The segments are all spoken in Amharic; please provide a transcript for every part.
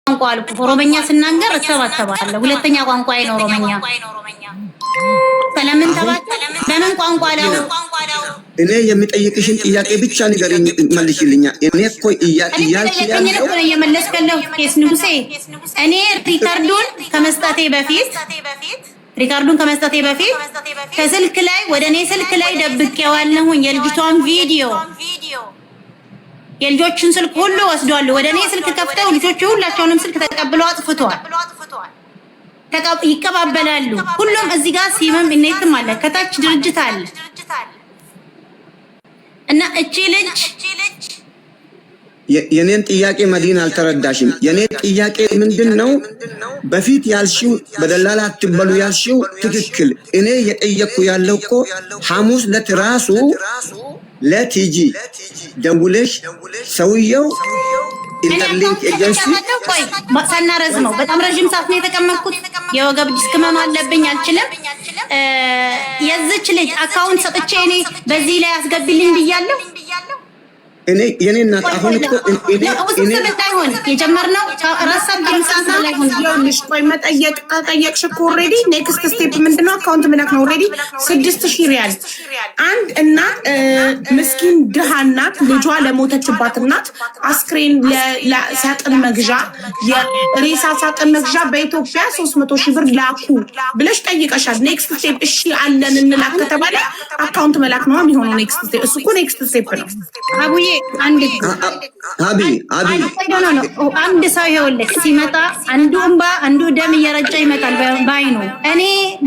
ቋንቋ አልኩ። ኦሮመኛ ስናገር እተባተባለሁ። ሁለተኛ ቋንቋዬ ነው ኦሮመኛ። ስለምን ተባተብ? ለምን ቋንቋ ነው? እኔ የሚጠይቅሽን ጥያቄ ብቻ ንገሪኝ፣ መልሽልኛ። እኔ እኮ እያልሽ ያለው የመለስከለው ቄስ ንጉሴ፣ እኔ ሪካርዱን ከመስጠቴ በፊት ከስልክ ላይ ወደ እኔ ስልክ ላይ ደብቄዋለሁኝ የልጅቷን ቪዲዮ። የልጆችን ስልክ ሁሉ ወስዷል። ወደ እኔ ስልክ ከፍተው ልጆቹ ሁላቸውንም ስልክ ተቀብለው አጥፍቷል። ይቀባበላሉ። ሁሉም እዚህ ጋር ሲምም እኔትም አለ፣ ከታች ድርጅት አለ እና እቺ ልጅ የኔን ጥያቄ መዲና አልተረዳሽም። የኔ ጥያቄ ምንድነው? በፊት ያልሽው በደላላ አትበሉ ያልሽው ትክክል። እኔ የጠየቅኩ ያለው እኮ ሐሙስ ዕለት ራሱ ለቲጂ ደውለሽ ሰውየው ኢንተርሊንክ ኤጀንሲ ሳናረዝመው በጣም ረጅም ሰዓት ነው የተቀመጥኩት። የወገብ ዲስክ ህመም አለብኝ፣ አልችልም። የዚች ልጅ አካውንት ሰጥቼ እኔ በዚህ ላይ አስገቢልኝ ብያለሁ። እኔ የኔ እናት አሁን እኮ እኔ እንዳይሆን የጀመርነው ራሳን ቢልሳንስ ላይ ሆነ ይኸውልሽ፣ ቆይ ጠየቅሽ እኮ ኦልሬዲ ኔክስት ስቴፕ ምንድነው? አካውንት መላክ ነው። ኦልሬዲ 6000 ሪያል አንድ እናት ምስኪን ድሃ እናት ልጇ ለሞተችባት እናት አስክሬን ለሳጥን መግዣ የሬሳ ሳጥን መግዣ በኢትዮጵያ 300,000 ብር ላኩ ብለሽ ጠይቀሻል። ኔክስት ስቴፕ እሺ አለን እንላክ ከተባለ አካውንት መላክ ነው የሚሆነው ኔክስት ስቴፕ። እሱ እኮ ኔክስት ስቴፕ ነው አቡዬ። አንድ ሰው ይኸውልህ ሲመጣ አንዱ እንባ አንዱ ደም እየረጨ ይመጣል ባይኑ። እኔ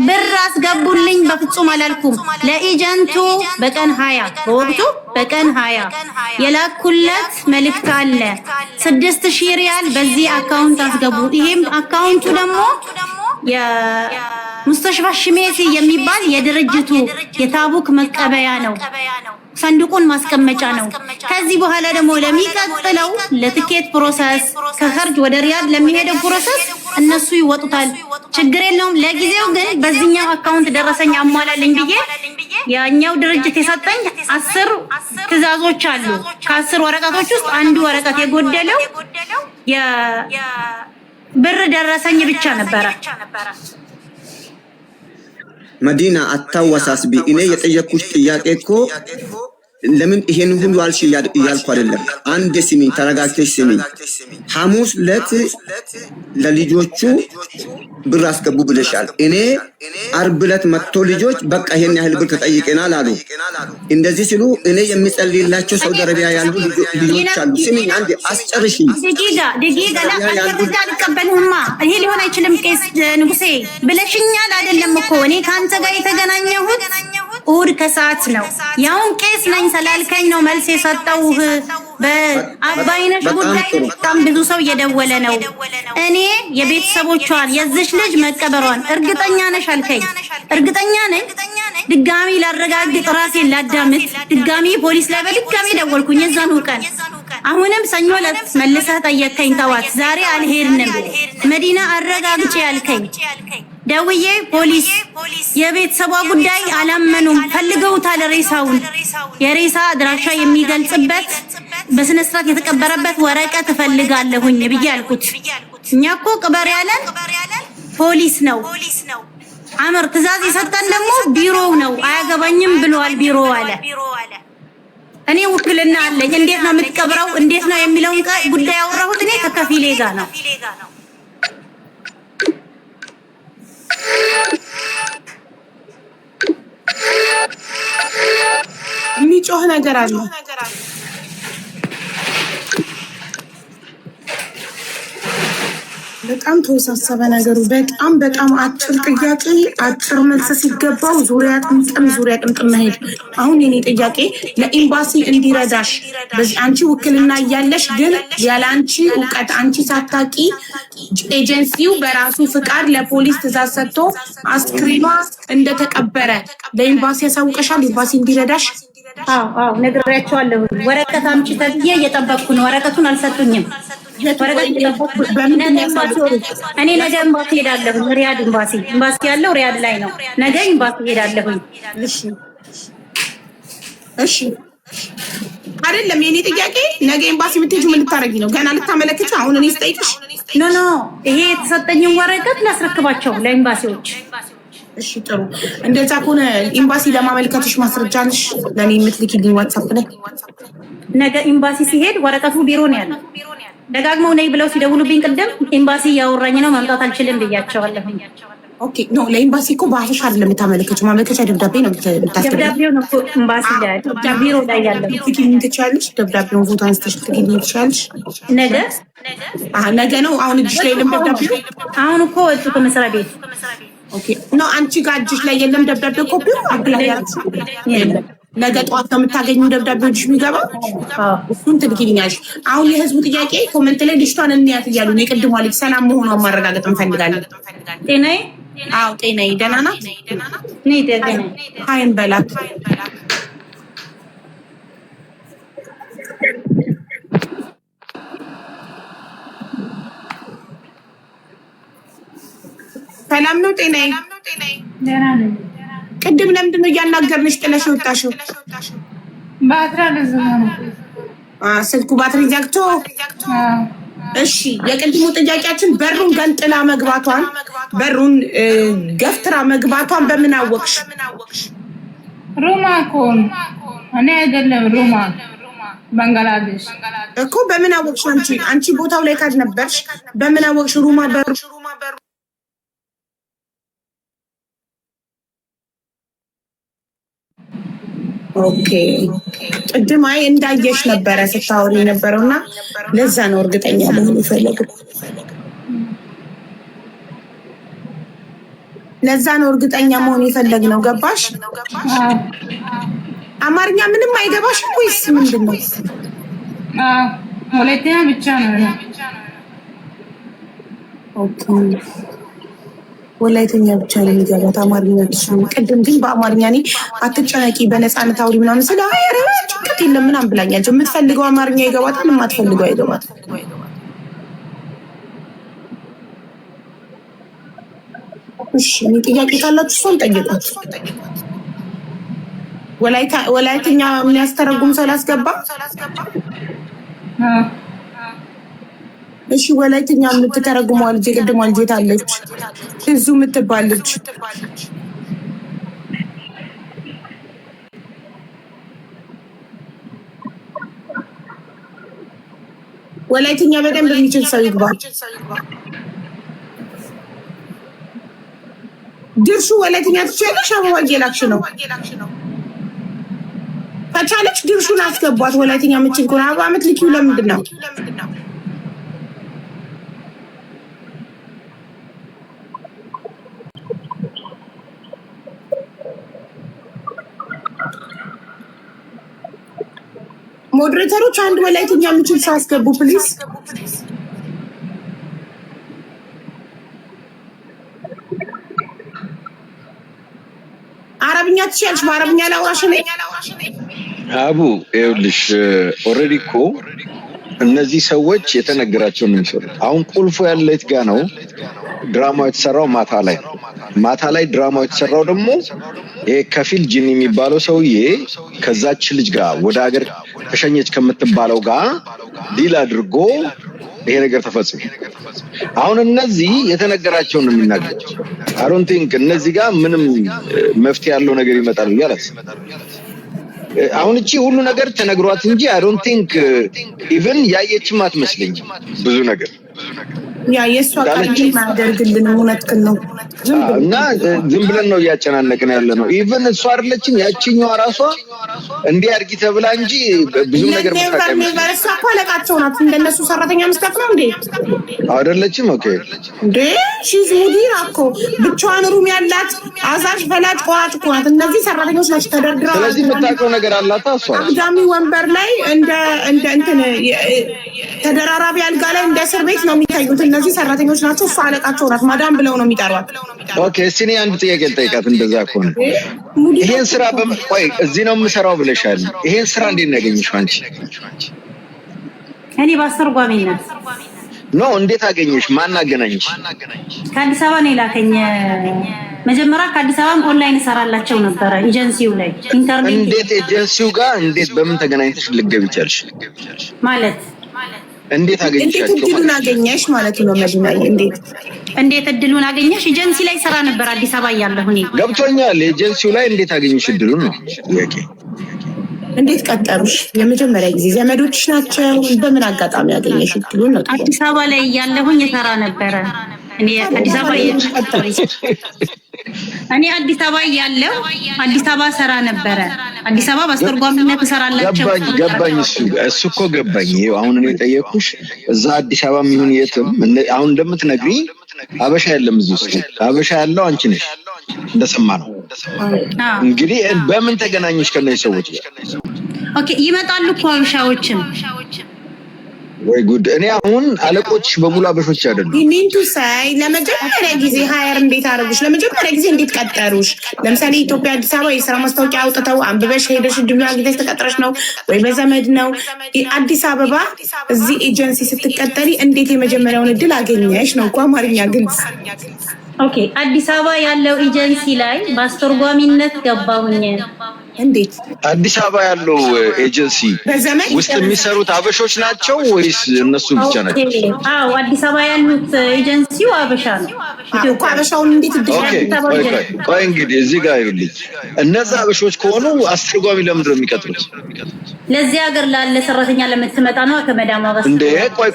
ብር አስገቡልኝ በፍጹም አላልኩም። ለኤጀንቱ በቀን 20 በወቅቱ በቀን 20 የላኩለት መልእክት አለ። 6000 ሪያል በዚህ አካውንት አስገቡ። ይሄም አካውንቱ ደግሞ የሙስተሽፋ ሽሜሲ የሚባል የድርጅቱ የታቡክ መቀበያ ነው። ሰንዱቁን ማስቀመጫ ነው። ከዚህ በኋላ ደግሞ ለሚቀጥለው ለትኬት ፕሮሰስ ከኸርጅ ወደ ሪያድ ለሚሄደው ፕሮሰስ እነሱ ይወጡታል። ችግር የለውም። ለጊዜው ግን በዚህኛው አካውንት ደረሰኝ አሟላልኝ ብዬ ያኛው ድርጅት የሰጠኝ 10 ትዕዛዞች አሉ። ከ10 ወረቀቶች ውስጥ አንዱ ወረቀት የጎደለው የብር ደረሰኝ ብቻ ነበረ። መዲና አታወሳስቢ። እኔ የጠየኩሽ ጥያቄ እኮ ለምን ይሄን ሁሉ አልሽ እያልኩ አይደለም። አንድ ስሚኝ፣ ተረጋግተሽ ስሚኝ። ሐሙስ ዕለት ለልጆቹ ብር አስገቡ ብለሻል። እኔ ዓርብ ዕለት መጥቶ ልጆች በቃ ይሄን ያህል ብር ተጠይቀናል አሉ። እንደዚህ ሲሉ እኔ የሚጸልይላቸው ሳውዲ አረቢያ ያሉ ልጆች አሉ። ስሚኝ አንዴ አስጨርሽኝ። ደቂቃ አልቀበልህማ። ይሄ ሊሆን አይችልም ቄስ ንጉሴ ብለሽኛል አይደለም እኮ እኔ ከአንተ ጋር የተገናኘሁት እሑድ ከሰዓት ነው። ያውን ቄስ ነኝ ስላልከኝ ነው መልስ የሰጠውህ። በአባይነሽ ጉዳይ በጣም ብዙ ሰው እየደወለ ነው። እኔ የቤተሰቦቿን የዚች ልጅ መቀበሯን እርግጠኛ ነሽ አልከኝ። እርግጠኛ ነኝ። ድጋሚ ላረጋግጥ፣ ራሴን ላዳምጥ፣ ድጋሚ ፖሊስ ላይ በድጋሚ ደወልኩኝ የዛኑ ቀን። አሁንም ሰኞ ዕለት መልሰህ ጠየቅከኝ። ተዋት ዛሬ አልሄድንም መዲና አረጋግጬ ያልከኝ ደውዬ ፖሊስ የቤተሰቧ ጉዳይ አላመኑም፣ ፈልገውታል ሬሳውን። የሬሳ አድራሻ የሚገልጽበት በስነ ስርዓት የተቀበረበት ወረቀት እፈልጋለሁኝ ብዬ አልኩት። እኛ እኮ ቅበር ያለን ፖሊስ ነው። አምር ትዕዛዝ የሰጠን ደግሞ ቢሮው ነው። አያገባኝም ብሏል ቢሮ አለ። እኔ ውክልና አለኝ። እንዴት ነው የምትቀብረው እንዴት ነው የሚለውን ጉዳይ ያወራሁት እኔ ከከፊሌ ጋር ነው። የሚጮህ ነገር አለ። በጣም ተወሳሰበ ነገሩ። በጣም አጭር ጥያቄ አጭር መልስ ሲገባው ዙሪያ ጥምጥም መሄድ። አሁን የኔ ጥያቄ ለኤምባሲ እንዲረዳሽ በዚህ አንቺ ውክልና እያለሽ ግን ያለ አንቺ እውቀት አንቺ ሳታቂ ኤጀንሲው በራሱ ፍቃድ ለፖሊስ ትዕዛዝ ሰጥቶ አስክሬኗ እንደተቀበረ ለኤምባሲ ያሳውቀሻል? ኤምባሲ እንዲረዳሽ? አዎ ነግሬያቸዋለሁ። ወረቀት አምጪ ተብዬ እየጠበቅኩ ነው። ወረቀቱን አልሰጡኝም። እኔ ነገ ኤምባሲ ሄዳለሁ። ሪያድ ኤምባሲ ያለው ሪያድ ላይ ነው። ነገ ኤምባሲ ሄዳለሁ። እሺ አይደለም የኔ ጥያቄ። ነገ ኤምባሲ የምትሄጂው ምን ልታረጊ ነው? ገና ልታመለክቺ? አሁን እኔ ስጠይቅሽ ኖ ይሄ የተሰጠኝን ወረቀት ላስረክባቸው ለኤምባሲዎች። እሺ ጥሩ። እንደዛ ከሆነ ኤምባሲ ለማመልከትሽ ማስረጃንሽ ለኔ የምትልኪልኝ ዋትስአፕ ላይ ነገ ኤምባሲ ሲሄድ ወረቀቱ ቢሮ ነው ያለው። ደጋግመው ነይ ብለው ሲደውሉብኝ ቅድም ኤምባሲ እያወራኝ ነው መምጣት አልችልም ብያቸዋለሁ። ኦኬ ኖ ለኤምባሲ እኮ በአፍሽ አይደለም የምታመለከችው፣ ማመልከቻ ደብዳቤ ነው የምታስገቢው። ደብዳቤው ነው ኤምባሲ ላይ ቢሮ ላይ ያለው። ትልኪልኝ ትችያለሽ? ደብዳቤውን ፎቶ አንስተሽ ትልኪልኝ ትችያለሽ? ነገ ነው። አሁን እጅሽ ላይ የለም ደብዳቤው? አሁን እኮ ወጡ ከመስሪያ ቤት። ኦኬ ኖ አንቺ ጋር እጅሽ ላይ የለም ደብዳቤው? ኮፒው አፕላይ የለም። ነገ ጠዋት ነው የምታገኙ ደብዳቤዎች የሚገባ። እሱን ትልኪልኛለሽ። አሁን የህዝቡ ጥያቄ ኮመንት ላይ ልጅቷን እንያት እያሉ ነው። የቅድሟ ልጅ ሰላም መሆኗን ማረጋገጥ እንፈልጋለን። ጤናዬ? አዎ ጤናዬ ደህና ናት። ነይ ደህና ሀይን በላት። ሰላም ነው ጤናዬ? ደህና ነኝ። ቅድም ለምንድን ነው እያናገርንሽ ጥለሽ ወጣሽው? ባትሪ አልዘጋ ነው። ስልኩ ባትሪ ዘግቶ። እሺ የቅድሙ ጥያቄያችን በሩን ገንጥላ መግባቷን በሩን ገፍትራ መግባቷን በምን አወቅሽ? ሩማ እኮ እኔ አይደለም ሩማ ባንግላዴሽ እኮ በምን አወቅሽ? አንቺ ቦታው ላይ ካልነበርሽ በምን አወቅሽ? ሩማ በሩ ኦኬ ቅድም አይ እንዳየሽ ነበረ ስታወሪ ነበረውና ለዛ ነው እርግጠኛ መሆን የፈለግኩት። ለዛ ነው እርግጠኛ መሆን የፈለግነው። ገባሽ? አማርኛ ምንም አይገባሽም ወይስ ምንድነው? ሁለተኛ ብቻ ነው። ኦኬ ወላይተኛ ብቻ ነው የሚገባት አማርኛ ትሽም። ቅድም ግን በአማርኛ እኔ አትጨነቂ በነፃነት አውሪ ምናምን ስለ አረ ጭንቀት የለም ምናምን ብላኛለች። የምትፈልገው አማርኛ ይገባታል፣ የማትፈልገው አይገባትም። እሺ እኔ ጥያቄ ካላችሁ እሷን ጠይቋት። ወላይተኛ የሚያስተረጉም ሰው ላስገባ? እሺ ወላይተኛ የምትተረጉመው ልጅ የቅድሟ ልጅ የታለች? እዙ የምትባል ልጅ ወላይተኛ በደንብ የሚችል ሰው ይግባ። ድርሹ ወላይተኛ ትችያለሽ? አበባ እየላክሽ ነው። ከቻለች ድርሹን አስገቧት። ወላይተኛ የምችል ከሆነ አበባ የምትልኪው ለምንድን ነው? ሞዴሬተሮች አንድ ወላይተኛ የሚችል ሰው አስገቡ ፕሊዝ። አረብኛ ትችያለሽ? በአረብኛ ላውራሽ ነኝ። አቡ ይኸውልሽ ኦልሬዲ እኮ እነዚህ ሰዎች የተነገራቸውን የሚሰሩት አሁን ቁልፉ ያለት ጋ ነው። ድራማው የተሰራው ማታ ላይ ድራማው የተሰራው ደግሞ ይሄ ከፊል ጂኒ የሚባለው ሰውዬ ከዛች ልጅ ጋር ወደ ሀገር ተሸኘች ከምትባለው ጋር ዲል አድርጎ ይሄ ነገር ተፈጽሞ አሁን እነዚህ የተነገራቸውን ነው የሚናገሩት። አይ ዶንት ቲንክ እነዚህ ጋር ምንም መፍትሄ ያለው ነገር ይመጣል ያላስ አሁን እቺ ሁሉ ነገር ተነግሯት እንጂ አይ ዶንት ቲንክ ኢቭን ያየችም አትመስለኝም ብዙ ነገር ያ የሷ ቃል ማደርግልን እውነትክን ነው እና ዝም ብለን ነው ያጨናነቅን ያለ ነው። ኢቭን እሷ አይደለችም ያቺኛዋ ራሷ እንዲህ አድርጊ ተብላ እንጂ ብዙ ነገር መጣቀም እሷ እኮ አለቃቸው ናት። እንደነሱ ሰራተኛ መስጠት ነው እንዴ? አይደለችም። ኦኬ እንዴ ሺዝ ሙዲራ እኮ ብቻዋን ሩም ያላት አዛዥ ፈላጭ ቆራጭ እኮ ናት። እነዚህ ሰራተኞች ናቸው ተደርድረው። ስለዚህ የምታውቀው ነገር አላታ እሷ አግዳሚ ወንበር ላይ እንደ እንትን ተደራራቢ አልጋ ላይ እንደ እስር ቤት ነው የሚታዩት። እነዚህ ሰራተኞች ናቸው። እሷ አለቃቸው ናት። ማዳም ብለው ነው የሚጠሯት። ኦኬ እስቲ እኔ አንድ ጥያቄ ልጠይቃት። እንደዛ ከሆነ ይሄን ስራ ቆይ እዚህ ነው የምሰራው ብለሻል። ይሄን ስራ እንዴት ነው ያገኘሽው አንቺ? እኔ በአስተርጓሚነት ነው። እንዴት አገኘሽ? ማን አገናኝሽ? ከአዲስ አበባ ነው የላከኝ። መጀመሪያ ከአዲስ አበባም ኦንላይን እሰራላቸው ነበረ ኤጀንሲው ላይ ኢንተርኔት። እንዴት ኤጀንሲው ጋር እንዴት በምን ተገናኝተሽ ልትገቢ ቻልሽ? ማለት እንዴት አገኘሻቸው? እንዴት እድሉን አገኘሽ ማለት ነው መዲና? እንዴት እድሉን አገኘሽ? ኤጀንሲ ላይ ሰራ ነበር አዲስ አበባ ያለሁ እኔ። ገብቶኛል። ኤጀንሲው ላይ እንዴት አገኘሽ እድሉን ነው ጥያቄ። እንዴት ቀጠሩሽ? የመጀመሪያ ጊዜ ዘመዶችሽ ናቸው? በምን አጋጣሚ ያገኘሽ እድሉን ነው? አዲስ አበባ ላይ ያለሁኝ ሰራ ነበረ እኔ አዲስ አበባ ያለው አዲስ አበባ ሰራ ነበረ። አዲስ አበባ በአስተርጓሚነት ሰራላችሁ። ገባኝ። እሱ እኮ ገባኝ። አሁን እኔ ጠየቅኩሽ እዛ አዲስ አበባ የሚሆን የትም አሁን እንደምትነግሪ አበሻ የለም እዚህ ውስጥ። አበሻ ያለው አንቺ ነሽ እንደሰማ ነው። እንግዲህ በምን ተገናኘሽ ከነዚህ ሰዎች ጋር? ኦኬ ይመጣሉ እኮ አበሻዎችም። ወይ ጉድ! እኔ አሁን አለቆችሽ በሙሉ አበሾች አይደሉም። ሚንቱ ሳይ ለመጀመሪያ ጊዜ ሃየር እንዴት አደረጉሽ? ለመጀመሪያ ጊዜ እንዴት ቀጠሩሽ? ለምሳሌ ኢትዮጵያ አዲስ አበባ የስራ ማስታወቂያ አውጥተው አንብበሽ ሄደሽ እድሉን አግኝተሽ ተቀጥረሽ ነው ወይ በዘመድ ነው? አዲስ አበባ እዚህ ኤጀንሲ ስትቀጠሪ እንዴት የመጀመሪያውን እድል አገኘሽ ነው እኮ አማርኛ ግልጽ። ኦኬ አዲስ አበባ ያለው ኤጀንሲ ላይ በአስተርጓሚነት ገባሁኝ። እንዴት አዲስ አበባ ያለው ኤጀንሲ ውስጥ የሚሰሩት አበሾች ናቸው ወይስ እነሱ ብቻ ናቸው? አዎ አዲስ አበባ ያሉት ኤጀንሲው አበሻ ነው። ኢትዮጵያ አበሻውን እንዴት ቆይ እንግዲህ እዚህ ጋር ይኸውልኝ፣ እነዛ አበሾች ከሆኑ አስተርጓሚ ለምንድን ነው የሚቀጥሩት? ለዚህ ሀገር ላለ ሰራተኛ ለምትመጣ ነው ከመዳማ ጋር እንዴ? ቆይ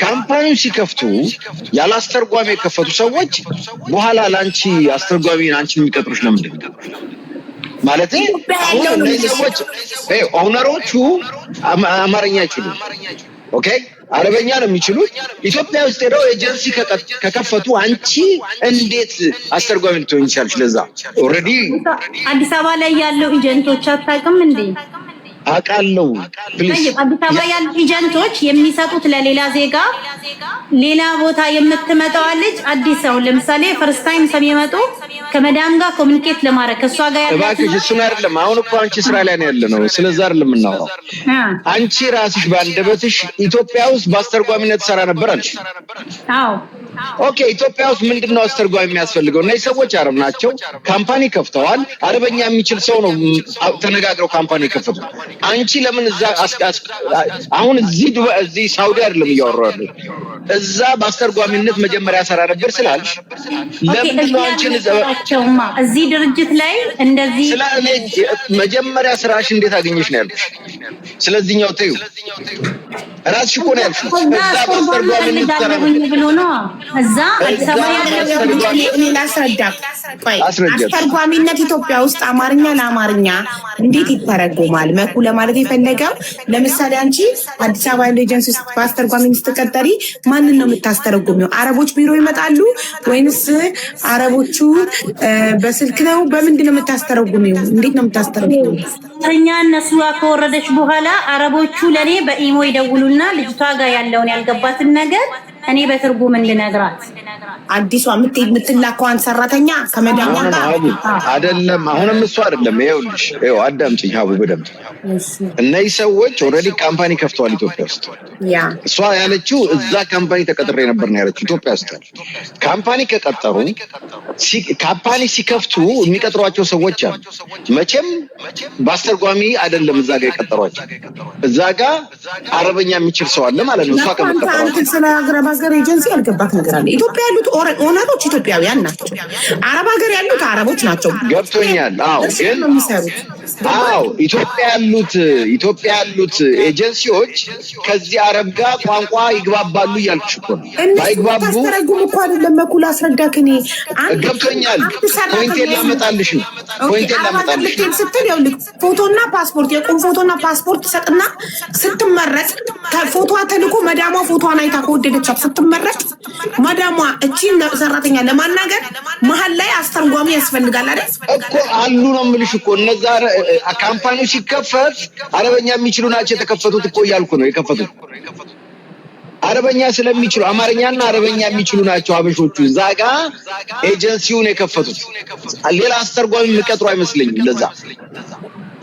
ካምፓኒው ሲከፍቱ ያለ አስተርጓሚ የከፈቱ ሰዎች በኋላ ላንቺ አስተርጓሚ አንቺ የሚቀጥሩሽ ለምንድን ነው? ማለት አሁን እነዚህ ሰዎች ኦነሮቹ አማርኛ አይችሉም። ኦኬ አረበኛ ነው የሚችሉት። ኢትዮጵያ ውስጥ ሄደው ኤጀንሲ ከከፈቱ አንቺ እንዴት አስተርጓሚ ልትሆኚ ይችላልሽ? ለዛ ኦልሬዲ አዲስ አበባ ላይ ያለው ኤጀንቶች አታውቅም እንዴ? አውቃለሁ። ፕሊዝ አዲስ አበባ ያሉ ኤጀንቶች የሚሰጡት ለሌላ ዜጋ ሌላ ቦታ የምትመጣው ልጅ አዲስ ሰው ለምሳሌ ፈርስት ታይም ሰሚመጡ ከመዳም ጋር ኮሙኒኬት ለማድረግ ከሷ ጋር ያለው እባክሽ እሱን አይደለም። አሁን እኮ አንቺ ስራ ላይ ነው ያለነው። ስለዛ አይደለም የምናወራው። አንቺ ራስሽ ባንደበትሽ ኢትዮጵያ ውስጥ በአስተርጓሚነት ሰራ ነበር አልሽ። አዎ ኦኬ ኢትዮጵያ ውስጥ ምንድነው አስተርጓሚ የሚያስፈልገው? እነዚህ ሰዎች አረብ ናቸው፣ ካምፓኒ ከፍተዋል። አረበኛ የሚችል ሰው ነው ተነጋግረው ካምፓኒ ከፈቱ። አንቺ ለምን እዛ አሁን እዚህ ሳውዲ አይደለም እያወራሁ ያለው እዛ በአስተርጓሚነት መጀመሪያ ሰራ ነበር ስላልሽ ለምን ነው አንቺ እዚህ ድርጅት ላይ እንደዚህ መጀመሪያ ስራሽ እንዴት አገኘሽ ነው ያልኩሽ። ስለዚህኛው ተይው ራስሽ እኮ ነው ያልኩሽ። እዛ በአስተርጓሚነት ሰራ ብሎ ነው እዛ አዲስ አበባ ያለው እኔ ላስረዳ። ቆይ አስተርጓሚነት ኢትዮጵያ ውስጥ አማርኛ ለአማርኛ እንዴት ይተረጎማል? መኩ ለማለት የፈለገው ለምሳሌ አንቺ አዲስ አበባ ያለው ኤጀንሲ ውስጥ በአስተርጓሚነት ስትቀጠሪ ማንን ነው የምታስተረጉሚው? አረቦች ቢሮ ይመጣሉ ወይንስ አረቦቹ በስልክ ነው? በምንድን ነው የምታስተረጉሚው? እንዴት ነው የምታስተረጉሚው? እኛ እነሱ ከወረደች በኋላ አረቦቹ ለኔ በኢሞ ይደውሉና ልጅቷ ጋር ያለውን ያልገባትን ነገር እኔ በትርጉም እንድነግራት አዲሷ የምትላከዋን ሰራተኛ ከመዳም ጋር አይደለም። አሁንም እሱ አይደለም። ይኸውልሽ አዳምጪኝ ሀቡ በደምብ። እነዚህ ሰዎች ኦልሬዲ ካምፓኒ ከፍተዋል ኢትዮጵያ ውስጥ። እሷ ያለችው እዛ ካምፓኒ ተቀጥሬ ነበር ነው ያለችው። ኢትዮጵያ ውስጥ ካምፓኒ ከቀጠሩ ካምፓኒ ሲከፍቱ የሚቀጥሯቸው ሰዎች አሉ። መቼም በአስተርጓሚ አይደለም እዛ ጋር የቀጠሯቸው። እዛ ጋር አረበኛ የሚችል ሰው አለ ማለት ነው። እሷ ከመቀጠሯቸው ሀገር ኤጀንሲ ያልገባት ነገር አለ። ኢትዮጵያ ያሉት ኦነሮች ኢትዮጵያውያን ናቸው። አረብ ሀገር ያሉት አረቦች ናቸው። ገብቶኛል። አዎ ግን አዎ ኢትዮጵያ ያሉት ኤጀንሲዎች ከዚህ አረብ ጋር ቋንቋ ይግባባሉ እያልኩሽ እኮ ነው። ባይግባቡ ተረጉም እኮ አይደለም መኩል አስረዳክ። እኔ ገብቶኛል። ፖይንቴን ላመጣልሽ ነው። ስትል ይኸውልህ ፎቶና ፓስፖርት የቁም ፎቶና ፓስፖርት ሰጥና ስትመረጥ ፎቶዋ ተልኮ መዳሟ ፎቶዋን አይታ ከወደደቻት ስትመረጥ መዳሟ እቺን ሰራተኛ ለማናገር መሀል ላይ አስተርጓሚ ያስፈልጋል አይደል እኮ አሉ ነው የምልሽ እኮ እነዛ ካምፓኒው ሲከፈት አረበኛ የሚችሉ ናቸው የተከፈቱት እኮ እያልኩ ነው። የከፈቱት አረበኛ ስለሚችሉ አማርኛና አረበኛ የሚችሉ ናቸው አበሾቹ እዛ ጋ ኤጀንሲውን የከፈቱት። ሌላ አስተርጓሚ የሚቀጥሩ አይመስለኝም። ለዛ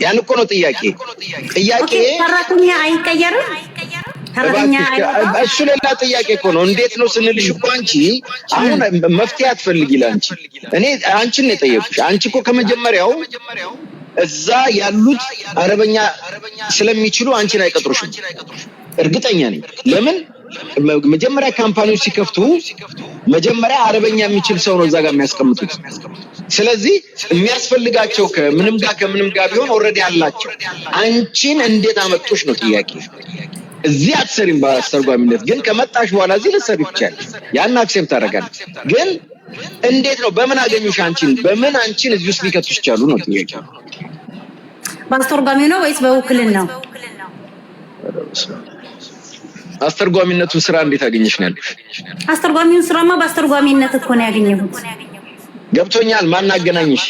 ያን እኮ ነው ጥያቄ ሰራተኛ አይቀየርም። እሱ ሌላ ጥያቄ እኮ ነው። እንዴት ነው ስንልሽ እኮ አንቺ አሁን መፍትሄ አትፈልጊ ለአንቺ እኔ አንቺን ነው የጠየኩሽ። አንቺ እኮ ከመጀመሪያው እዛ ያሉት አረበኛ ስለሚችሉ አንቺን አይቀጥሩሽም። እርግጠኛ ነኝ። ለምን መጀመሪያ ካምፓኒዎች ሲከፍቱ መጀመሪያ አረበኛ የሚችል ሰው ነው እዛ ጋር የሚያስቀምጡት። ስለዚህ የሚያስፈልጋቸው ከምንም ጋር ቢሆን ኦልሬዲ አላቸው። አንቺን እንዴት አመጡሽ ነው ጥያቄ። እዚህ አትሰሪም በአስተርጓሚነት፣ ግን ከመጣሽ በኋላ እዚህ ልትሰሪ ትችያለሽ። ያን አክሴፕት አደርጋለሁ። ግን እንዴት ነው በምን አገኙሽ? በምን አንቺን እዚህ ውስጥ ሊከቱሽ ይችላሉ ነው ጥያቄ። በአስተርጓሚ ነው ወይስ በውክልና ነው? አስተርጓሚነቱን ስራ እንዴት አገኘሽ ነው ያልኩሽ። አስተርጓሚውን ስራማ በአስተርጓሚነት እኮ ነው ያገኘሁት። ገብቶኛል። ማን አገናኝሽ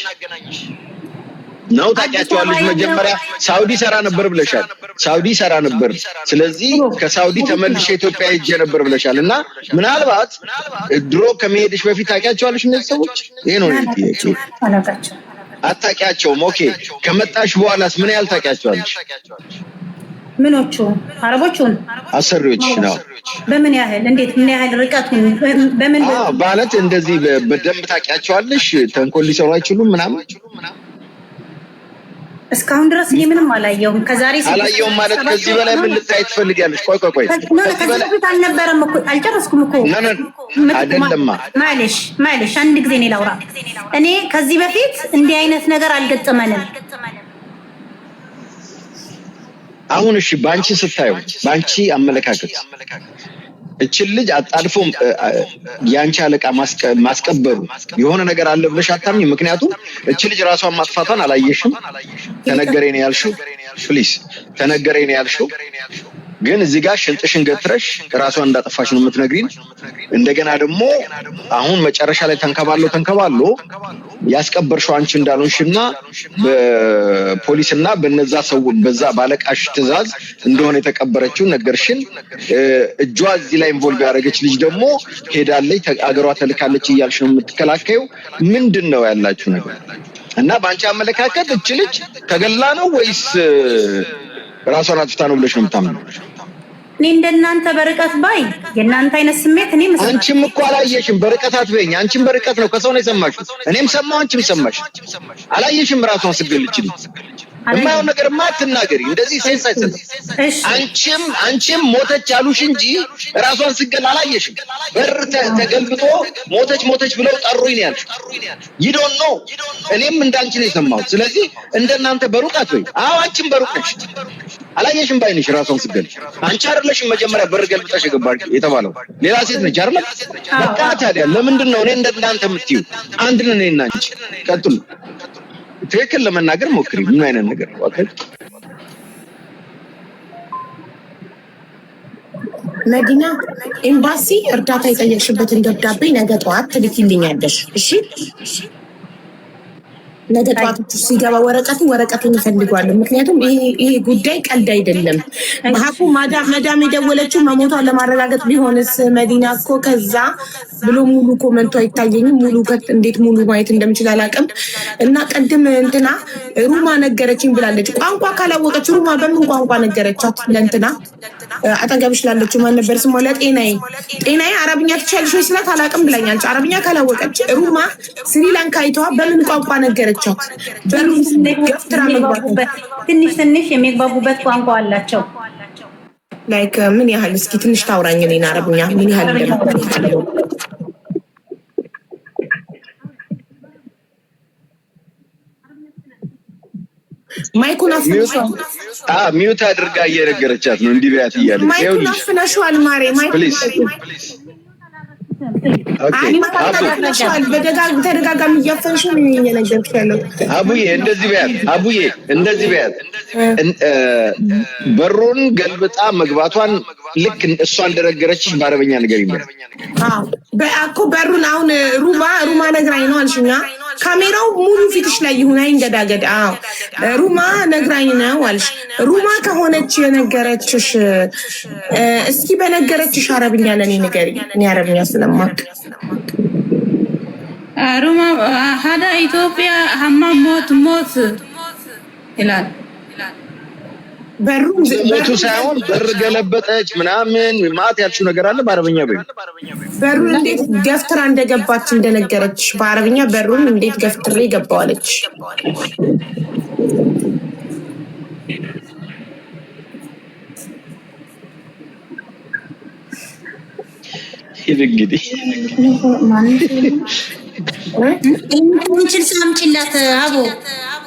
ነው? ታውቂያቸዋለሽ። መጀመሪያ ሳውዲ ሰራ ነበር ብለሻል። ሳውዲ ሰራ ነበር፣ ስለዚህ ከሳውዲ ተመልሼ ኢትዮጵያ ሄጄ ነበር ብለሻል። እና ምናልባት ድሮ ከመሄድሽ በፊት ታውቂያቸዋለሽ እነዚህ ሰዎች? ይሄ ነው ጥያቄ። አታውቂያቸውም? ኦኬ። ከመጣሽ በኋላስ ምን ያህል ታውቂያቸዋለሽ? ምኖቹ አረቦቹን አሰሪዎች ነው። በምን ያህል እንዴት ምን ያህል ርቀቱን በምን ማለት እንደዚህ በደንብ ታውቂያቸዋለሽ? ተንኮል ሊሰሩ አይችሉም ምናምን? እስካሁን ድረስ እኔ ምንም አላየሁም። ከዛሬ አላየሁም ማለት ከዚህ በላይ ምን ልታይ ትፈልጊያለሽ? ቆይ ከዚህ በላይ አልነበረም እኮ አልጨረስኩም እኮ አይደለማ። ማለሽ አንድ ጊዜ እኔ ላውራ። እኔ ከዚህ በፊት እንዲህ አይነት ነገር አልገጠመንም። አሁን እሺ፣ ባንቺ ስታዩ፣ ባንቺ አመለካከት እቺን ልጅ አጣድፎ ያንቺ አለቃ ማስቀበሩ የሆነ ነገር አለ ብለሽ አታምኚ? ምክንያቱም እቺ ልጅ ራሷን ማጥፋቷን አላየሽም። ተነገረኝ ነው ያልሽው። ፕሊዝ ተነገረኝ ነው ያልሽው። ግን እዚህ ጋር ሽንጥሽን ገትረሽ ራሷን እንዳጠፋሽ ነው የምትነግሪን። እንደገና ደግሞ አሁን መጨረሻ ላይ ተንከባሎ ያስቀበርሽው አንቺ እንዳልሆንሽና በፖሊስና በነዛ ሰው በዛ ባለቃሽ ትዕዛዝ እንደሆነ የተቀበረችው ነገርሽን። እጇ እዚህ ላይ ኢንቮልቭ ያደረገች ልጅ ደግሞ ሄዳለች አገሯ ተልካለች እያልሽ ነው የምትከላከዩ። ምንድነው ያላችሁ ነገር? እና በአንቺ አመለካከት እቺ ልጅ ተገላ ነው ወይስ ራሷን አጥፍታ ነው ብለሽ ነው የምታምነው? እኔ እንደናንተ በርቀት ባይ የናንተ አይነት ስሜት እኔ መስማት አንቺም እኮ አላየሽም። በርቀት አትበይኝ። አንቺም በርቀት ነው ከሰው ነው የሰማሽው። እኔም ሰማሁ፣ አንቺም ሰማሽ። አላየሽም ራሷን ስትገልጭልኝ የማይሆን ነገር ማትናገሪ። እንደዚህ ሴንስ አይሰጥም። አንቺም ሞተች አሉሽ እንጂ ራሷን ስትገል አላየሽም። በር ተገልብጦ ሞተች ብለው ጠሩኝ ነው ያልሽ። you don't know። እኔም እንዳንቺ ነው የሰማሁት። ስለዚህ እንደናንተ በሩቅ አትበይ። አዎ አንቺም በሩቅ ነሽ። አላየሽም ባይነሽ ራሷን ስትገል። አንቺ አይደለሽም መጀመሪያ በር ገልብጠሽ የገባሽ የተባለው ሌላ ሴት ነች አይደል? በቃ ታዲያ ለምንድን ነው እኔ እንደናንተ የምትይው? አንድ ነን እኔና አንቺ። ቀጥሉ። ትክክል ለመናገር ሞክሪ። ምን አይነት ነገር ነው? አከል መዲና ኤምባሲ እርዳታ የጠየቅሽበትን ደብዳቤ ነገ ጠዋት ትልኪልኛለሽ። እሺ ነገ ጠዋት ሲገባ ወረቀቱን እፈልጋለሁ። ምክንያቱም ይሄ ጉዳይ ቀልድ አይደለም። ማሐቁ መዳም የደወለችው መሞቷን ለማረጋገጥ ቢሆንስ መዲና እኮ ከዛ ብሎ ሙሉ ኮመንቱ አይታየኝም። እንዴት ሙሉ ማየት እንደምችል አላውቅም። እና ቀድም እንትና ሩማ ነገረችኝ ብላለች። ቋንቋ ካላወቀች ሩማ በምን ቋንቋ ነገረቻት? ለእንትና አጠገብሽ ላለችው ማን ነበር ስሟ? ጤናዬ አረብኛ ትችያለሽ ወይ ስላት አላውቅም ብላኛለች። አረብኛ ካላወቀች ሩማ ስሪላንካይቷ በምን ቋንቋ ነገረቻት? ትንሽ የሚግባቡበት ቋንቋ አላቸው። ላይክ ምን ያህል? እስኪ ትንሽ ታውራኝ። እኔን አረብኛ ምን ያህል እንደምትችለው ማይኩን አፍነሽዋል። ሚውት አድርጋ እየነገረቻት ነው እንዲህ ቢያት እያለች ማይኩን አፍነሽዋል። ማሬ ማይኩን ተደጋጋሚ እያፈንሽ ነው እየነገርኩሽ ያለው። አቡዬ እንደዚህ በያት። በሩን ገልብጣ መግባቷን ልክ እሷ እንደነገረችሽ በአረበኛ ነገር ይመጣ። እኮ በሩን አሁን ሩማ ነግራኝ ነው አልሽኛ። ካሜራው ሙሉ ፊትሽ ላይ ይሁን አይንገዳገድ። ሩማ ነግራኝ ነው አልሽ። ሩማ ከሆነች የነገረችሽ እስኪ በነገረችሽ አረብኛ ለኔ ንገሪ። እኔ አረብኛ ስለማውቅ ሩማ ሀዳ ኢትዮጵያ ሀማም ሞት ይላል። ሞቱ ሳይሆን በር ገለበጠች ምናምን ማት ያልሽው ነገር አለ በአረብኛ በይ። በሩን እንዴት ገፍትራ እንደገባች እንደነገረች በአረብኛ በሩን እንዴት ገፍትሬ ገባዋለች። እንግዲህ እንችል ሳምጪላት አቦ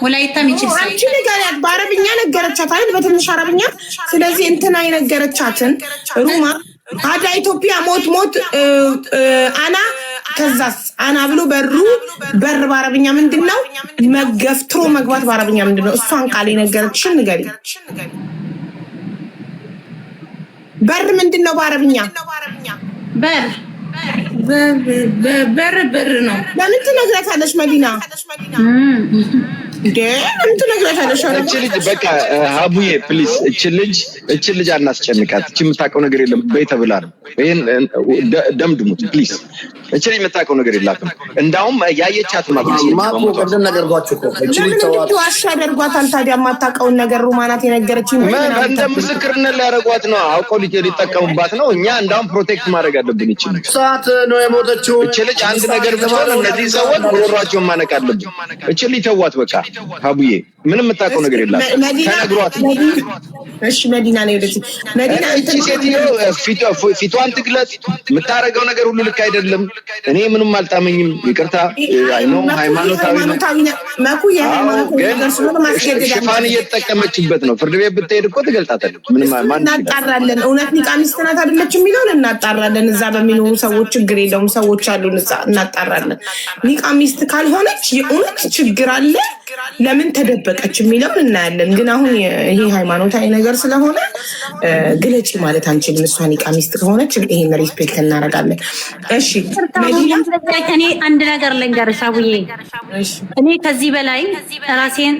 ወላይታ ምንችል ሳም አንቺ ንገሪያት። በአረብኛ ነገረቻት አይደል? በትንሽ አረብኛ። ስለዚህ እንትና የነገረቻትን ሩማ አዳ ኢትዮጵያ ሞት አና ከዛስ አና ብሎ በር በአረብኛ ምንድነው? መገፍትሮ መግባት በአረብኛ ምንድነው? እሷን ቃል የነገረችሽን ንገሪ። በር ምንድነው በአረብኛ? በር ነው። ለምን ትነግረታለሽ መዲና? ለምን ትነግረታለሽ? እቺ ልጅ በቃ ሀቡዬ ፕሊስ፣ እቺ ልጅ አናስጨንቃት። እቺ የምታውቀው ነገር የለም በይ ተብላ ነው። ይሄን ደምድሙት ፕሊስ። እቺ ልጅ የምታውቀው ነገር የላትም። እንዳውም ያየቻት ማቆ ቀደም ነገር ጓችሁ እኮ እቺ ልጅ ተዋት ዋሽ ያደርጓታል። ታዲያ የማታውቀውን ነገር ሩማናት የነገረችኝ እንደ ምስክርነት ሊያደርጓት ነው። አውቀው ሊጠቀሙባት ነው። እኛ እንዳውም ፕሮቴክት ማድረግ አለብን። እቺ ልጅ ሰዓት ነው የሞተችው። እቺ ልጅ አንድ ነገር ብቻ ነው። እነዚህ ሰዎች ጉሮሯቸውን ማነቅ አለብን። እቺ ልጅ ተዋት በቃ ሀቡዬ። ምንም የምታውቀው ነገር የላትም። ተነግሯት። እሺ መዲና ነው የወደች መዲና። እቺ ሴትዮ ፊቷን ትግለጽ። የምታረገው ነገር ሁሉ ልክ አይደለም። እኔ ምንም አልጣመኝም። ይቅርታ አይ ነው ሃይማኖታዊ ነው ማኩ ሽፋን እየተጠቀመችበት ነው። ፍርድ ቤት ብትሄድ እኮ ትገልጣታለች። ምንም ማን እናጣራለን። እውነት ኒቃሚስት ናት አይደለች የሚለውን እናጣራለን። እዛ በሚኖሩ ሰዎች ችግር የለውም። ሰዎች አሉ እናጣራለን። ኒቃሚስት ካልሆነች የእውነት ችግር አለ። ለምን ተደበቀች የሚለውን እናያለን። ግን አሁን ይሄ ሃይማኖታዊ ነገር ስለሆነ ግለጪ ማለት አንችልም። እሷ ኒቃሚስት ከሆነች ይሄን ሪስፔክት እናደርጋለን። እሺ እኔ አንድ ነገር ልንገርሽ አቡዬ፣ እኔ ከዚህ በላይ ራሴን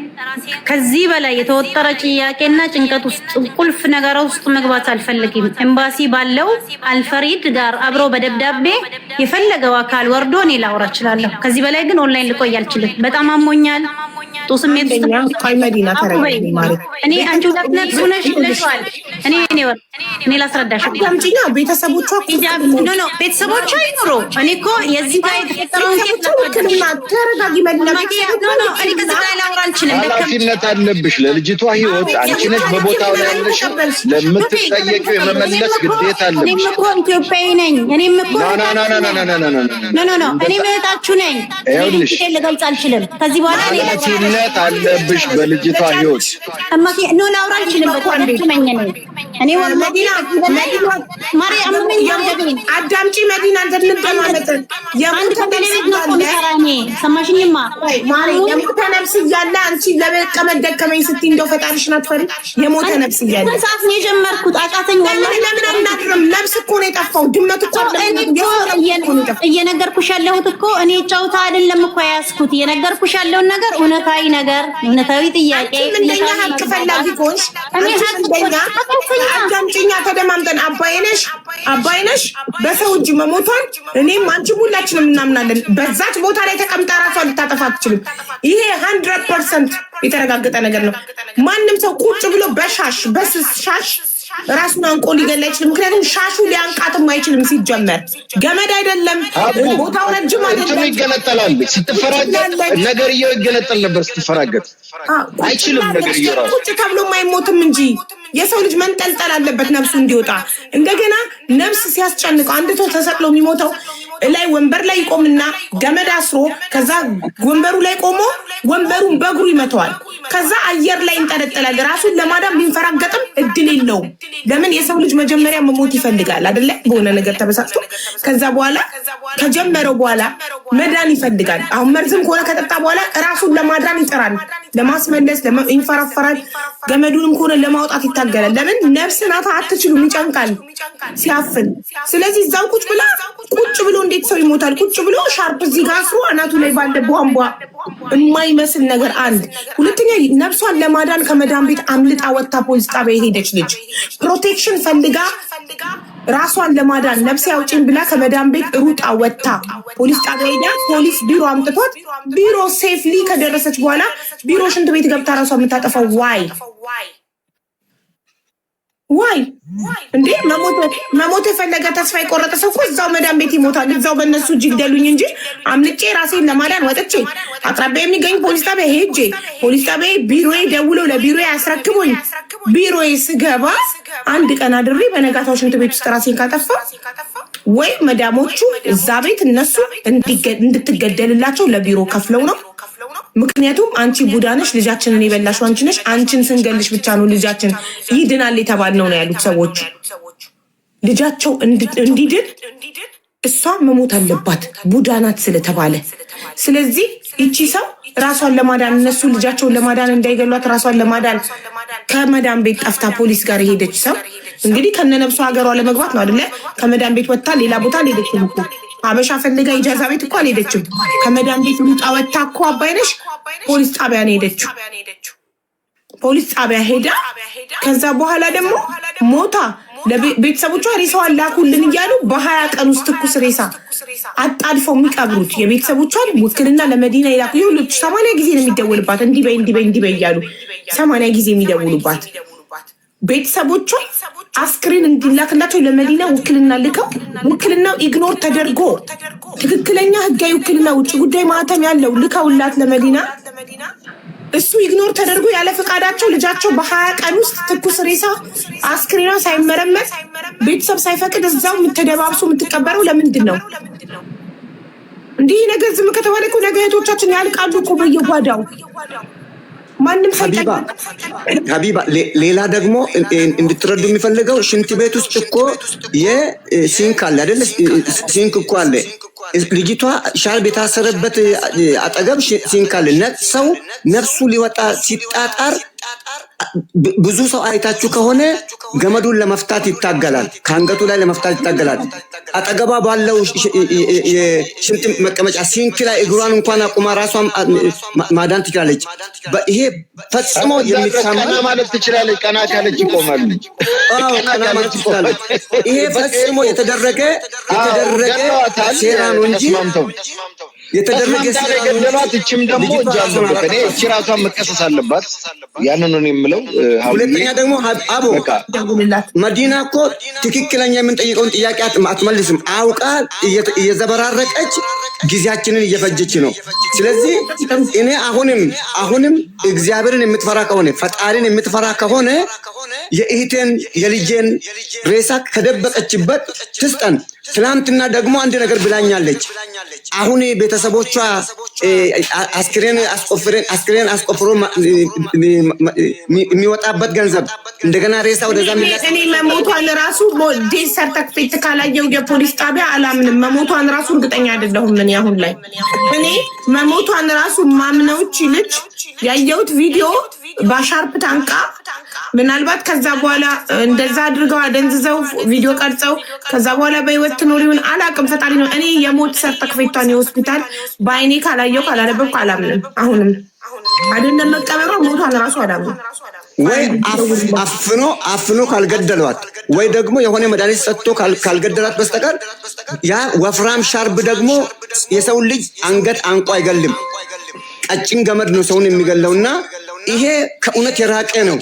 ከዚህ በላይ የተወጠረ ጥያቄና ጭንቀት ውስጥ ቁልፍ ነገር ውስጥ መግባት አልፈልግም። ኤምባሲ ባለው አልፈሪድ ጋር አብሮ በደብዳቤ የፈለገው አካል ወርዶ እኔ ላውራ እችላለሁ። ከዚህ በላይ ግን ኦንላይን ልቆይ አልችልም። በጣም አሞኛል። ጦስሜት ቆይ መዲና ተረጋጊ ማለት እኔ አንቺ ሁለት ሆነሽ ይለሻል። እኔ ላስረዳሽ። አምጪኛ ቤተሰቦቿ ኖ ቤተሰቦቿ ይኖሩ። እኔ እኮ የዚህ ጋር የተፈጠረውን ተረጋጊ መዲና። ኖ እኔ ከዚህ ጋር ላውራ አልችልም። ኃላፊነት አለብሽ ለልጅቷ ህይወት። አንቺ ነሽ በቦታው ላይ ያለሽ። ለምትጠየቂው የመመለስ ግዴታ አለብሽ። እኔም እኮ ኢትዮጵያዊ ነኝ። እኔም እኮ ኖ እኔ እህታችሁ ነኝ። ይኸውልሽ ልገልጽ አልችልም። ከዚህ በኋላ ኃላፊነት አለብሽ በልጅቷ ህይወት። እማዬ ኖ ላውራ አልችልም። በቃ እኔ ወልመዲና ማርያም ምን ያደርገኝ? አዳምጪ መዲና እንደምንደማመጥ የሞተ ቴሌቪዥን ነው ኮንሰራኔ ሰማሽኝማ። ማርያም የሞተ ነፍስ እያለ አንቺ ለመቀመጥ ደከመኝ ስትይ እንደው ፈጣሪሽን አትፈሪ? የሞተ ነፍስ እያለ ሰዓት ነው የጀመርኩት። አቃተኝ ወላሂ። ለምን አናድርም? ነፍስ እኮ ነው የጠፋው። ድመት እኮ እየነገርኩሽ ያለሁት እኮ እኔ ጨውታ አይደለም እኮ ያስኩት። እየነገርኩሽ ያለውን ነገር እውነታዊ ነገር፣ እውነታዊ ጥያቄ። እንደኛ ሀቅ ፈላጊ ኮንሽ እኔ ሀቅ እንደኛ አዳምጪኛ ተደማምጠን አባይነሽ በሰው እጅ መሞቷን እኔም አንቺም ሁላችንም እናምናለን። በዛች ቦታ ላይ ተቀምጣ ራሷን ልታጠፋ አትችልም። ይሄ 100% የተረጋገጠ ነገር ነው። ማንም ሰው ቁጭ ብሎ በሻሽ ራሱን አንቆ ሊገላ አይችልም። ምክንያቱም ሻሹ ሊያንቃትም አይችልም። ሲጀመር ገመድ አይደለም፣ ቦታው ረጅም አይደለም። ይገነጠላል። ስትፈራገጥ ነገርየው ይገነጠል ነበር። ስትፈራገጥ አይችልም ነገርየው ራሱ። ቁጭ ተብሎ አይሞትም እንጂ የሰው ልጅ መንጠልጠል አለበት ነፍሱ እንዲወጣ። እንደገና ነፍስ ሲያስጨንቀው አንድ ሰው ተሰቅሎ የሚሞተው ላይ ወንበር ላይ ይቆምና ገመድ አስሮ ከዛ ወንበሩ ላይ ቆሞ ወንበሩን በእግሩ ይመተዋል። ከዛ አየር ላይ እንጠለጠላል። ራሱን ለማዳን ቢንፈራገጥም እድል የለውም። ለምን? የሰው ልጅ መጀመሪያ መሞት ይፈልጋል አይደለ? በሆነ ነገር ተበሳጭቶ ከዛ በኋላ ከጀመረው በኋላ መዳን ይፈልጋል። አሁን መርዝም ከሆነ ከጠጣ በኋላ ራሱን ለማዳን ይጥራል፣ ለማስመለስ ይንፈራፈራል። ገመዱንም ከሆነ ለማውጣት ይታገላል። ለምን? ነፍስ ናታ፣ አትችሉም፣ ይጨንቃል ሲያፍን። ስለዚህ እዛው ቁጭ ብሎ እንዴት ሰው ይሞታል? ቁጭ ብሎ ሻርፕ እዚህ ጋር አስሮ አናቱ ላይ ባለ ቧንቧ የማይመስል ነገር። አንድ ሁለተኛ ነፍሷን ለማዳን ከመዳን ቤት አምልጣ ወጥታ ፖሊስ ጣቢያ የሄደች ልጅ ፕሮቴክሽን ፈልጋ ራሷን ለማዳን ነፍሴ አውጪኝ ብላ ከመዳን ቤት ሩጣ ወጥታ ፖሊስ ጣቢያ ሄዳ ፖሊስ ቢሮ አምጥቷት ቢሮ ሴፍሊ ከደረሰች በኋላ ቢሮ ሽንት ቤት ገብታ ራሷ የምታጠፋው ዋይ እንዴ? መሞት የፈለገ ተስፋ የቆረጠ ሰው እኮ እዛው መዳን ቤት ይሞታል። እዛው በእነሱ እጅ ይግደሉኝ እንጂ አምልጬ ራሴን ለማዳን ወጥቼ አቅራቢያ የሚገኝ ፖሊስ ጣቢያ ሄጄ ፖሊስ ጣቢያ ቢሮዬ ደውለው ለቢሮዬ አስረክቦኝ ቢሮዬ ስገባ አንድ ቀን አድሬ በነጋታው ሽንት ቤት ውስጥ ራሴን ካጠፋ ወይ መዳሞቹ እዛ ቤት እነሱ እንድትገደልላቸው ለቢሮ ከፍለው ነው። ምክንያቱም አንቺ ቡዳነሽ ልጃችንን የበላሽው አንቺ ነሽ፣ አንቺን ስንገልሽ ብቻ ነው ልጃችን ይድናል የተባልነው ነው ያሉት ሰዎች። ልጃቸው እንዲድን እሷ መሞት አለባት ቡዳናት ስለተባለ። ስለዚህ ይቺ ሰው ራሷን ለማዳን እነሱ ልጃቸውን ለማዳን እንዳይገሏት ራሷን ለማዳን ከመዳን ቤት ጠፍታ ፖሊስ ጋር የሄደች ሰው እንግዲህ ከነነብሷ ሀገሯ ለመግባት ነው አይደለ? ከመዳን ቤት ወጥታ ሌላ ቦታ አልሄደችም እኮ ሀበሻ ፈልጋ ኢጃዛ ቤት እኮ አልሄደችም። ከመዳን ቤት ልውጣ ወጥታ እኮ አባይነሽ ፖሊስ ጣቢያ ነው ሄደችው። ፖሊስ ጣቢያ ሄዳ ከዛ በኋላ ደግሞ ሞታ ለቤተሰቦቿ ሬሳዋን ላኩልን እያሉ በ20 ቀን ውስጥ ትኩስ ሬሳ አጣድፈው የሚቀብሩት የቤተሰቦቿን ውክልና ለመዲና ይላኩ። ይሁሉት 80 ጊዜ ነው የሚደውልባት እንዲህ በይ እያሉ 80 ጊዜ የሚደውሉባት ቤተሰቦቿ አስክሬን እንዲላክላቸው ለመዲና ውክልና ልከው ውክልናው ኢግኖር ተደርጎ ትክክለኛ ህጋዊ ውክልና ውጭ ጉዳይ ማህተም ያለው ልከውላት ለመዲና እሱ ኢግኖር ተደርጎ ያለ ፈቃዳቸው ልጃቸው በ20 ቀን ውስጥ ትኩስ ሬሳ አስክሬኗ ሳይመረመር ቤተሰብ ሳይፈቅድ እዛው የምትደባብሱ የምትቀበረው ለምንድን ነው? እንዲህ ነገር ዝም ከተባለ እኮ ነገ እህቶቻችን ያልቃሉ እኮ በየጓዳው። ማንም ሀቢባ ሌላ ደግሞ እንድትረዱ የሚፈልገው ሽንት ቤት ውስጥ እኮ የሲንክ አለ አይደለ? ሲንክ እኮ አለ። ልጅቷ ሻርብ የታሰረበት አጠገብ ሲንክ አለ። ሰው ነፍሱ ሊወጣ ሲጣጣር ብዙ ሰው አይታችሁ ከሆነ ገመዱን ለመፍታት ይታገላል፣ ከአንገቱ ላይ ለመፍታት ይታገላል። አጠገባ ባለው የሽንት መቀመጫ ሲንክ ላይ እግሯን እንኳን አቁማ ራሷን ማዳን ትችላለች። ይሄ ፈጽሞ የሚታመን ማለት ትችላለች። ቀና ካለች ይቆማል። ቀና ማለት ትችላለች። ይሄ ፈጽሞ የተደረገ ሴራ ነው እንጂ የተደረገ ገደባት። እችም ደግሞ እጅ አለበት። እቺ ራሷን መቀሰስ አለባት። ያንን ነው የምለው። ሁለተኛ ደግሞ አቦ መዲና እኮ ትክክለኛ የምንጠይቀውን ጥያቄ አትመልስም። አውቃ እየዘበራረቀች ጊዜያችንን እየፈጀች ነው። ስለዚህ እኔ አሁንም እግዚአብሔርን የምትፈራ ከሆነ ፈጣሪን የምትፈራ ከሆነ የእህቴን የልጄን ሬሳ ከደበቀችበት ትስጠን። ትናንትና ደግሞ አንድ ነገር ብላኛለች። አሁን ቤተሰቦቿ አስክሬን አስቆፍሮ የሚወጣበት ገንዘብ እንደገና ሬሳ ወደዛ እኔ መሞቷን ራሱ ዴት ሰርተፍኬት ካላየው የፖሊስ ጣቢያ አላምንም። መሞቷን ራሱ እርግጠኛ አይደለሁም። እኔ አሁን ላይ እኔ መሞቷን ራሱ ማምነውች ልጅ ያየሁት ቪዲዮ በሻርፕ ታንቃ ምናልባት ከዛ በኋላ እንደዛ አድርገው አደንዝዘው ቪዲዮ ቀርጸው ከዛ በኋላ በህይወት ትኖሪውን አላቅም። ፈጣሪ ነው። እኔ የሞት ሰርተፍኬቷን የሆስፒታል በአይኔ ካላየው ካላነበብኩ አላምንም። አሁንም አይደለም መቀበሯ ሞቷን ራሱ አላምንም። ወይ አፍኖ ካልገደሏት ወይ ደግሞ የሆነ መድኃኒት ሰጥቶ ካልገደሏት በስተቀር ያ ወፍራም ሻርብ ደግሞ የሰው ልጅ አንገት አንቆ አይገልም። ቀጭን ገመድ ነው ሰውን የሚገለውና ይሄ ከእውነት የራቀ ነው።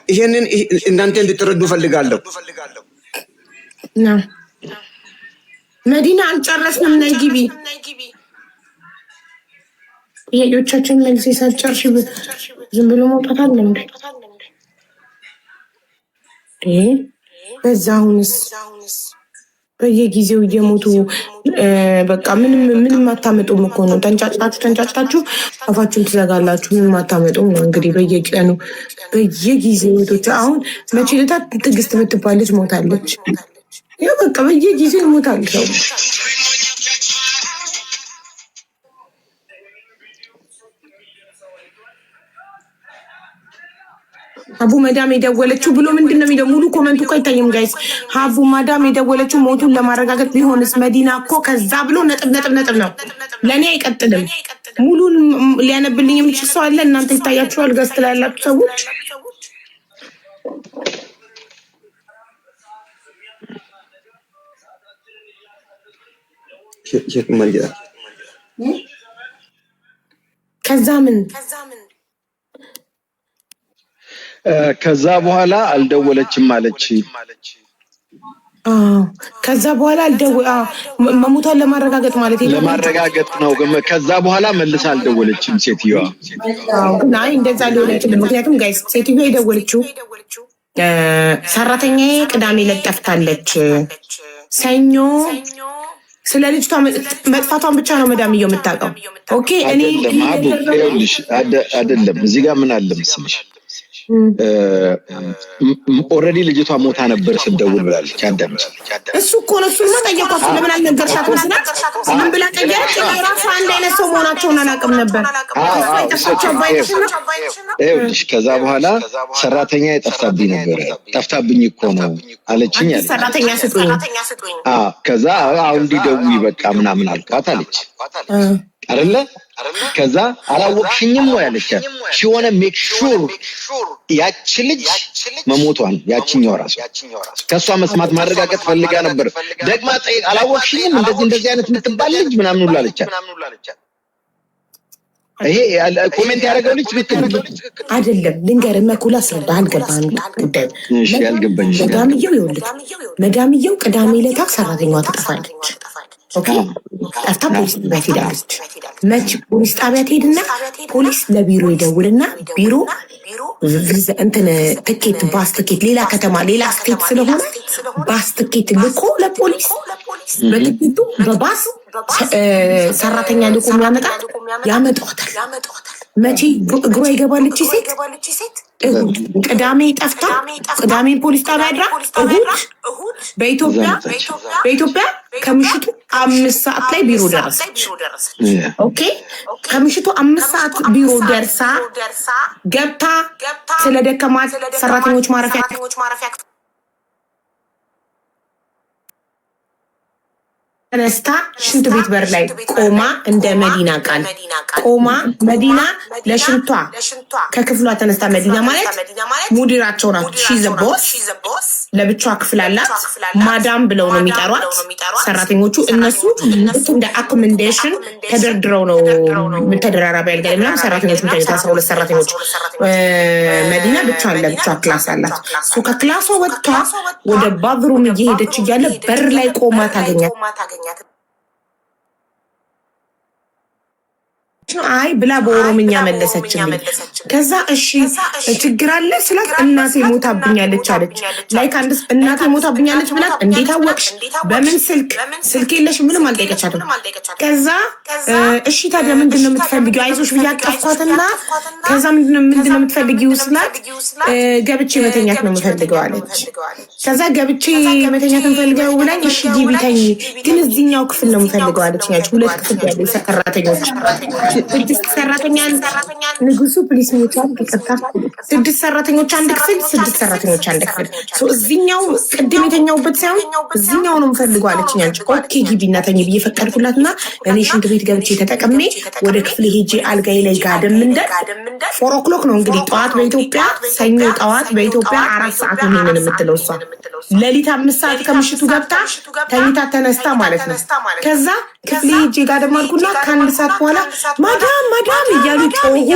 ይሄንን እናንተ እንድትረዱ ፈልጋለሁ። መዲና አልጨረስንም። ነይ ግቢ። ጥያቄዎቻችን መልስ ሳልጨርሽ ዝም ብሎ መውጣት አለ እንዴ? በዛውንስ በየጊዜው እየሞቱ በቃ ምንም አታመጡም እኮ ነው። ተንጫጭታችሁ አፋችሁን ትዘጋላችሁ። ምንም አታመጡም ነው እንግዲህ በየቀኑ በየጊዜው ቶች አሁን መቼ ዕለት ትዕግስት የምትባለች ሞታለች። ያው በቃ በየጊዜው ይሞታል ሰው። ሀቡ መዳም የደወለችው ብሎ ምንድን ነው የሚለው? ሙሉ ኮመንቱ እኮ አይታይም ጋይስ። ሀቡ ማዳም የደወለችው ሞቱን ለማረጋገጥ ቢሆንስ መዲና እኮ ከዛ ብሎ ነጥብ ነው። ለእኔ አይቀጥልም። ሙሉን ሊያነብልኝ የሚችል ሰው አለ? እናንተ ይታያችኋል? ገዝት ላይ ያላችሁ ሰዎች ከዛ በኋላ አልደወለችም አለች። ከዛ በኋላ መሞቷን ለማረጋገጥ ማለት ለማረጋገጥ ነው። ከዛ በኋላ መልሳ አልደወለችም ሴትዮዋ። አይ እንደዛ ሊሆን አይችልም። ምክንያቱም ጋይስ ሴትዮዋ የደወለችው ሰራተኛዬ ቅዳሜ ዕለት ጠፍታለች ሰኞ ስለ ልጅቷ መጥፋቷን ብቻ ነው መዳምየው የምታውቀው። ኦኬ እኔ አይደለም እዚህ ጋር ምን አለ መሰለሽ ኦሬዲ ልጅቷ ሞታ ነበር ስትደውል ብላለች። አዳምጪ እሱ እኮ ነው እሱማ ጠየኳት። ለምን አልነገርሻትም ስላት ምን ብላ ጠየቀች? ራሱ አንድ አይነት ሰው መሆናቸውን አላውቅም ነበር። ከዛ በኋላ ሰራተኛ የጠፍታብኝ ነበር ጠፍታብኝ እኮ ነው አለችኝ አለች። ሰራተኛ ስጡኝ። ከዛ አሁን ዲደውይ በቃ ምናምን አልኳት አለች አይደለ? ከዛ አላወቅሽኝም ወይ አለቻት። ሲሆነ ሜክ ሹር ያቺ ልጅ መሞቷን ያቺኛው ራሱ ከሷ መስማት ማረጋገጥ ፈልጋ ነበር። ደግማ ጠይቅ አላወቅሽኝም እንደዚህ አይነት የምትባል ልጅ ምናምን ሁሉ አለቻት። ይሄ ኮሜንት ያደረገው ልጅ ትክክል አይደለም። ልንገርህ መኩላ አስረዳ አልገባህም ጉዳይ። እሺ ያልገባኝ መዳምየው ቅዳሜ ዕለት ሰራተኛዋ ትጠፋለች። ኦኬ ጠፍታ ፖሊስ ጣቢያ ትሄዳለች። መች ፖሊስ ጣቢያ ትሄድና ፖሊስ ለቢሮ ይደውልና ቢሮ እንትን ትኬት ባስ ትኬት ሌላ ከተማ ሌላ ስቴት ስለሆነ ባስ ትኬት ልኮ ለፖሊስ በትኬቱ በባስ ሰራተኛ ልኮ ያመጣታል። መቼ እግሯ ይገባለች ሴት ቅዳሜ ጠፍታ ቅዳሜ ፖሊስ ጣቢያ አድራ እሁድ በኢትዮጵያ ከምሽቱ 5 ሰዓት ላይ ቢሮ ደረሰች። ኦኬ ከምሽቱ 5 ሰዓት ቢሮ ደርሳ ገብታ ስለደከማት ሰራተኞች ማረፊያ ተነስታ ሽንት ቤት በር ላይ ቆማ እንደ መዲና ቃል ቆማ መዲና ለሽንቷ ከክፍሏ ተነስታ መዲና ማለት ሙዲራቸው ናት። ሺዘ ቦስ ለብቻዋ ክፍል አላት። ማዳም ብለው ነው የሚጠሯት ሰራተኞቹ። እነሱ እንደ አኮመንዴሽን ተደርድረው ነው ተደራራቢ ያልጋለ ምናምን ሰራተኞች ምታዩት 12 ሰራተኞች መዲና ብቻ ለብቻ ክላስ አላት። ሶ ከክላሷ ወጥታ ወደ ባዝሩም እየሄደች እያለ በር ላይ ቆማ ታገኛት። አይ ብላ በኦሮምኛ መለሰችልኝ። ከዛ እሺ ችግር አለ ስላት እናቴ ሞታብኛለች አለች። ላይክ አንድ እናቴ ሞታብኛለች ብላት እንዴት አወቅሽ? በምን ስልክ የለሽ? ምንም አልጠየቀቻትም። ከዛ እሺ ታዲያ ምንድነው የምትፈልጊው? አይዞሽ ብዬ አቀፍኳትና ከዛ ምንድነው የምትፈልጊው ስላት ገብቼ መተኛት ነው የምፈልገው አለች። ከዛ ገብቼ መተኛት እንፈልገው ብላኝ እሺ ግቢ ተኝ፣ ግን እዚህኛው ክፍል ነው የምፈልገው አለች። ሁለት ክፍል ያለው ሰራተኞች 6 ሰራተኛ ንጉሱ ፕሊስ ሞታል ይቀጣ 6 ሰራተኞች አንድ ክፍል 6 ሰራተኞች አንድ ክፍል እዚህኛው ቅድም የተኛውበት ሳይሆን እዚህኛው ነው የምፈልገው አለችኝ። ኦኬ ግቢና ተኝ ብዬ ፈቀድኩላትና እኔ ሽንት ቤት ገብቼ ተጠቅሜ ወደ ክፍል ሄጄ አልጋይ ላይ ጋደም እንደ 4 o'clock ነው እንግዲህ ጠዋት በኢትዮጵያ ሰኞ ጠዋት በኢትዮጵያ 4 ሰዓት ነው ምን የምትለው እሷ ለሊት 5 ሰዓት ከምሽቱ ገብታ ተኝታ ተነስታ ማለት ነው። ከዛ ክፍል ሄጄ ጋደም አልኩና ከአንድ ሰዓት በኋላ ማዳም እያሉ ጮሁ።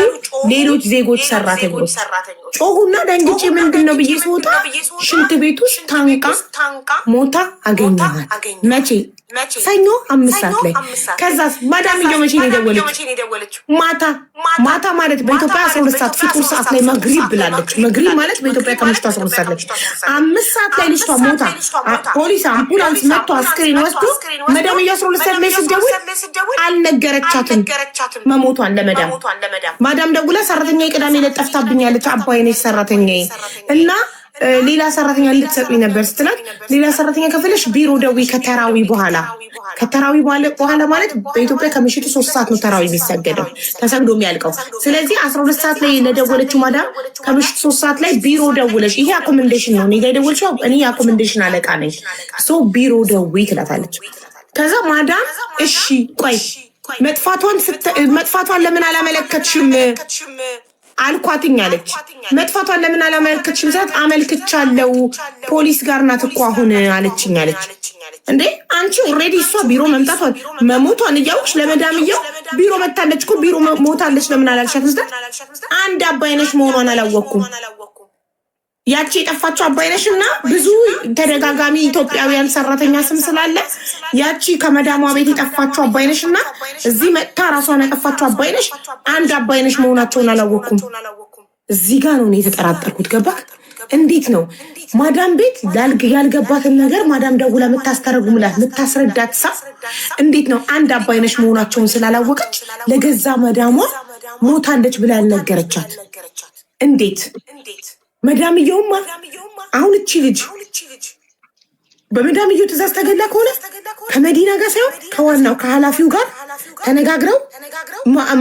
ሌሎች ዜጎች ሰራተኞች ጮሁና ደንግጬ ምንድነው ብዬ ስወጣ ሽንት ቤት ውስጥ ታንቃ ሞታ አገኘኋት። መቼ ሰኞ 5 ሰዓት ላይ። ከዛ ማዳምየው መቼ ነው የደወለችው? ማታ ማለት በኢትዮጵያ 12 ሰዓት ፍጡር ሰዓት ላይ መግሪብ ብላለች። መግሪብ ማለት በኢትዮጵያ ከምሽቱ 12 ሰዓት ላይ 5 ሰዓት ላይ ልጅቷ ሞታ ፖሊስ አምቡላንስ መጥቶ አስክሬን ወስዶ ማዳምየው 12 ሰዓት ላይ ስትደውል አልነገረቻትም መሞቷን ለመዳም። ማዳም ደውላ ሰራተኛ ቅዳሜ ለጠፍታብኛለች አባይነሽ ሰራተኛዬ እና ሌላ ሰራተኛ ልትሰጡኝ ነበር ስትላት ሌላ ሰራተኛ ከፈለሽ ቢሮ ደዊ ከተራዊ በኋላ ማለት በኢትዮጵያ ከምሽቱ 3 ሰዓት ነው ተራዊ የሚሰገደው ተሰግዶ የሚያልቀው። ስለዚህ 12 ሰዓት ላይ ለደወለችው ማዳም ከምሽቱ 3 ሰዓት ላይ ቢሮ ደውለሽ ይሄ አኮመንዴሽን ነው እኔ ደውልሽው እኔ አኮመንዴሽን አለቃ ነኝ ሶ ቢሮ ደዊ ትላታለች። ከዛ ማዳም እሺ ቆይ መጥፋቷን ለምን አላመለከትሽም አልኳትኝ አለች። መጥፋቷን ለምን አላመለከትሽም ስላት አመልክቻለሁ ፖሊስ ጋር ናት እኮ አሁን አለችኝ አለች። እንዴ አንቺ ኦሬዲ እሷ ቢሮ መሞቷን እያወቅሽ ለመዳምየው ቢሮ መታለች እኮ ቢሮ ሞታለች ለምን አላልሻትም ስላት አንድ አባይነሽ መሆኗን አላወቅኩም። ያቺ የጠፋችው አባይነሽና ብዙ ተደጋጋሚ ኢትዮጵያውያን ሰራተኛ ስም ስላለ ያቺ ከመዳሟ ቤት የጠፋችው አባይነሽና እዚህ መጥታ ራሷን ያጠፋችው አባይነሽ አንድ አባይነሽ መሆናቸውን አላወቅኩም። እዚህ ጋር ነው የተጠራጠርኩት። ገባ እንዴት ነው ማዳም ቤት ያልገባትን ነገር ማዳም ደውላ የምታስተረጉምላት የምታስረዳት ሳ እንዴት ነው አንድ አባይነሽ መሆናቸውን ስላላወቀች ለገዛ መዳሟ ሞታለች ብላ ያልነገረቻት? እንዴት መዳምየውማ አሁን እቺ ልጅ በመዳምየው ትእዛዝ ተገላ ከሆነ ከመዲና ጋር ሳይሆን ከዋናው ከኃላፊው ጋር ተነጋግረው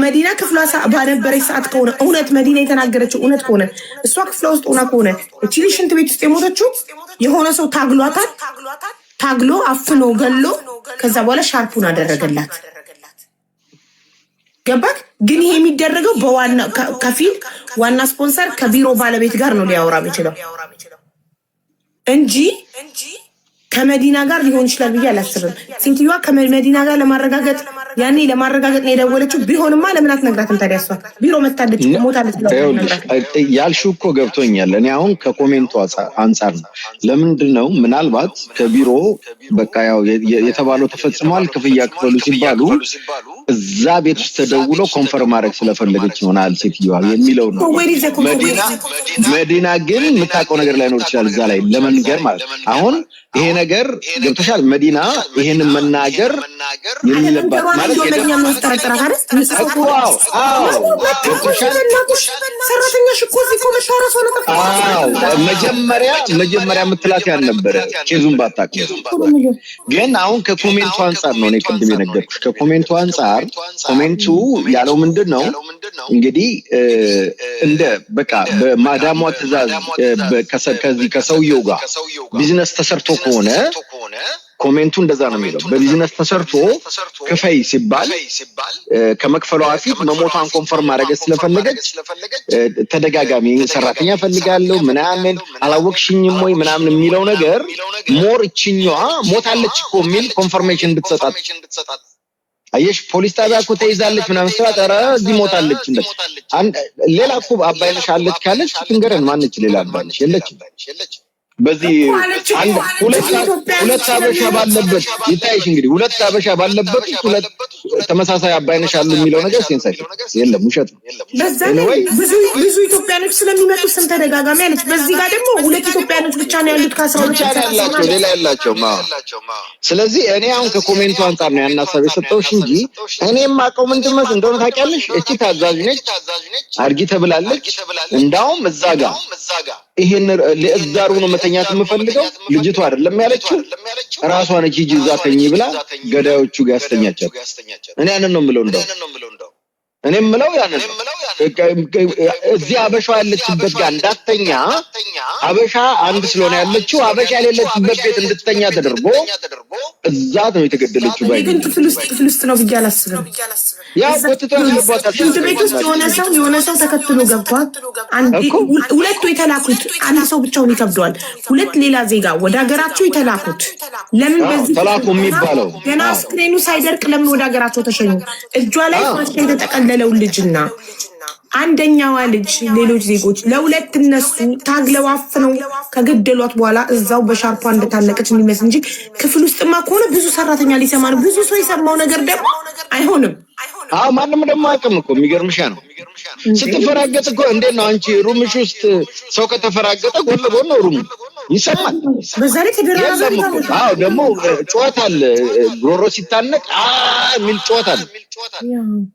መዲና ክፍሏ ባነበረች ሰዓት ከሆነ እውነት መዲና የተናገረችው እውነት ከሆነ እሷ ክፍሏ ውስጥ ሆና ከሆነ እቺ ልጅ ሽንት ቤት ውስጥ የሞተችው የሆነ ሰው ታግሏታል። ታግሎ አፍኖ ገሎ ከዛ በኋላ ሻርፑን አደረገላት። ገባት? ግን ይሄ የሚደረገው በዋና ከፊል ዋና ስፖንሰር ከቢሮ ባለቤት ጋር ነው ሊያወራ የሚችለው እንጂ ከመዲና ጋር ሊሆን ይችላል ብዬ አላስብም። ሴትዮዋ ከመዲና ጋር ለማረጋገጥ ነው የደወለችው። ቢሆንማ ለምን አትነግራትም ታዲያ? እሷ ቢሮ መታለች ሞታለች ያልሽው እኮ ገብቶኛል። እኔ አሁን ከኮሜንቱ አንጻር ነው። ለምንድን ነው ምናልባት ከቢሮ በቃ ያው የተባለው ተፈጽሟል ክፍያ ክፈሉ ሲባሉ እዛ ቤት ውስጥ ተደውሎ ኮንፈርም ማድረግ ስለፈለገች ይሆናል ሴትዮዋ የሚለው ነው። መዲና ግን የምታውቀው ነገር ላይኖር ይችላል እዛ ላይ ለመንገር ማለት አሁን ይሄ ነገር ገብተሻል። መዲና ይሄንን መናገር የሚለባት ማለት መጀመሪያ የምትላት ያልነበረ ኬዙን ባታውቅ ግን አሁን ከኮሜንቱ አንጻር ነው እኔ ቅድም የነገርኩሽ። ከኮሜንቱ አንጻር ኮሜንቱ ያለው ምንድን ነው እንግዲህ እንደ በቃ በማዳሟ ትእዛዝ ከዚህ ከሰውየው ጋር ቢዝነስ ተሰርቶ ከሆነ ኮሜንቱ እንደዛ ነው የሚለው። በቢዝነስ ተሰርቶ ክፈይ ሲባል ከመክፈሏ በፊት መሞቷን ኮንፈርም ማድረግ ስለፈለገች ተደጋጋሚ ሰራተኛ ፈልጋለሁ ምናምን አላወቅሽኝም ወይ ምናምን የሚለው ነገር ሞር እቺኛዋ ሞታለች እኮ የሚል ኮንፈርሜሽን እንድትሰጣት አየሽ። ፖሊስ ጣቢያ እኮ ተይዛለች ምናምን ስራት ኧረ እዚህ ሞታለች እንደ ሌላ እኮ አባይነሽ አለች ካለች ትንገረን። ማነች ሌላ አባይነሽ? የለችም። በዚህ አንድ ሁለት አበሻ ባለበት ይታይሽ እንግዲህ ሁለት አበሻ ባለበት ሁለት ተመሳሳይ አባይነሽ አሉ የሚለው ነገር ሴንሳሽን የለም፣ ውሸት ነው። ብዙ ኢትዮጵያኖች ስለሚመጡ ስም ተደጋጋሚ አለች። በዚህ ጋር ደግሞ ሁለት ኢትዮጵያኖች ብቻ ነው ያሉት ከ12 ያላቸው ሌላ ያላቸው። ስለዚህ እኔ አሁን ከኮሜንቱ አንጻር ነው ያን ሀሳብ የሰጠሁሽ እንጂ እኔ የማውቀው ምንድን ነው እንደሆነ ታውቂያለሽ። እቺ ታዛዥ ነች አድርጊ ተብላለች። እንዳውም እዛ ጋር ይሄን ለእዛሩ ነው መተኛት የምፈልገው ልጅቷ አይደለም ያለችው ራሷ ነች ሂጂ እዛ ተኝ ብላ ገዳዮቹ ጋር ያስተኛቻት። እኔ ያንን ነው የምለው እንደው እኔ የምለው ያንን እዚህ አበሻ ያለችበት ጋር እንዳትተኛ አበሻ አንድ ስለሆነ ያለችው አበሻ የሌለችበት ቤት እንድትተኛ ተደርጎ እዛ ነው የተገደለችው። ባይ ግን ክፍል ውስጥ ነው ብዬ አላስብም። ያ ወጥቶ ያለባታል። ሽንት ቤት ውስጥ የሆነ ሰው ተከትሎ ገብቷል። ሁለቱ የተላኩት አንድ ሰው ብቻውን ይከብደዋል። ሁለት ሌላ ዜጋ ወደ ሀገራቸው የተላኩት ለምን በዚህ ተላኩ የሚባለው ገና ስክሪኑ ሳይደርቅ ለምን ወደ ሀገራቸው ተሸኙ? እጇ ላይ ፋሽን የተጠቀለለው ልጅና አንደኛዋ ልጅ ሌሎች ዜጎች ለሁለት እነሱ ታግለው አፍነው ከገደሏት በኋላ እዛው በሻርፓ እንደታነቀች የሚመስል እንጂ ክፍል ውስጥማ ከሆነ ብዙ ሰራተኛ ሊሰማ ነው። ብዙ ሰው የሰማው ነገር ደግሞ አይሆንም። ማንም ደግሞ አቅም እኮ የሚገርምሻ ነው። ስትፈራገጥ እኮ እንዴት ነው አንቺ ሩምሽ ውስጥ ሰው ከተፈራገጠ ጎን ለጎን ነው ሩሙ ይሰማል። በዛ ላይ ተደራራቢ ነው። ደግሞ ጩኸት አለ። ጉሮሮ ሲታነቅ የሚል ጩኸት አለ።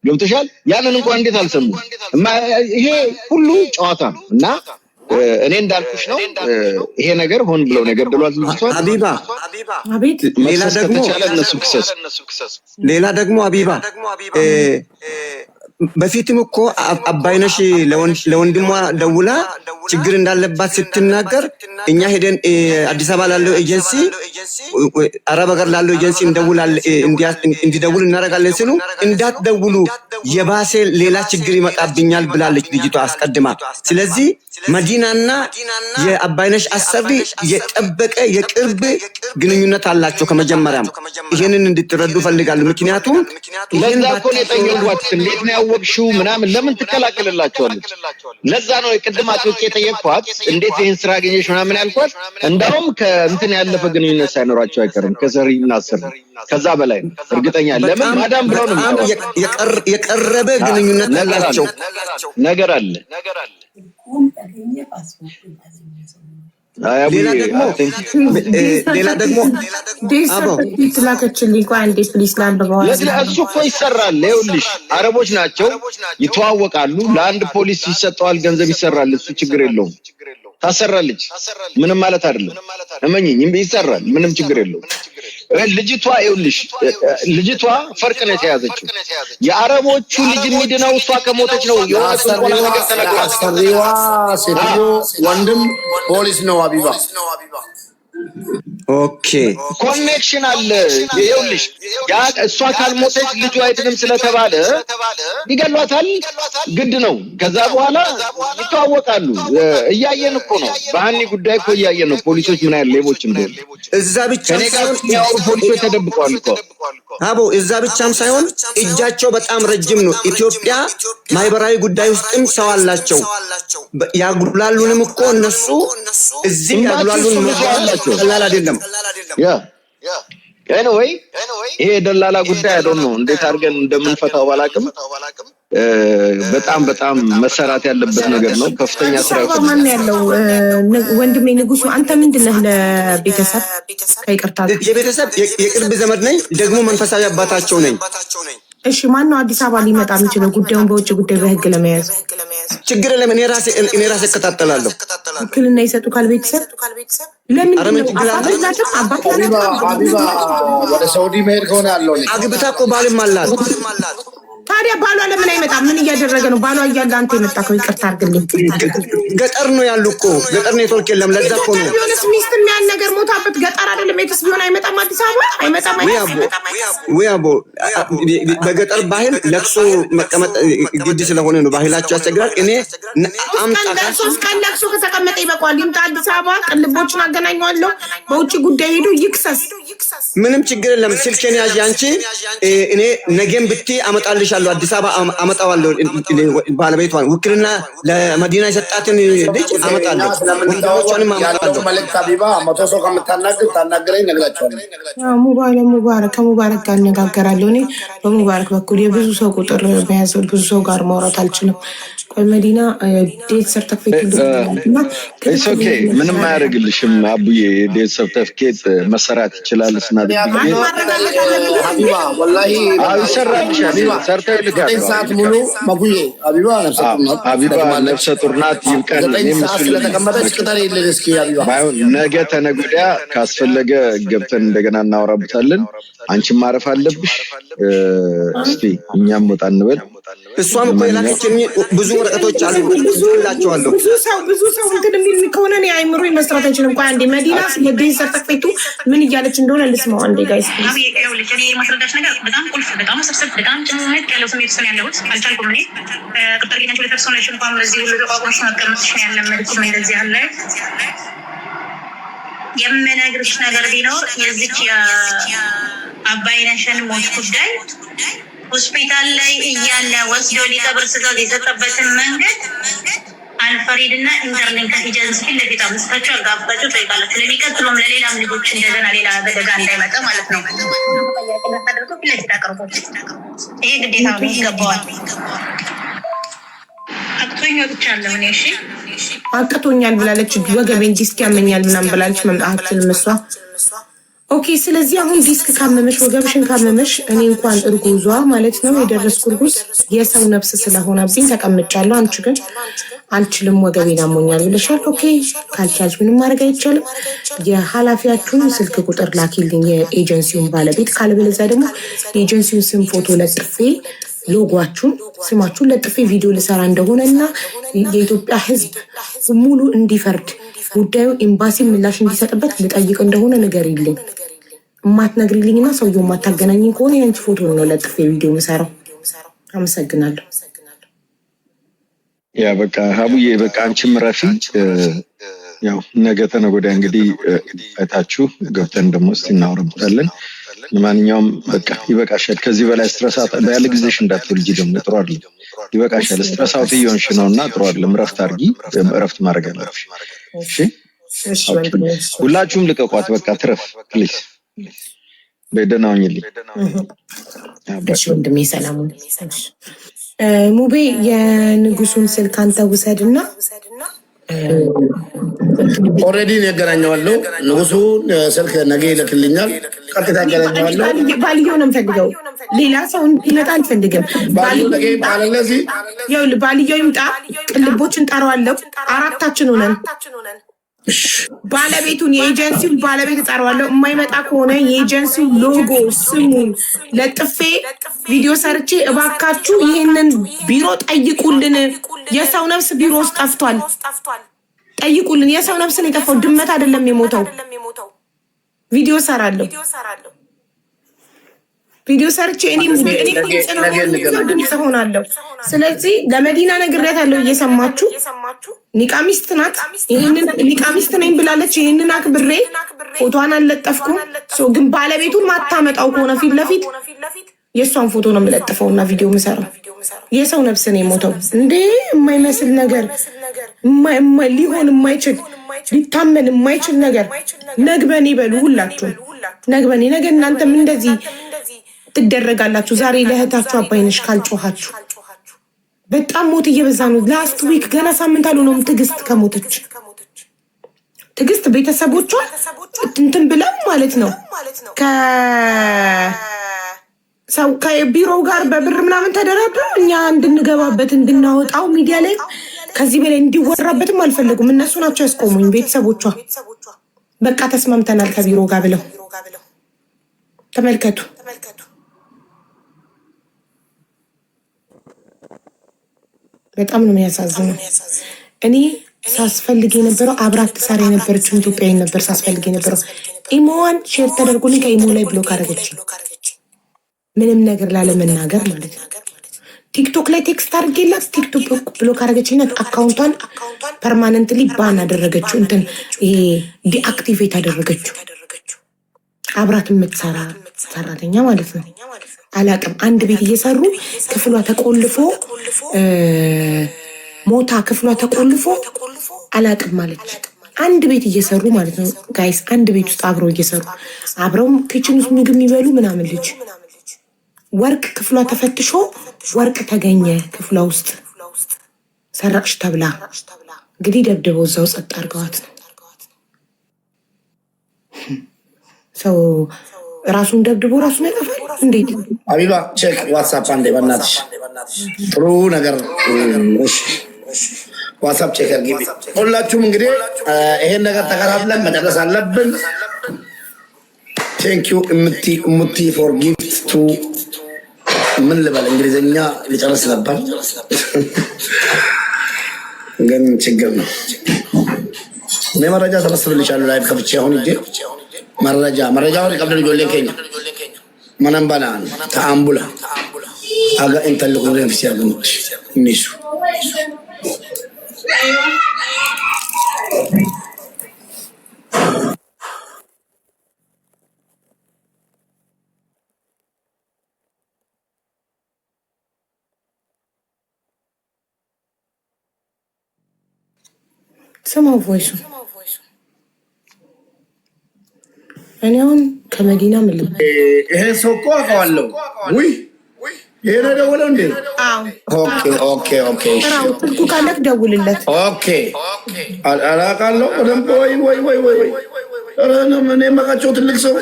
ገብተሻል? ያንን እንኳን እንዴት አልሰሙ? ይሄ ሁሉ ጨዋታ ነው እና እኔ እንዳልኩሽ ነው ይሄ ነገር ሆን ብለው ነው የገደሏት ልጅቷን። አቢባ አቤት። ሌላ ደግሞ አቢባ በፊትም እኮ አባይነሽ ለወንድሟ ደውላ ችግር እንዳለባት ስትናገር እኛ ሄደን አዲስ አበባ ላለው ኤጀንሲ አረብ ሀገር ላለው ኤጀንሲ እንዲደውል እናደርጋለን ሲሉ እንዳትደውሉ የባሰ ሌላ ችግር ይመጣብኛል ብላለች ልጅቷ አስቀድማ። ስለዚህ መዲናና የአባይነሽ አሰሪ የጠበቀ የቅርብ ግንኙነት አላቸው ከመጀመሪያም። ይሄንን እንድትረዱ ፈልጋለሁ። ምክንያቱም ለዛ እኮ ነው የጠየቅኳት። እንዴት ነው ያወቅሽው ምናምን ለምን ትከላከልላቸዋለች? ለዛ ነው የቅድም አጥብቄ የጠየቅኳት። እንዴት ይሄን ስራ አገኘሽ ምናምን ያልኳት። እንዳውም ከእንትን ያለፈ ግንኙነት ሳይኖራቸው አይቀርም ከሰሪና አሰሪ ከዛ በላይ ነው እርግጠኛ። ለምን ማዳም ብለው ነው የቀረበ ግንኙነት ያላቸው ነገር አለ። ሌላ ደግሞ ትላከችልኝ ቆይ አንዴ ፕሊስ ላንብበው። እሱ እኮ ይሰራል። ይኸውልሽ አረቦች ናቸው ይተዋወቃሉ። ለአንድ ፖሊስ ይሰጠዋል ገንዘብ ይሰራል። እሱ ችግር የለውም። ታሰራለች ምንም ማለት አይደለም። እመኚኝ ይሰራል ምንም ችግር የለውም። ልጅቷ ይኸውልሽ ልጅቷ ፈርቅ ነው የተያዘችው። የአረቦቹ ልጅ የሚድነው እሷ ከሞተች ነው። የሆነ ጥንቆላ ነገር ተነግሯል። አሰሪዋ ሴትዮ ወንድም ፖሊስ ነው አቢባ። ኦኬ ኮኔክሽን አለ። ይኸውልሽ ያ እሷ ካልሞተች ልጇ አይድንም ስለተባለ ይገሏታል። ግድ ነው። ከዛ በኋላ ይተዋወቃሉ። እያየን እኮ ነው። በሃኒ ጉዳይ እኮ እያየን ነው። ፖሊሶች ምን ያህል ሌቦች እንደሆኑ እዛ ብቻ ሳይሆን ያው ፖሊሶች ተደብቀዋል እኮ አቦ። እዛ ብቻም ሳይሆን እጃቸው በጣም ረጅም ነው። ኢትዮጵያ ማህበራዊ ጉዳይ ውስጥም ሰው አላቸው። ያጉላሉንም እኮ እነሱ እዚህ ያጉላሉን ነው። ቀላል አይደለም። ኤኒዌይ ይሄ ደላላ ጉዳይ አይደል ነው። እንዴት አድርገን እንደምንፈታው ባላቅም በጣም መሰራት ያለበት ነገር ነው። ከፍተኛ ስራ ማን ያለው ወንድሜ ንጉሱ፣ አንተ ምንድነህ ለቤተሰብ? ከይቅርታ የቤተሰብ የቅርብ ዘመድ ነኝ፣ ደግሞ መንፈሳዊ አባታቸው ነኝ። እሺ ማን ነው አዲስ አበባ ሊመጣ የሚችለው ጉዳዩን በውጭ ጉዳይ በህግ ለመያዝ? ችግር የለም። እኔ ራሴ እከታተላለሁ። ውክልና ይሰጡካል ቤተሰብ? ለምን አባት አቢባ ወደ ሳውዲ መሄድ ከሆነ ያለው አግብታ እኮ ባልም አላት። ታዲያ ባሏ ለምን አይመጣም? ምን እያደረገ ነው? ባሏ እያለ አንተ የመጣከው? ይቅርታ አድርግልኝ። ገጠር ነው ያሉ እኮ ገጠር ኔትወርክ የለም። ለዛ እኮ ነው ቢሆንስ ሚስት የሚያን ነገር ሞታበት ገጠር አይደለም ቤትስ ቢሆን አይመጣም? አዲስ አበባ አይመጣም? አቦ በገጠር ባህል ለቅሶ መቀመጥ ግድ ስለሆነ ነው። ባህላቸው ያስቸግራል። እኔ ሶስት ቀን ለቅሶ ከተቀመጠ ይበቃዋል። ይምጣ አዲስ አበባ፣ ቅልቦችን አገናኘዋለሁ። በውጭ ጉዳይ ሄዶ ይክሰስ። ምንም ችግር የለም። ስልኬን ያዥ አንቺ። እኔ ነገም ብትይ አመጣልሻለሁ። አዲስ አበባ አመጣዋለሁ። ባለቤቷን ውክልና ለመዲና የሰጣትን ልጅ አመጣለሁ። ወንድሞቿንም አመጣለሁ። መልእክት አቢባ መቶ ሰው ከምታናግር ታናግረኝ ነግራቸዋለሁ። ሙባረክ ከሙባረክ ጋር አነጋገራለሁ። እኔ በሙባረክ በኩል የብዙ ሰው ቁጥር በያዘ ብዙ ሰው ጋር ማውራት አልችልም። ቆይ መዲና ዴት ሰርተፊኬት ኦኬ፣ ምንም አያደርግልሽም አቡዬ። ዴት ሰርተፊኬት መሰራት ይችላል። አቢባ ወላሂ ይሰራልሻል። ሰዓት ሙሉ መጉዬ አቢባ ነፍሰ ጡር ናት። ይብቃል። ስለተቀመጠች ቅጠል የለን። እስኪ አቢባ ነገ ተነገ ወዲያ ካስፈለገ ገብተን እንደገና እናወራበታለን። አንቺም ማረፍ አለብሽ። እስቲ እኛም ወጣ እንበል። እሷም እኮ የላከችኝ ብዙ ወረቀቶች አሉ። እላቸዋለሁ ብዙ ሰው እንትን የሚል ከሆነ እኔ አይምሮ መስራት አይችልም። ቆይ አንዴ መዲና የዴት ሰርተፊኬቱ ምን እያለች እንደሆነ ልስማው አንዴ ጋይስ። ማስረዳሽ ነገር በጣም ቁልፍ፣ በጣም ስብስብ፣ በጣም ጭምቅ ያለው ስሜት ውስጥ ያለሁት አልቻልኩም። እኔ ቅጥር ጌናቸው ለተርሶናሽ እንኳን በዚህ ሁሉ ተቋቁመሽ መቀመጥሽ ነው ያለመድኩም። እንደዚህ ያለ የምነግርሽ ነገር ቢኖር የዚች የአባይነሽን ሞት ጉዳይ ሆስፒታል ላይ እያለ ወስዶ ሊቀብር ስጋት የሰጠበትን መንገድ አልፈሪድ እና ኢንተርሊንክ ኤጀንሲ ፊት ለፊት አምስታቸው አጋባቸው ጠይቃለች። ለሚቀጥሉም ለሌላም ልጆች እንደገና ሌላ አደጋ እንዳይመጣ ማለት ነው ተደርጎ ፊት ለፊት አቅርቦት ይሄ ግዴታ ነው፣ ይገባዋል። አቅቶኝ ወጥቻለሁ እኔ። እሺ አቅቶኛል ብላለች። ወገቤን ዲስክ ያመኛል ምናምን ብላለች። መምጣታችን እሷ ኦኬ። ስለዚህ አሁን ዲስክ ካመመሽ ወገብሽን ካመመሽ እኔ እንኳን እርጉዟ ማለት ነው የደረስኩ እርጉዝ የሰው ነፍስ ስለሆነብኝ ተቀምጫለሁ። አንቺ ግን አልችልም ወገቤን አሞኛል ብለሻል። ኦኬ ካልቻልሽ ምንም ማድረግ አይቻልም። የኃላፊያችሁን ስልክ ቁጥር ላኪልኝ፣ የኤጀንሲውን ባለቤት። ካልበለዚያ ደግሞ የኤጀንሲውን ስም ፎቶ ለጥፌ ሎጓችሁን ስማችሁን ለጥፌ ቪዲዮ ልሰራ እንደሆነ እና የኢትዮጵያ ሕዝብ ሙሉ እንዲፈርድ ጉዳዩ ኤምባሲ ምላሽ እንዲሰጥበት ልጠይቅ እንደሆነ ንገሪልኝ። እማትነግሪልኝና ሰውየው የማታገናኝኝ ከሆነ የአንቺ ፎቶ ነው ለጥፌ ቪዲዮ ምሰራው። አመሰግናለሁ። ያ በቃ ሀቡዬ በቃ አንቺም ረፊ። ያው ነገ ተነገ ወዲያ እንግዲህ አይታችሁ ገብተን ደግሞ እስቲ እናወራበታለን። ለማንኛውም በቃ ይበቃሻል። ከዚህ በላይ ስትረሳት ያለ ጊዜሽ እንዳትወልጂ ደግሞ ጥሩ አይደለም። ይበቃሻል። ስትረሳውት እየሆንሽ ነውና ጥሩ አይደለም። እረፍት አድርጊ። እረፍት ማድረግ አለብሽ። እሺ ሁላችሁም ልቀቋት። በቃ ትረፍ ፕሊዝ። በደህና ሁኚልኝ። እሺ ወንድሜ ሰላሙን ሙቤ የንጉሱን ስልክ አንተ ውሰድና ኦልሬዲ ያገናኘዋለሁ። ንጉሱ ስልክ ነገ ይልክልኛል። ቀጥታ ያገናኘዋለሁ። ባልየው ነው የምፈልገው፣ ሌላ ሰው ይመጣ አልፈልግም። ባልየው ይምጣ፣ ቅልቦችን ጠራዋለሁ። አራታችን ሆነን ባለቤቱን የኤጀንሲውን ባለቤት እጠራዋለሁ። የማይመጣ ከሆነ የኤጀንሲው ሎጎ ስሙን ለጥፌ ቪዲዮ ሰርቼ እባካችሁ ይሄንን ቢሮ ጠይቁልን፣ የሰው ነፍስ ቢሮ ውስጥ ጠፍቷል፣ ጠይቁልን። የሰው ነፍስ ነው የጠፋው፣ ድመት አይደለም የሞተው። ቪዲዮ ሰራለሁ፣ ቪዲዮ ሰርቼ እኔም ድምፅ ሆናለሁ። ስለዚህ ለመዲና ነግሬያታለሁ፣ እየሰማችሁ ኒቃሚስት ናት። ይሄንን ኒቃሚስት ነኝ ብላለች። ይሄንን አክብሬ ፎቶዋን አልለጠፍኩም። ግን ባለቤቱን ማታመጣው ከሆነ ፊት ለፊት የእሷን ፎቶ ነው የምለጥፈው እና ቪዲዮ ምሰራው። የሰው ነፍስ ነው የሞተው እንዴ! የማይመስል ነገር፣ ሊሆን የማይችል ሊታመን የማይችል ነገር። ነግበኔ በሉ ሁላችሁም፣ ነግበኔ። ነገ እናንተም እንደዚህ ትደረጋላችሁ። ዛሬ ለእህታችሁ አባይነሽ ካልጮኋችሁ በጣም ሞት እየበዛ ነው። ላስት ዊክ ገና ሳምንት አልሆነውም ትዕግስት ከሞተች። ትዕግስት ቤተሰቦቿ እንትን ብለው ማለት ነው ከቢሮው ጋር በብር ምናምን ተደራድረው እኛ እንድንገባበት እንድናወጣው ሚዲያ ላይ ከዚህ በላይ እንዲወራበትም አልፈለጉም። እነሱ ናቸው ያስቆሙኝ ቤተሰቦቿ። በቃ ተስማምተናል ከቢሮ ጋር ብለው ተመልከቱ። በጣም ነው የሚያሳዝነው። እኔ ሳስፈልግ የነበረው አብራት ትሰራ የነበረችው ኢትዮጵያዊ ነበር ሳስፈልግ የነበረው። ኢሞዋን ሼር ተደርጎልኝ ከኢሞ ላይ ብሎክ አደረገች። ምንም ነገር ላለመናገር ማለት ነው። ቲክቶክ ላይ ቴክስት አድርጌላት ቲክቶክ ብሎክ አደረገችኝና አካውንቷን ፐርማነንትሊ ባን አደረገችው። እንትን ይሄ ዲአክቲቬት አደረገችው። አብራት የምትሰራ ሰራተኛ ማለት ነው። አላቅም። አንድ ቤት እየሰሩ ክፍሏ ተቆልፎ ሞታ ክፍሏ ተቆልፎ አላቅም ማለት አንድ ቤት እየሰሩ ማለት ነው ጋይስ። አንድ ቤት ውስጥ አብረው እየሰሩ አብረው ኪችን ውስጥ ምግብ የሚበሉ ምናምን ልጅ ወርቅ ክፍሏ ተፈትሾ ወርቅ ተገኘ ክፍሏ ውስጥ ሰረቅሽ ተብላ እንግዲህ ደብድበው እዛው ጸጥ አድርገዋት ነው ሰው ራሱን ደብድቦ ራሱን ያጠፋል። እንዴት አቢባ ቼክ ዋትስአፕ አንዴ በእናትሽ ጥሩ ነገር ዋትስአፕ ቼክ አድርጊ። ሁላችሁም እንግዲህ ይሄን ነገር ተከታትለን መጨረስ አለብን። ቴንክ ዩ እሙቲ ፎር ጊፍት ቱ ምን ልበል እንግሊዝኛ ሊጨርስ ነበር ግን ችግር ነው። እኔ መረጃ ተመስልልሻለሁ ላይቭ ከፍቼ አሁን እንጂ መረጃውን ቀብለ ልጆሌ ኬኛ መነምባናን ተአምቡላ አጋ ኢንተልኩ ረምስ ያገሙሽ እኒሱ ስማው ቮይሱ እኔ አሁን ከመዲና ምልም ይሄ ሰው እኮ አውቀዋለሁ። ውይ ይሄ ነው ደውለው እንዴ? ኦኬ ስልኩ ካለክ ደውልለት። ኦኬ አላውቃለሁ በደንብ። ወይ እኔ የማውቃቸው ትልቅ ሰው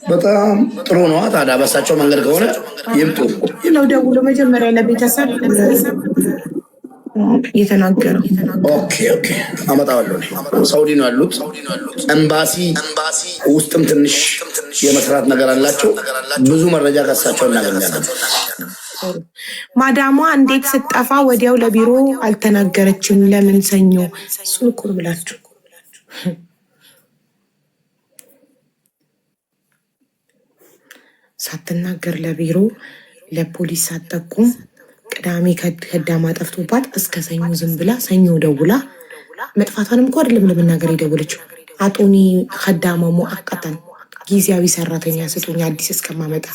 በጣም ጥሩ ነው። ታዲያ በሳቸው መንገድ ከሆነ ይምጡ ነው ደውሎ መጀመሪያ ለቤተሰብ የተናገረው። ኦኬ አመጣዋለሁ። ሳውዲ ነው ያሉት። ኤምባሲ ውስጥም ትንሽ የመስራት ነገር አላቸው። ብዙ መረጃ ከሳቸው እናገኛለን። ማዳሟ እንዴት ስጠፋ ወዲያው ለቢሮ አልተናገረችም? ለምን ሰኞ? እሱን እኮ ነው ብላችሁ ሳትናገር ለቢሮ ለፖሊስ ሳትጠቁም ቅዳሜ ከዳማ ጠፍቶባት እስከ ሰኞ ዝም ብላ ሰኞ ደውላ መጥፋቷንም እኮ አይደለም ለመናገር የደወለችው። አጦኒ ከዳማ ሙአቀተን ጊዜያዊ ሰራተኛ ስጡኝ አዲስ እስከማመጣ።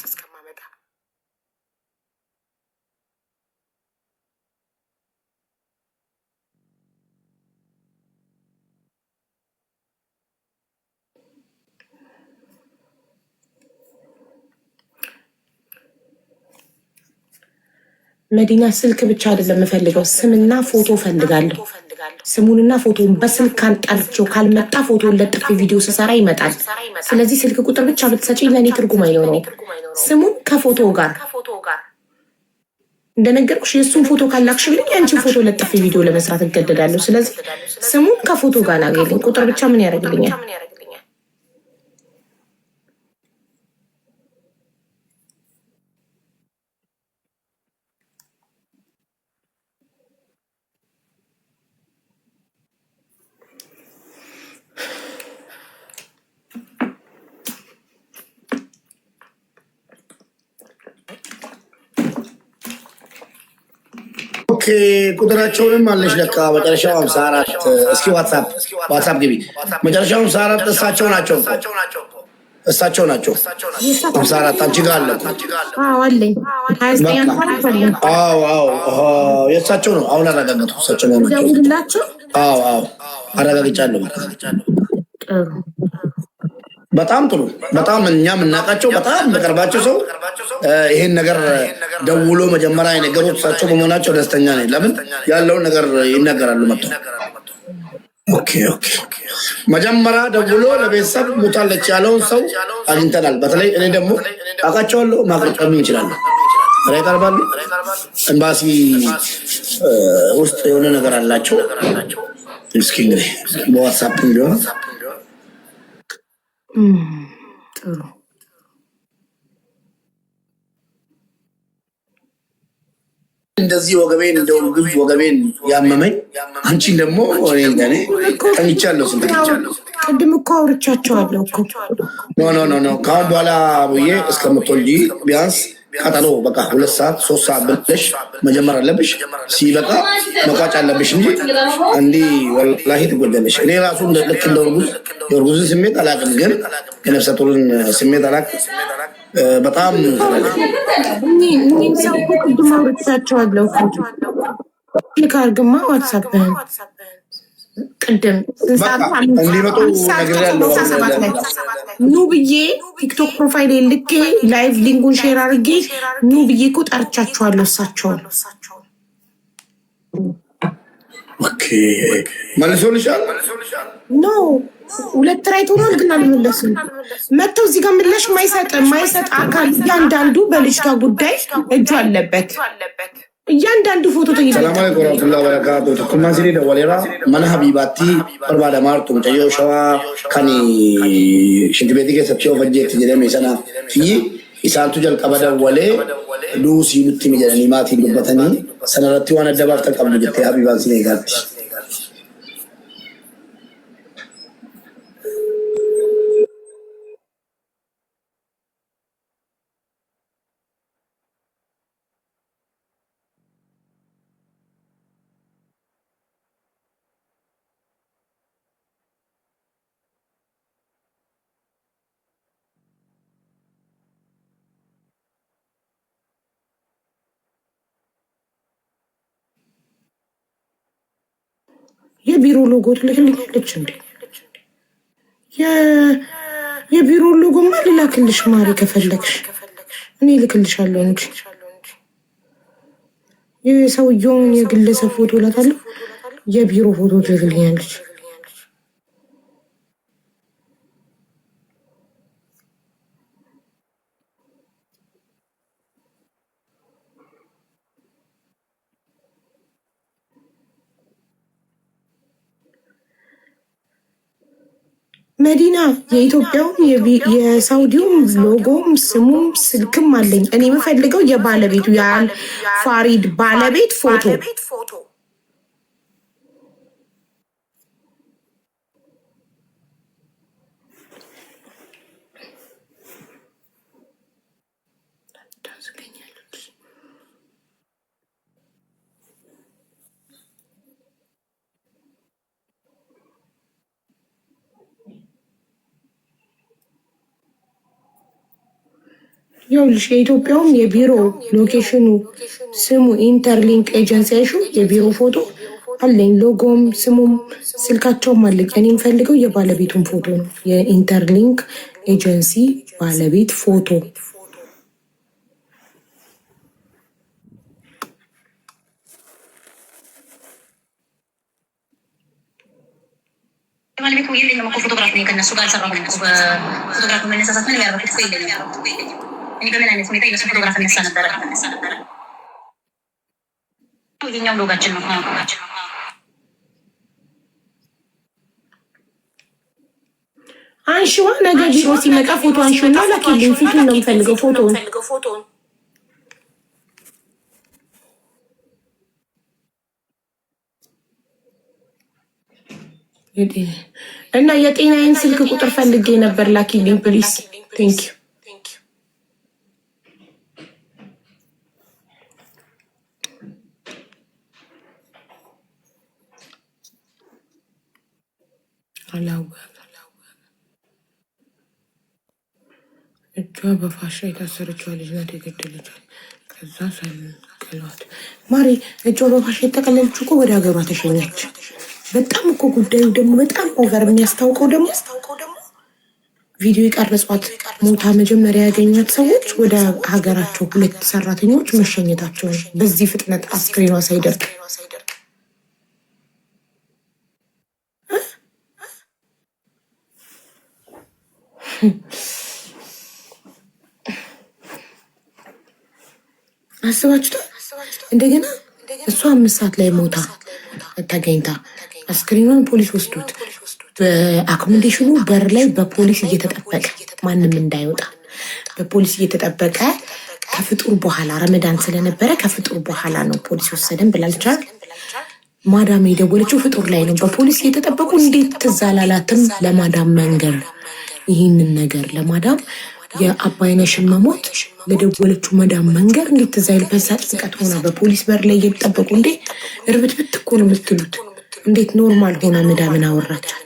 መዲና ስልክ ብቻ አይደለም የምፈልገው፣ ስምና ፎቶ ፈልጋለሁ። ስሙንና ፎቶን በስልክ አንጣልቸው ካልመጣ ፎቶን ለጥፍ ቪዲዮ ስሰራ ይመጣል። ስለዚህ ስልክ ቁጥር ብቻ ብትሰጪኝ ለእኔ ትርጉም አይኖረውም። ስሙን ከፎቶ ጋር እንደነገርኩሽ የእሱን ፎቶ ካላክሽልኝ የአንቺን ፎቶ ለጥፍ ቪዲዮ ለመስራት እገደዳለሁ። ስለዚህ ስሙን ከፎቶ ጋር ላገኝ፣ ቁጥር ብቻ ምን ያደርግልኛል? ኦኬ ቁጥራቸውንም አለሽ ለካ መጨረሻው 54 እስኪ ዋትስአፕ ግቢ መጨረሻው 54 እሳቸው ናቸው 54 አንቺ ጋር አለ አለኝ 29 አዎ የእሳቸው ነው አሁን አረጋግጡ እሳቸው ነው ደውልላቸው አረጋግጫለሁ በጣም ጥሩ በጣም እኛም እናቃቸው በጣም በቀርባቸው ሰው ይሄን ነገር ደውሎ መጀመሪያ የነገሩት እሳቸው በመሆናቸው ደስተኛ ነኝ። ለምን ያለውን ነገር ይነገራሉ መጥቶ ኦኬ መጀመሪያ ደውሎ ለቤተሰብ ሙታለች ያለውን ሰው አግኝተናል። በተለይ እኔ ደግሞ አቃቸዋለሁ ማቅረብ ይችላል ረይቀርባሉ ኤምባሲ ውስጥ የሆነ ነገር አላቸው። እስኪ እንግዲህ በዋትስአፕ ቢሆን ጥሩ እንደዚህ ወገቤን እንደው ግፍ ወገቤን ያመመኝ አንቺን ደግሞ እኔ ተኝቻለሁ። ቅድም እኮ አውርቻቸዋለሁ እኮ ኖ ካሁን በኋላ ብዬ እስከምትወልጂ ቢያንስ ቀጠሮ በቃ 2 ሰዓት 3 ሰዓት ብለሽ መጀመር አለብሽ። ሲበቃ መቋጫ አለብሽ እንጂ እንዲህ ወላሂ ትጎዳለሽ። እኔ ራሱ ልክ እንደ እርጉዝ ስሜት አላውቅም፣ ግን የነፍሰ ጡርን ስሜት አላውቅም። በጣም ሰው ቅድም አውርቻቸዋለሁ ልክ አድርግማ ዋትስአፕህን ቅድም እንዲመጡ ነግሬያለሁ። ኑ ብዬ ቲክቶክ ፕሮፋይል ልኬ ላይቭ ሊንኩን ሼር አድርጌ ኑ ብዬ እኮ ጠርቻቸዋለሁ እሳቸውን። ኦኬ መልሶልሻል? ኖ 2 ራይት ሆኗል፣ ግን አልመለስም። መጥተው እዚህ ጋር ምላሽ ማይሰጥ አካል እያንዳንዱ በልጅቷ ጉዳይ እጁ አለበት። እያንዳንዱ ፎቶ ተይዘ ሰላም አለይኩም ወራህመቱላሂ ወበረካቱ ተኩማሲሪ ደወሌራ መና ሀቢባቲ በርባዳ ማርቱ ሙጨዮ ሸዋ ከኒ ሽንት ቤት ከሰቸው ፈጀት ጀደም ይሰና ፊ ኢሳንቱ ጀልቀበ ደወሌ ዱሲ ኑቲ ሚጀኒ ማቲ ልበተኒ ሰነረቲ ዋነ ደባፍ ተቀብሉ ጀቴ ሀቢባን ሲኔ ጋቲ የቢሮ ሎጎ ትልክልኛለች እንዴ? የቢሮ ሎጎማ ልላክልሽ ማሪ ከፈለግሽ እኔ ልክልሻለሁ እንጂ የሰውየውን የግለሰብ ፎቶ ላታለሁ፣ የቢሮ ፎቶ ትልክልኛለች። መዲና የኢትዮጵያውም የሳውዲውም ሎጎም ስሙም ስልክም አለኝ። እኔ የምፈልገው የባለቤቱ የአል ፋሪድ ባለቤት ፎቶ ይኸውልሽ የኢትዮጵያውም የቢሮ ሎኬሽኑ ስሙ ኢንተርሊንክ ኤጀንሲ አይሹ የቢሮ ፎቶ አለኝ። ሎጎም ስሙም ስልካቸውም አለኝ። እኔ የምፈልገው የባለቤቱን ፎቶ ነው። የኢንተርሊንክ ኤጀንሲ ባለቤት ፎቶ ባለቤቱ የለኝም እኮ ፎቶግራፍ ነው ከነሱ ጋር ሰራሁኝ እኮ በፎቶግራፍ መነሳሳት ነው ያደረኩት እኮ የለኝም እኔ በምን አይነት ሁኔታ የሱ ፎቶግራፍ ነሳ ነበር ይሄኛው ሎጋችን ነው አንሺዋ ነገ ቢሮ ሲመጣ ፎቶ አንሺውና ላኪልኝ ፊቱን ነው የምፈልገው ፎቶውን እና የጤናዬን ስልክ ቁጥር ፈልጌ ነበር ላኪልኝ ፕሊዝ ቴንክ ዩ አላው እጇ በፋሻ የታሰረችው ልጅ ናት የገደለቻት። ከዛ ሰልቀሏት ማሪ እጇ በፋሻ የተቀለለችው እኮ ወደ ሀገሯ ተሸኘች። በጣም እኮ ጉዳዩ ደግሞ በጣም ኦቨር የሚያስታውቀው ደግሞ ቪዲዮ የቀረጿት ሞታ መጀመሪያ ያገኟት ሰዎች ወደ ሀገራቸው 2 ሰራተኞች መሸኘታቸው በዚህ ፍጥነት አስክሬኗ ሳይደርቅ አስባችሁታ እንደገና እሷ 5 ሰዓት ላይ ሞታ ተገኝታ አስክሬኗን ፖሊስ ወስዶት በአኮሞዴሽኑ በር ላይ በፖሊስ እየተጠበቀ ማንም እንዳይወጣ በፖሊስ እየተጠበቀ ከፍጡር በኋላ ረመዳን ስለነበረ ከፍጡር በኋላ ነው ፖሊስ ወሰደን ብላልቻል። ማዳም የደወለችው ፍጡር ላይ ነው። በፖሊስ እየተጠበቁ እንዴት ትዛላላትም ለማዳም መንገር ይህንን ነገር ለማዳም የአባይነሽን መሞት ለደወለችው ማዳም መንገር እንዴት ትዛይል በዛ ጥቃት ሆና በፖሊስ በር ላይ እየተጠበቁ እንዴ እርብት እኮ ነው የምትሉት። እንዴት ኖርማል ሆና ማዳምን አወራቻት?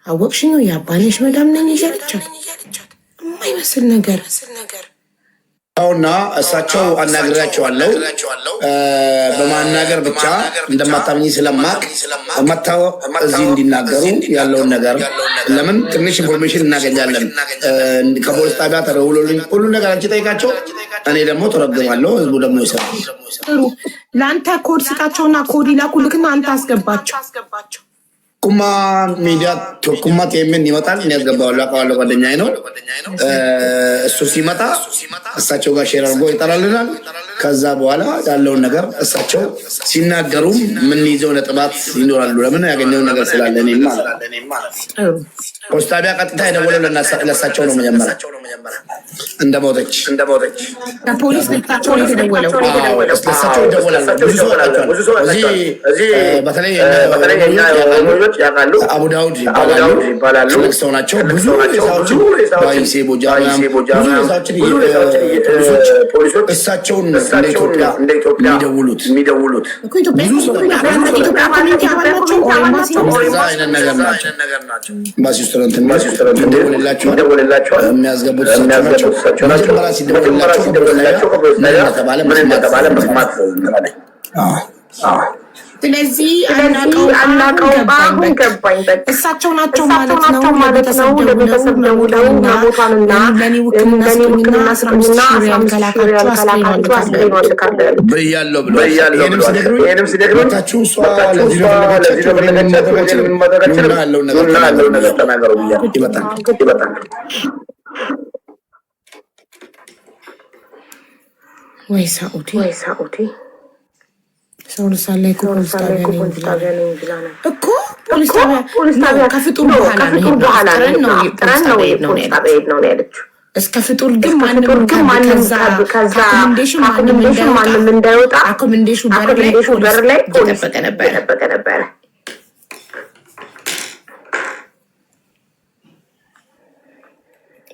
አወቅሽኝ የአባይነሽ ማዳም ነኝ ይያለቻት የማይመስል ነገር አውና እሳቸው አናግራቸዋለሁ በማናገር ብቻ እንደማታምኝ ስለማቅ መታው እዚህ እንዲናገሩ ያለውን ነገር ለምን ትንሽ ኢንፎርሜሽን እናገኛለን ከፖሊስ ጣቢያ ተደውሎልኝ ሁሉ ነገር አንቺ ጠይቃቸው እኔ ደግሞ ተረግማለሁ ህዝቡ ደግሞ ይሰራል። ጥሩ ለአንተ ኮድ ስጣቸውና ኮድ ይላኩልክና አንተ አስገባቸው። ኩማ ሚዲያ ቶኩማ ቴምን ይመጣል ያስገባዋል አቋዋለሁ ጓደኛዬ ነው እሱ ሲመጣ እሳቸው ጋር ሼር አድርጎ ይጠራልናል። ከዛ በኋላ ያለውን ነገር እሳቸው ሲናገሩ ምን ይዘው ነጥባት ይኖራሉ። ለምን ያገኘው ነገር ስላለ እኔ ማለት ፖሊስ ጣቢያ ቀጥታ የደወለው ለእሳቸው ነው መጀመሪያ እንደሞተች ፖሊስ ለታቸው ነው የደወለው ለእሳቸው ይደወላል። ብዙ ሰው እዚህ በተለይ ያቃሉ አቡ ዳውድ ይባላሉ ትልቅ ሰው ናቸው። ብዙ ሰዎችን ባይሴ ቦጃ ብዙ ሰዎችን ፖሊሶች እሳቸውን እንደ ኢትዮጵያ የሚደውሉት እኮ ኢትዮጵያ ነገር ናቸው። ኤምባሲ ውስጥ እንደደወልላቸው የሚያስገቡት እሳቸው ናቸው። መጀመሪያ ሲደወልላቸው ምን እንደተባለ መስማት ስለዚህ አናቀው አሁን ገባኝ። እሳቸው ናቸው ማለት ነው ለቤተሰብ ደውለው ሞቷንና ለኔ ውክልና ስጡኝና 15,000 ሪያል ከላካችሁ አስቀይማለሁ በያለው ብሎ ይሄንም ሲደግሩኝ ታችሁ እሷ ለዚህ ነው ያለው ነገር ተናገሩ ይመጣል ወይ ሳኡዲ ሰው ለሳለ ፖሊስ ጣቢያ ነው እኮ ፖሊስ ጣቢያ ከፍጡር በኋላ ነው ያለችው። እስከ ፍጡር ግን ማንም ከዛ አኮሞዴሽን ማንም እንዳይወጣ አኮሞዴሽን በር ላይ ፖሊስ እየጠበቀ ነበር።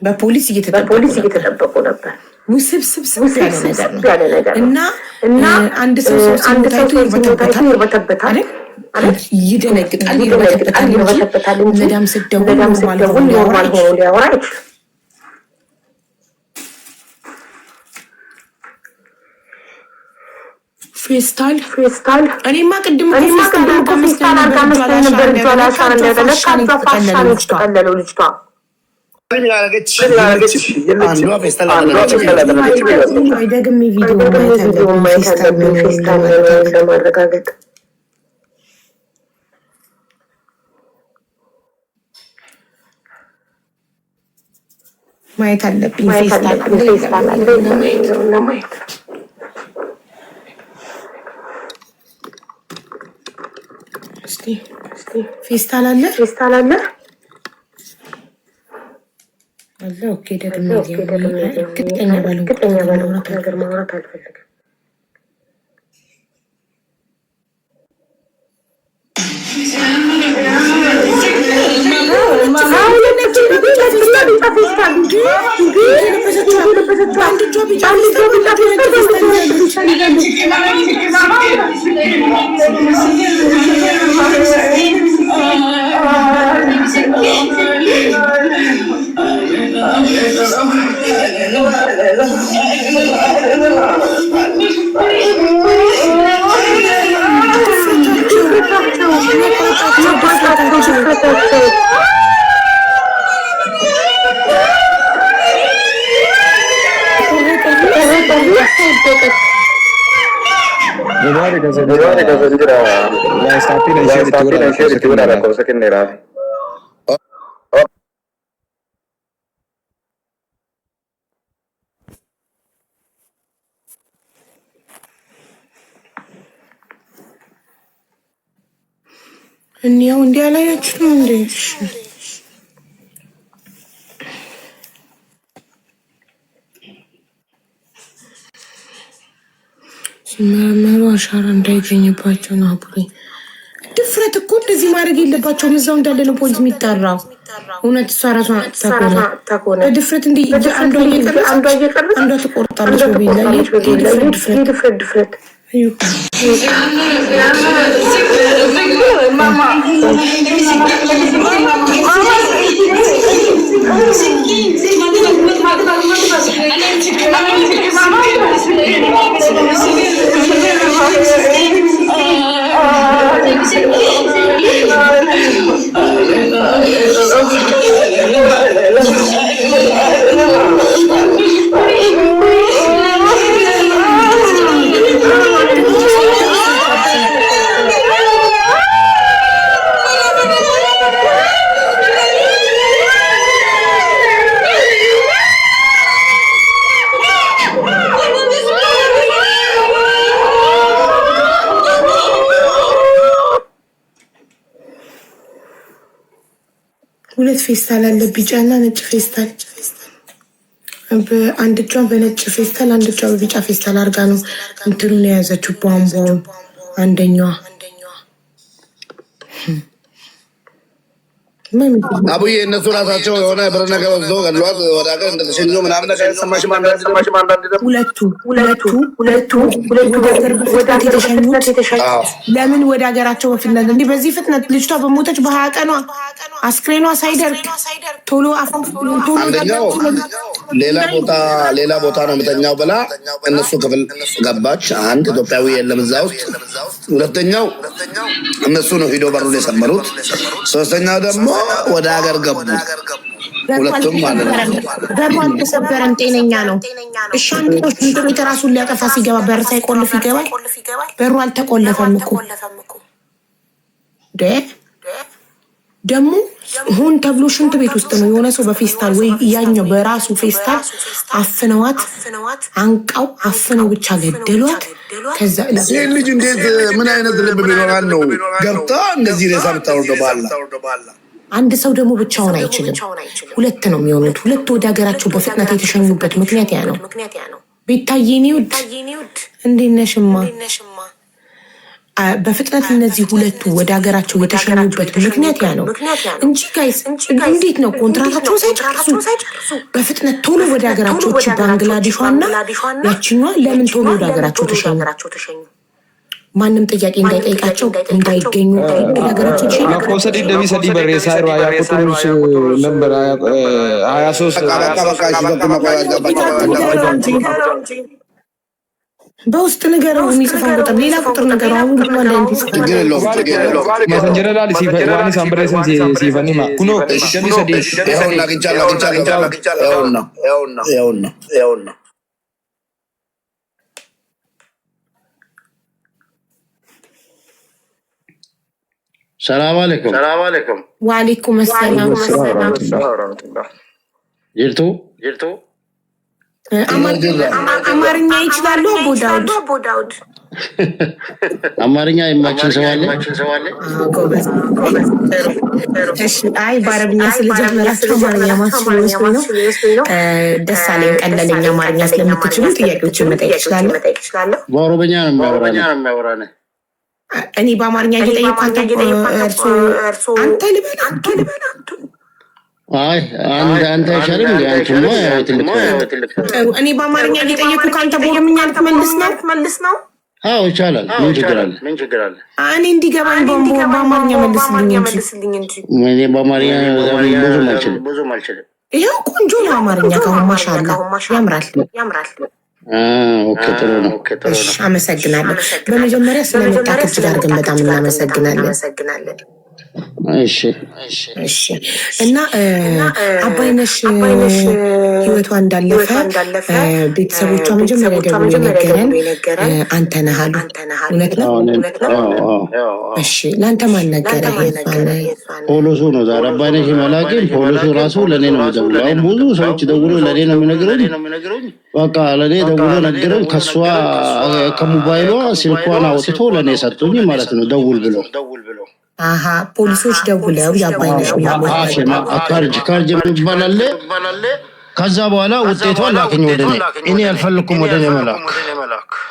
በፖሊስ እየተጠበቁ ነበር። ውስብስብ ያለ ነገር እና አንድ ሰው ታይቶ ይርበተበታል ይደነግጣል እንጂ መዳም ስትደውል ኖርማል ሆኖ ሊያወራ አይችልም። ፌስታል እኔማ ቅድም ፌስታል አልጋመስለን ነበር ጆላሻን እንደተለካ ፋሻን ተቀለለው ልጅቷ ደግሜ ቪዲዮ ማየት አለብኝ ለማረጋገጥ ማየት አለብኝ ፌስታል ለማየት እስቲ ፌስታል አለ አለ ኦኬ ደግሞ እርግጠኛ ባልሆንኩት ነገር ማውራት አልፈልግም እኒያው እንዲያላያችሁ ነው እንዴ ሲመረመሩ አሻራ እንዳይገኝባቸው ነው አቡሬ ድፍረት እኮ እንደዚህ ማድረግ የለባቸውም እዛው እንዳለ ነው ፖሊስ የሚጣራው እውነት እሷ ራሷ ታቆነ ድፍረት እንዲ አንዷ እየቀረች አንዷ ትቆርጣለች በቢላ ድፍረት ማማ ሁለት ፌስታል አለ ቢጫና ነጭ ፌስታል በአንድ እጇ በነጭ ፌስታል አንድ እጇ በቢጫ ፌስታል አርጋ ነው እንትኑን የያዘችው ቧንቧውን አንደኛዋ አቡዬ እነሱ ራሳቸው የሆነ ብር ነገር ወስዶ ገሏት ወደ ሀገር እንደተሸኙ ምናምን ነገር ሰማሽም አንዳንድ ሁለቱ ለምን ወደ ሀገራቸው በፍጥነት እንዲህ በዚህ ፍጥነት ልጅቷ በሞተች በ20 ቀኗ አስክሬኗ ሳይደርቅ ቶሎ አንደኛው ሌላ ቦታ ነው የምተኛው ብላ እነሱ ክፍል ገባች። አንድ ኢትዮጵያዊ የለም እዛ ውስጥ። ሁለተኛው እነሱ ነው ሂዶ በሩን የሰመሩት። ሶስተኛው ደግሞ ወደ ሀገር ገቡ። ሁለቱም ማለት ነው። በሩ አልተሰበረም፣ ጤነኛ ነው። እሺ አንድ ቤት ራሱን ሊያጠፋ ሲገባ በር ሳይቆልፍ ይገባል። በሩ አልተቆለፈም እኮ ደግሞ ሁን ተብሎ ሽንት ቤት ውስጥ ነው የሆነ ሰው በፌስታል ወይ ያኛው በራሱ ፌስታል አፍነዋት አንቃው አፍነው ብቻ ገደሏት። ከዛ ይህ ልጅ እንዴት ምን አይነት ልብ ቢኖራል ነው ገብታ እንደዚህ ሬሳ ምታወርደው ባላ። አንድ ሰው ደግሞ ብቻውን አይችልም፣ ሁለት ነው የሚሆኑት። ሁለት ወደ ሀገራቸው በፍጥነት የተሸኙበት ምክንያት ያ ነው። ቤታዬ እኔ ውድ እንዴት ነሽማ? በፍጥነት እነዚህ ሁለቱ ወደ ሀገራቸው የተሸኙበት ምክንያት ያ ነው እንጂ ጋይስ እንዴት ነው ኮንትራታቸውን ሳይጨርሱ በፍጥነት ቶሎ ወደ ሀገራቸው ባንግላዴሿና ያችኛዋ ለምን ቶሎ ወደ ሀገራቸው ተሸኙ? ማንም ጥያቄ እንዳይጠይቃቸው እንዳይገኙ ሀገራቸው ኮሰዲ ደቢ ሰዲ በሬሳ ራያ ቁጥሩስ ነበር 23 በውስጥ ነገረው የሚጽፈው ቁጥር ሌላ ቁጥር ነገረው። አሁን ግን ማለት ማሰንጀራል ሲፈዋኒ ሳምብሬስን ሲፈኒማ ኩኖ ደቢ ሰዲ ያውና ያውና ሰላም አለይኩም። ወአለይኩም ሰላም። ይርቱ አማርኛ ይችላሉ ቦዳውድ አማርኛ የማይችል ሰው አለ? እሺ አይ በአረብኛ ስለጀመራችሁ አማርኛ ማስፈለግ ነው። ደሳለኝ ቀለለኛ አማርኛ ስለምትችሉ ጥያቄዎችን መጠየቅ ይችላል። በኦሮምኛ ነው የሚያወራው። እኔ በአማርኛ እየጠየቅኩ አንተ ልበል አይ አንተ አይሻልም እንዴ? አንቺማ ትልቅ እኔ በአማርኛ እየጠየቅኩ ካንተ በኦሮምኛ ልትመልስ ነው? አዎ ይቻላል። ምን ችግር አለ? እኔ እንዲገባኝ በአማርኛ መልስልኝ እንጂ እኔ በአማርኛ ብዙም አልችልም። ይሄው ቆንጆ ነው አማርኛ ካሁን ማሻአላ ያምራል። ኦኬ ጥሩ ነው። እሺ አመሰግናለሁ። በመጀመሪያ ስለመጣህ እጅግ አድርገን በጣም እናመሰግናለን። እሺ እና አባይነሽ ህይወቷ እንዳለፈ ቤተሰቦቿ መጀመሪያ ደውሎ ነገረን አንተ ነህ አሉ። እውነት ነው? እሺ ለአንተ ማን ነገረ? ፖሊሱ ነው። ዛሬ አባይነሽ መላክም ፖሊሱ ራሱ ለኔ ነው የሚደውለው። አሁን ብዙ ሰዎች ደውሎ ለኔ ነው የሚነግሩኝ። በቃ ለኔ ደውሎ ነገረኝ። ከሷ ከሞባይሏ ስልኳን አውጥቶ ለኔ ሰጡኝ ማለት ነው። ደውል ብሎ ፖሊሶች ደውለው የአባይነሽ ካርጅ ይባላል። ከዛ በኋላ ውጤቷን ላከኝ ወደ እኔ አልፈልኩም ወደ እኔ መላክ።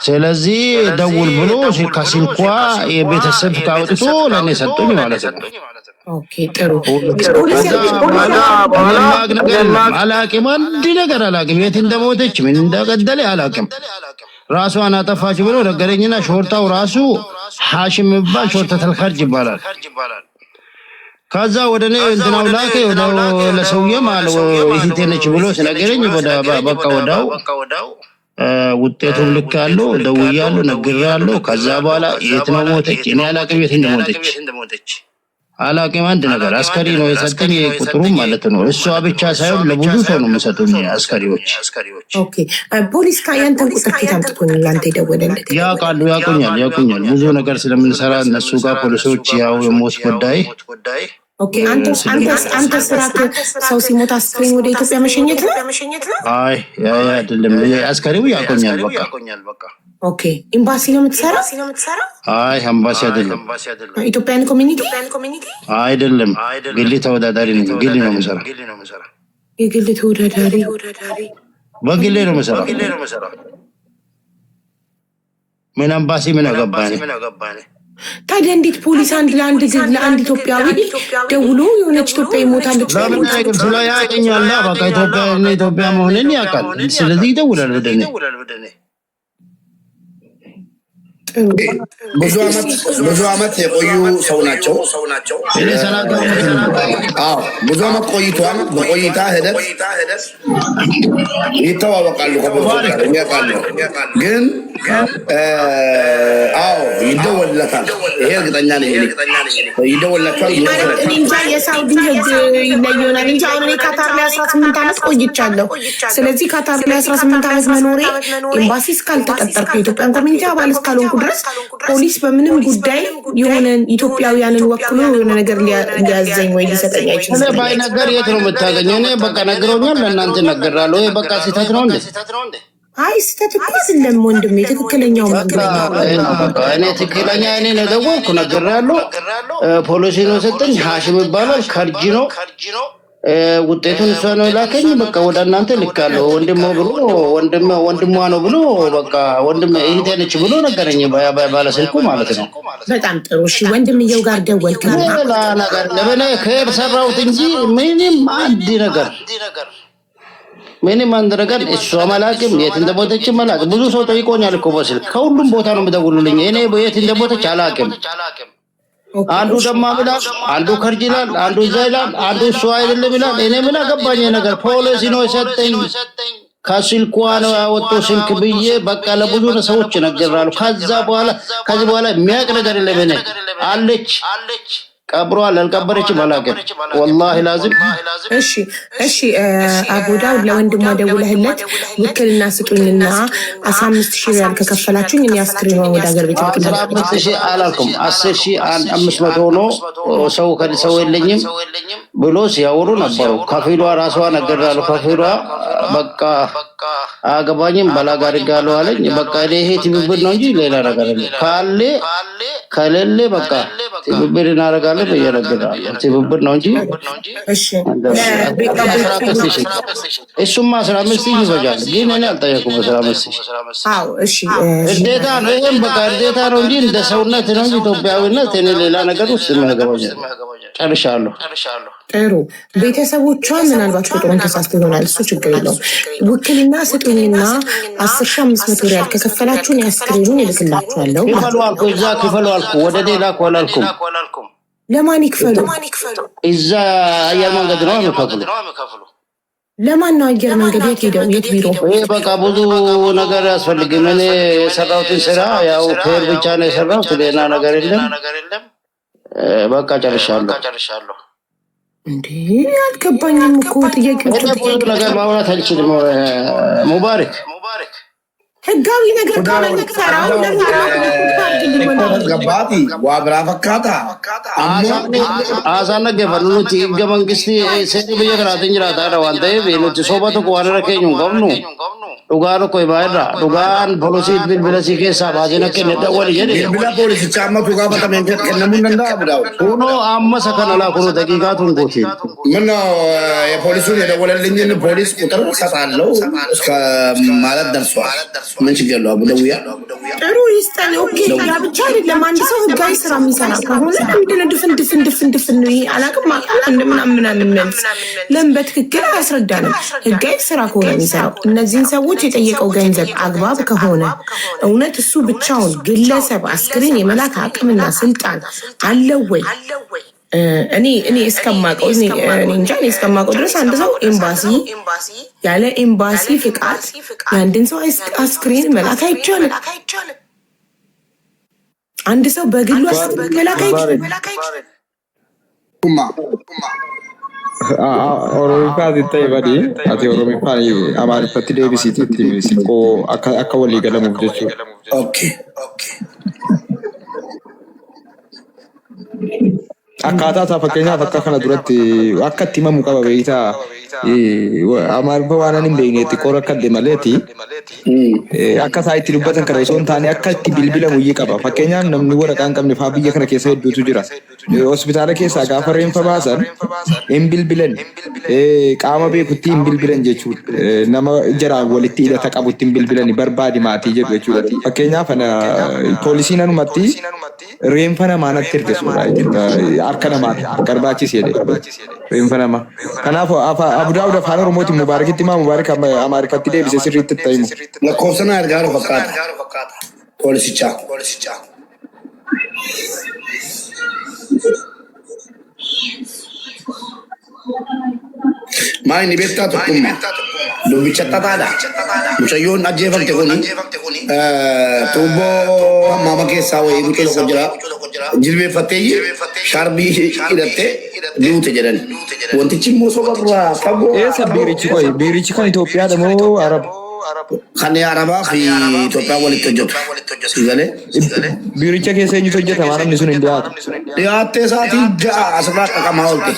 ስለዚህ ደውል ብሎ ከስልኳ የቤተሰብ ካውጥቶ ለኔ ሰጡኝ ማለት ነው። ኦኬ ጥሩ አላቅም፣ አንድ ነገር አላቅም። የት እንደሞተች ምን እንደገደለ አላቅም። ራሷን አጠፋች ብሎ ነገረኝና ሾርታው ራሱ ሐሽም ይባል ሾርተተል ኸርጅ ይባላል። ከዛ ወደኔ እንትናው ላከ ወደ ለሰውዬ ማለት እህቴ ነች ብሎ ስለነገረኝ በቃ ወዳው ውጤቱን ልክ ያለው ደውያለሁ ነግሬያለሁ። ከዛ በኋላ የት ነው ሞተች? እኔ አላቅም የት እንደሞተች አላቅም። አንድ ነገር አስከሪ ነው የሰጠኝ ቁጥሩ ማለት ነው። እሷ ብቻ ሳይሆን ለብዙ ሰው ነው የሚሰጡኝ አስከሪዎች። ኦኬ ፖሊስ ካያንተን ቁጥር ከታምጥኩኝ ላንተ ይደወለልኝ ያውቁኛል ብዙ ነገር ስለምንሰራ እነሱ ጋር ፖሊሶች ያው የሞት ጉዳይ ኦኬ አንተ ስራክ ሰው ሲሞት አስከሬን ወደ ኢትዮጵያ መሸኘት ነው? አይ አይደለም አስከሬው ያውቁኛል በቃ ኦኬ ኤምባሲ ነው የምትሰራው? አይ ኤምባሲ አይደለም። ኢትዮጵያን ኮሚኒቲ አይደለም። ግል ተወዳዳሪ ነኝ። ግል ነው የምሰራው። የግል ተወዳዳሪ በግሌ ነው የምሰራው። ምን ኤምባሲ ምን አገባኝ? ታዲያ እንዴት ፖሊስ ለአንድ ኢትዮጵያዊ ደውሎ የሆነች ኢትዮጵያ ይሞታለች ለምን አይደል? ያውቀኛል። በቃ ኢትዮጵያ መሆኔን ያውቃል። ስለዚህ ይደውላል ወደ እኔ። ብዙ አመት የቆዩ ሰው ናቸው። ብዙ አመት ቆይቷል። በቆይታ ሂደት ይተዋወቃሉ። ግን ይደወልለታል። ይሄ እርግጠኛ ነኝ። ይደወልላቸዋል። እንጃ የሳውዲ ህግ ይለየናል እንጂ አሁን እኔ ካታር ላይ 18 አመት ቆይቻለሁ። ስለዚህ ካታር ላይ 18 አመት መኖሬ ኤምባሲ እስካልተቀጠርኩ የኢትዮጵያን ኮሚኒቲ አባል እስካልሆንኩ ድረስ ፖሊስ በምንም ጉዳይ የሆነ ኢትዮጵያውያንን ወክሎ የሆነ ነገር ሊያዘኝ ወይ ሊሰጠኝ አይችልም። እኔ ባይነገር የት ነው የምታገኘው? እኔ በቃ ነግረውኛል፣ ለእናንተ እነግራለሁ። ይሄ በቃ ስህተት ነው እንዴ? አይ ስህተት እኮ አይደለም ወንድሜ፣ ትክክለኛው መንገድ ነው። እኔ ትክክለኛ እኔ ነገርኩ ነግሬያለሁ። ፖሊስ ነው ሰጠኝ። ሐሽም ይባላል ከርጂ ነው ውጤቱን እሷ ነው ላከኝ። በቃ ወደ እናንተ ልካለሁ። ወንድሟ ነው ብሎ በቃ ወንድም እህቴ ነች ብሎ ነገረኝ ባለስልኩ ማለት ነው። በጣም ጥሩ እሺ። ወንድምየው ጋር ደወልክና ነገር ለበለ ከብ ሰራውት እንጂ ምንም አንድ ነገር እሷ መላክም የት እንደሞተች መላክ ብዙ ሰው ጠይቆኛል እኮ በስልክ ከሁሉም ቦታ ነው የምደውሉልኝ። እኔ የት እንደሞተች አላቅም። አንዱ ደማ ብላል፣ አንዱ ከርጅ ይላል፣ አንዱ እዛ ይላል፣ አንዱ እሱ አይደለም ይላል። እኔ ምን አገባኝ ነገር? ፖሊስ ነው የሰጠኝ። ከስልኳ ነው ያወጣው ስልክ ብዬ በቃ ለብዙ ሰዎች ነገራለሁ። ከዚህ በኋላ የሚያውቅ ነገር የለም። እኔ አለች ቀብሯል አልቀበረችም አላውቅም ወላሂ ላዚም። እሺ አቡዳው ለወንድሟ ደውለህለት ውክልና ስጡኝና 15000 ሪያል ከከፈላችሁኝ እኔ አስክሬኗ ወደ ሀገር ቤት ልክልኝ። 15000 አላልኩም 10500 ሆኖ ሰው ከሰው የለኝም ብሎ ሲያወሩ ነበሩ። ከፊሏ ራሷ ነገራለሁ። ከፊሏ በቃ አገባኝም በላጋር ጋለው አለኝ። በቃ ይሄ ትብብር ነው እንጂ ሌላ ነገር አይደለም። ካለ ከሌለ በቃ ትብብር እናደርጋለን በየነገራለን። ትብብር ነው እንጂ እሺ እሱማ 15000 ይፈጃል። ግን እኔ አልጠየኩም 15000። አዎ እሺ እዴታ ነው። ይሄም በቃ እዴታ ነው እንጂ እንደ ሰውነት ነው እንጂ ኢትዮጵያዊነት እኔ ሌላ ነገር ውስጥ የማገባኝ ጨርሻለሁ። ጥሩ ቤተሰቦቿ ምናልባት ቁጥሩን ተሳስቶ ይሆናል። እሱ ችግር የለውም። ውክልና ስጡኝና 10500 ሪያል ከከፈላችሁን ያስክሬኑን እልክላችኋለሁ። ክፈሉ አልኩ። እዛ ክፈሉ አልኩ። ወደ ሌላ ኮላልኩም። ለማን ይክፈሉ? እዛ አየር መንገድ ነው የሚከፍሉ። ለማን ነው አየር መንገድ? የት ሄደው? የት ቢሮ? ይሄ በቃ ብዙ ነገር ያስፈልግም። እኔ የሰራሁትን ስራ ያው ከሄድ ብቻ ነው የሰራሁት። ሌላ ነገር የለም። በቃ ጨርሻለሁ። እንዴ አልገባኝም እኮ ጥያቄዎች ነገር ማውራት አልችልም። ሙባረክ ህጋዊ ነገር ካላንከራው ገባቲ ዋብራ ፈካታ አሳነገ ፈሉቲ ህገ መንግስት ሰጥ በየከራተ እንጅራታ ዋንተ ቤሎች ሶባቱ ቆዋረ ከኙ ገምኑ ዱጋን ኮይ ባይራ ዱጋን ፖሊሲ ቢልቢለሲ ከሳ ባጀነ ከነ ደወል ይሄ ቢልቢላ ፖሊሲ ቻማ ቱጋ በተመንተ ከነሙን እንዳ አብዳው ሆኖ አመሰ ከነላ ኩሩ ደቂቃቱን ጎቲ ምን የፖሊሱን የደወለልኝን ፖሊስ ቁጥር ሰጣለው እስከ ማለት ደርሷል። ምን ችግር ነው? አቡደውያ ጥሩ ይስጠን። ኦኬ ያ ብቻ አይደለም። አንድ ሰው ህጋዊ ስራ የሚሰራ ከሆነ ምንድነው ድፍን ነው ይሄ አላቅም ምናምን ለምን በትክክል አያስረዳንም? ህጋዊ ስራ ከሆነ የሚሰራው እነዚህን ሰዎች የጠየቀው ገንዘብ አግባብ ከሆነ እውነት እሱ ብቻውን ግለሰብ አስክሬን የመላክ አቅምና ስልጣን አለው ወይ? እኔ እስከማውቀው እስከማውቀው ድረስ አንድ ሰው ኤምባሲ ያለ ኤምባሲ ፍቃድ የአንድን ሰው አስክሬን መላክ አይቻልም። አንድ ሰው በግሉ አስክሬን መላክ አይቻልም። ኦሮሚፋ ዚታይ ባዲ አቲ ኦሮሚፋ አማርፈት ዴቢሲቲ ሲቆ አካወሊ ገለሙ ጀቹ ኦኬ akkaataa fakkeenyaaf akka kana duratti akka itti himamu qaba beektaa amaarfa waan hin beekneetti qora akka demaleeti akka isaa itti dubbatan kana osoo hin taane akka itti bilbilamu iyyuu qaba. Fakkeenyaaf namni waraqaa hin qabne fa'aa biyya kana keessa hedduutu jira. Hospitaala keessaa gaafa reenfa baasan hin bilbilan qaama beekutti hin bilbilan jechuudha. Nama jaraan walitti hidhata qabutti hin bilbilan barbaadi maatii jedhu jechuudha. Fakkeenyaaf poolisiin anumatti reenfa namaa natti ergisuudha. Harka namaa garbaachis jedhe reenfa namaa. Kanaaf Abudaawud afaan Oromootiin Mubaarakitti himaa Mubaarak Amaarikatti deebisee sirriitti itti himu. lakkoofsana argaara fakkaata poolisichaa. Maa inni beektaa tokkummaa dubbicha xaxaadha. Mucayyoon ajjeefamte kuni tuubboo hammaama keessaa wayii bucee tokko jira. Jilbeeffattee shaarbii hidhattee duute jedhan. Wantichi immoo sobarraa fagoo. Eessa biirichi kan Itoophiyaa moo Araba? Kan Arabaa fi Itoophiyaa walitti hojjetu. Sigalee. Biiricha keessa eenyutu hojjetama? Namni sun hin dhiyaatu. Dhiyaattee isaatii ja'a asirraa qaqamaa oolte.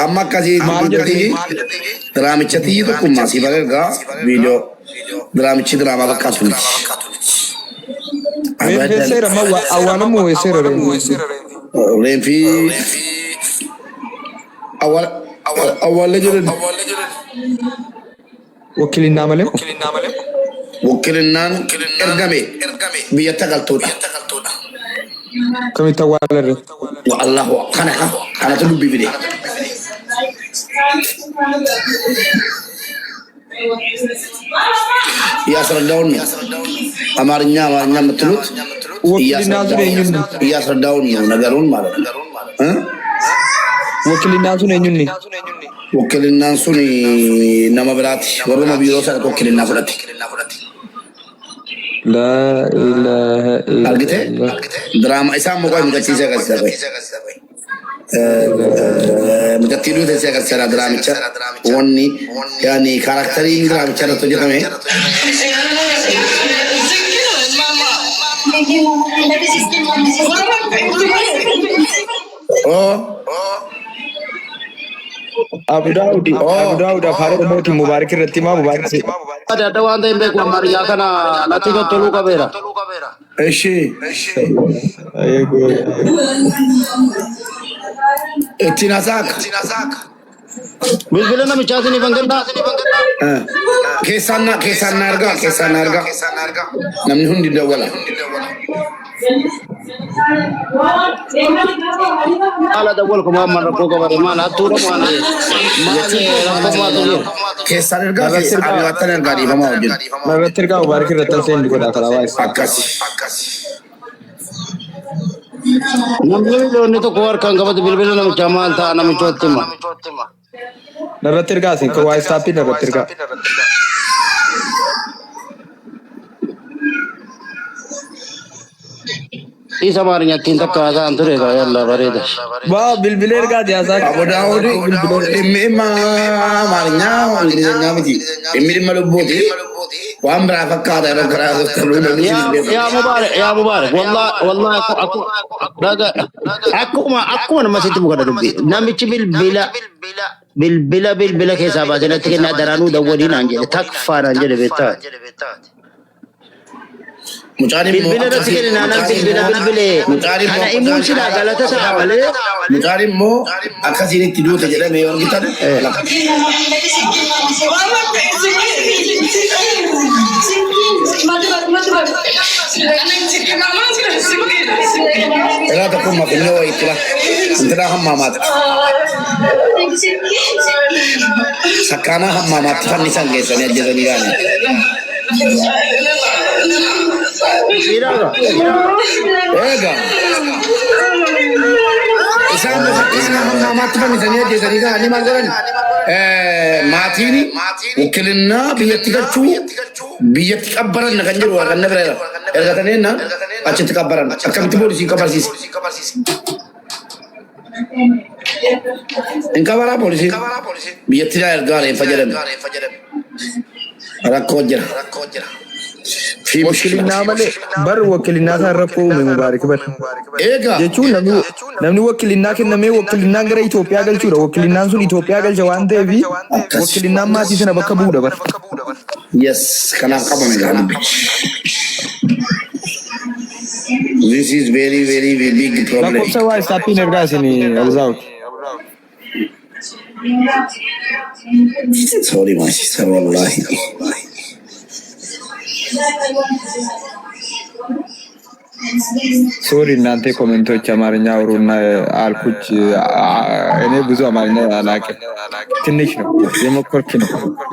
Amma akkasii diraamicha xiyyi tokkummaa si bareedaa viidiyoo diraamichi diraamaa fakkaatu miti. Seera awwaalamu seera reenfi awwaalee jiran wakiilinnaa malee wakiilinnaan ergame biyyatti galtuudha. Kamitti awwaala irratti? Allahu kanatu dubbii fide. እያስረዳውን ነው አማርኛ የምትሉት እያስረዳውን ነው ነገሩን ማለት ነው። ወኪልናቱን እኙኒ ወኪልናሱን ነመብራት ወሩመ ቢሮ ሰረት ወኪልና ፍረት لا إله إلا أرجته الله دراما إسام مقام مكتيسة كسبه مكتيلو تسيا كسر دراما كسر وني يعني كاركتري دراما كسر تجي كمه Abu Daud Farad Moti Mubarak Ratima Mubarak se ada wanda imbe ko Maria kana natiga tolu kabera إيشي ayego إتناساك bilbilana michazini banganda كيسان نارجا نمني هندي دولا ala dawal ko mamman ko kabare man atura man كيسان نارجا أبي واتن نارجا دي فما وجد Naratir ka Mubarak Ratan se indiko da kala wais أكاسي namlo ne to kor kan gabat bilbilana michamal ta na michotima Naratir ka sin ko wais tapi naratir ka isa marnya tinta kaza anturega yalla bareda Ba bilbiler ka dia sak Abu Daud إما مارينا إنجليزي نامتي إميري ملوبوتي وأمبرا فكادا ركرا تلون ya mubarak wallahi aku mana masih temu kada dubi namichi bilbila ke sahabat jana tikena daranu dawadi nanje takfar nanje beta مجاري مو bilbila tikena nana bilbila ana imun sila galata sa amale مجاري مو أكاسي نتيجو تجربة ميون kita Ela tak kumma pinyo itulah intera hammamat sakana hammamat fanni sange sone ajjani gani ega isam sakana hammamat fanni sange ajjani gani mangaran matini ukilna biyatigachu biyatikabaran naganjir wa ganabra erga tanena achit kabaran akamti polisi kabarsis Engkau polisi biyatira erga re fajaran rakojra fi wakilina male bar wakilina sa rapo Mubarak bar ega jechuun namni wakilina kenna me wakilina gara Ethiopia galchuudha wakilina sun Ethiopia galcha waan ta'eef wakilina maatii sana bakka bu'uudha bar yes kana qabame gani this is very big problem lakkoofsa waa istaappii ergaa isin alzaawut sorry my sister wallahi ሶሪ እናንተ ኮሜንቶች አማርኛ አውሩና አልኩች እኔ ብዙ አማርኛ አላውቅም ትንሽ ነው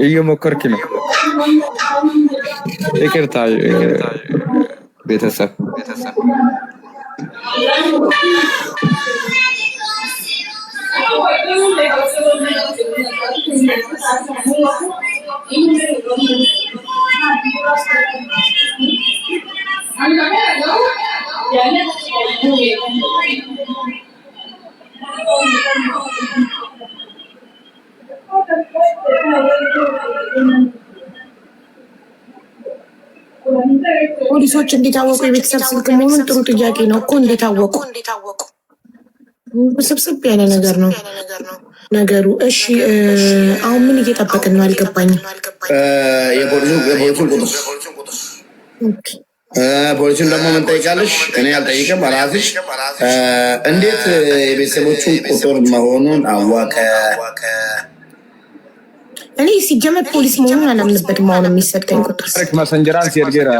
እየሞከርክ ነው ይቅርታ ቤተሰብ ፖሊሶች እንዲታወቁ የቤተሰብ ስልክ መሆኑን ጥሩ ጥያቄ ነው እኮ እንዲታወቁ ስብስብ ያለ ነገር ነው ነገሩ። እሺ አሁን ምን እየጠበቅን ነው አልገባኝም። የፖሊሱን ቁጥር ፖሊሱን ደግሞ ምን ጠይቃለሽ? እኔ አልጠይቅም ራስሽ እንዴት የቤተሰቦቹን ቁጥር መሆኑን አወቀ? እኔ ሲጀመር ፖሊስ መሆኑን አላምንበትም። አሁን የሚሰጠኝ ቁጥር መሰንጀራን ሲርጌራ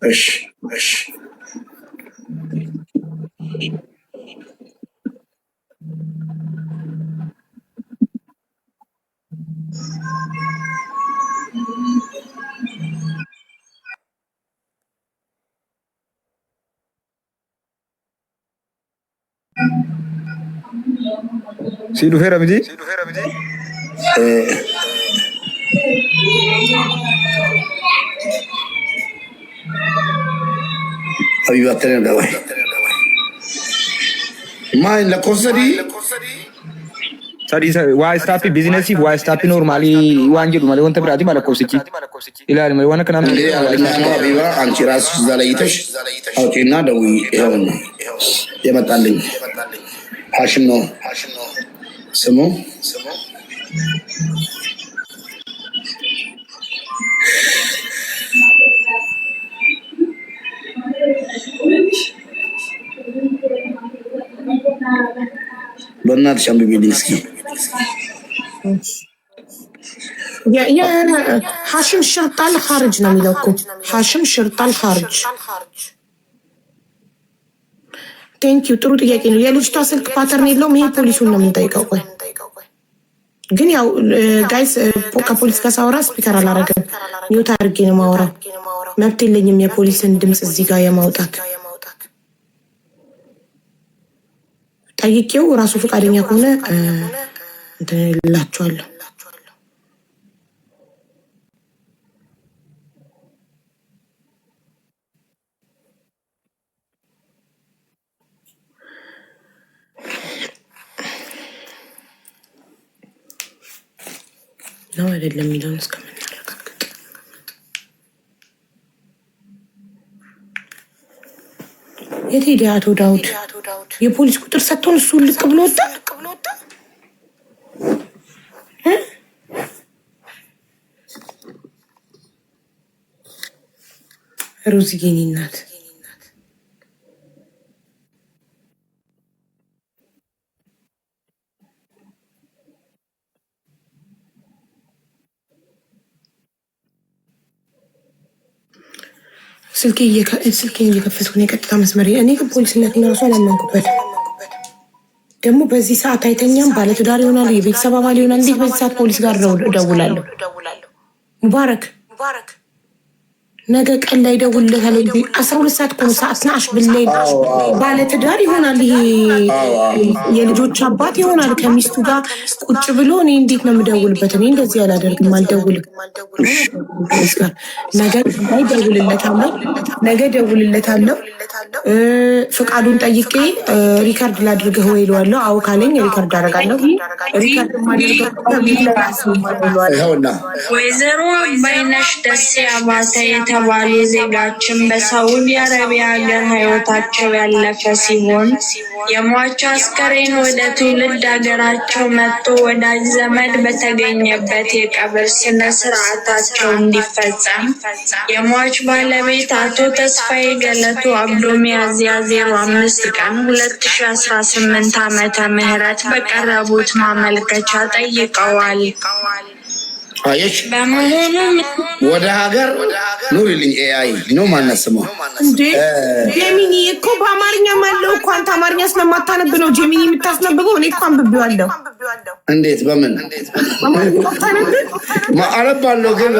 እሺ Si dhufeera miti? حبيبي أترين دواي ما إن لكوسدي سادي واي ستابي بيزنسي واي ستابي نورمالي وانجي مالي وانت براتي مالك كوسيتي إلى أنا وانا كنا أنا حبيبا أنت راس زلايتش أو كنا دوي يوم يا متعلم هاشمو سمو بنات شامبي بيديسكي يا حاشم الشرطة الخارج نميلوكم حاشم الشرطة الخارج ቴንክ ዩ ጥሩ ጥያቄ ነው። የልጅቷ ስልክ ፓተርን የለውም። ይሄ ፖሊሱን ነው የምንጠይቀው። ቆይ ግን ያው ጋይስ ከፖሊስ ጋር ሳወራ ስፒከር አላረገም። ኒውት አድርጌ ነው የማወራው። መብት የለኝም የፖሊስን ድምፅ እዚህ ጋር የማውጣት። ጠይቄው ራሱ ፈቃደኛ ከሆነ እንትን እላችኋለሁ። ነው አይደለም የሚለውን እስከምናረጋግጥ የት ሄደ አቶ ዳውድ? የፖሊስ ቁጥር ሰጥቶን እሱ ልቅ ብሎ ወጣ። ሮዚ የኔ እናት ስልኬን እየከፈትኩ ነው የቀጥታ መስመር። እኔ ግን ፖሊስነትን ራሱ አላመንኩበት። ደግሞ በዚህ ሰዓት አይተኛም። ባለትዳር ይሆናል፣ የቤተሰብ አባል ይሆናል። እንዴት በዚህ ሰዓት ፖሊስ ጋር እደውላለሁ? ሙባረክ ነገ ቀን ላይ እደውልለታለሁ እንጂ 12 ሰዓት እኮ ነው ሰዓት ናሽ ብለኝ። ባለትዳር ይሆናል፣ ይሄ የልጆች አባት ይሆናል። ከሚስቱ ጋር ቁጭ ብሎ እኔ እንዴት ነው የምደውልበት? እኔ እንደዚህ አላደርግም፣ አልደውልም። ነገ እደውልለታለሁ። ፍቃዱን ጠይቄ ሪካርድ ላድርግህ ወይ እለዋለሁ። አዎ ካለኝ ሪካርድ አደርጋለሁ። ሪካርድ ማድረግ ወይዘሮ አባይነሽ ደሴ አባተ የተባሉ ዜጋችን በሳውዲ አረቢያ ሀገር ህይወታቸው ያለፈ ሲሆን የሟች አስከሬን ወደ ትውልድ ሀገራቸው መጥቶ ወዳጅ ዘመድ በተገኘበት የቀብር ስነ ስርዓታቸው እንዲፈጸም የሟች ባለቤት አቶ ተስፋዬ ገለቱ አብዶ ሚያዝያ 05 ቀን 2018 ዓመተ ምህረት በቀረቡት ማመልከቻ ጠይቀዋል። አየሽ ወደ ሀገር ኑሪልኝ ኤአይ ነው ማነስመው እንዴ ጀሚኒ እኮ በአማርኛ ማለው እኮ አንተ አማርኛ ስለማታነብ ነው ጀሚኒ የምታስነብበው። እኔ እኮ አንብቤዋለሁ። እንዴት በምን አነባለሁ? ግን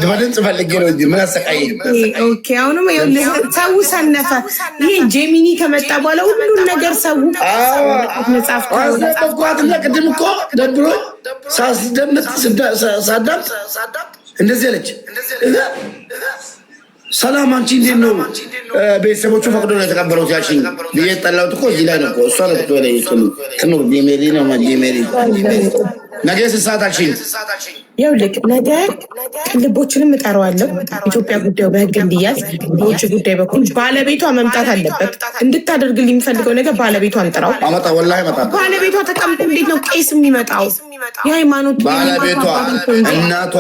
በድምፅ ፈልጌ ነው እንጂ ምን አሰቃየኝ? ኦኬ አሁንም ሰው ሰነፈ። ይሄ ጀሚኒ ከመጣ በኋላ ሁሉን ነገር ሰው መጽሐፍ አስነብኳት። ቅድም እኮ ደብሮ ሳዳም እንደዚህ አለች። ሰላም አንቺ እንዴት ነው? ቤተሰቦቹ ፈቅዶ ነው የተቀበለው ያልሽኝ ብዬ ጠላሁት እኮ እዚህ ላይ ነው እኮ እሷ ነው ትወለ ትኑር ዲሜሪ ነው ዲሜሪ ነገ ስሳት አልሽኝ። ይኸውልህ ነገ ቅልቦችንም እጠራዋለሁ። ኢትዮጵያ ጉዳዩ በህግ እንዲያዝ በውጭ ጉዳይ በኩል ባለቤቷ መምጣት አለበት። እንድታደርግልኝ የሚፈልገው ነገር ባለቤቷን ጥራው። አመጣ ወላሂ አመጣ። ባለቤቷ ተቀምጦ እንዴት ነው ቄስ የሚመጣው? የሃይማኖት ባለቤቷ እናቷ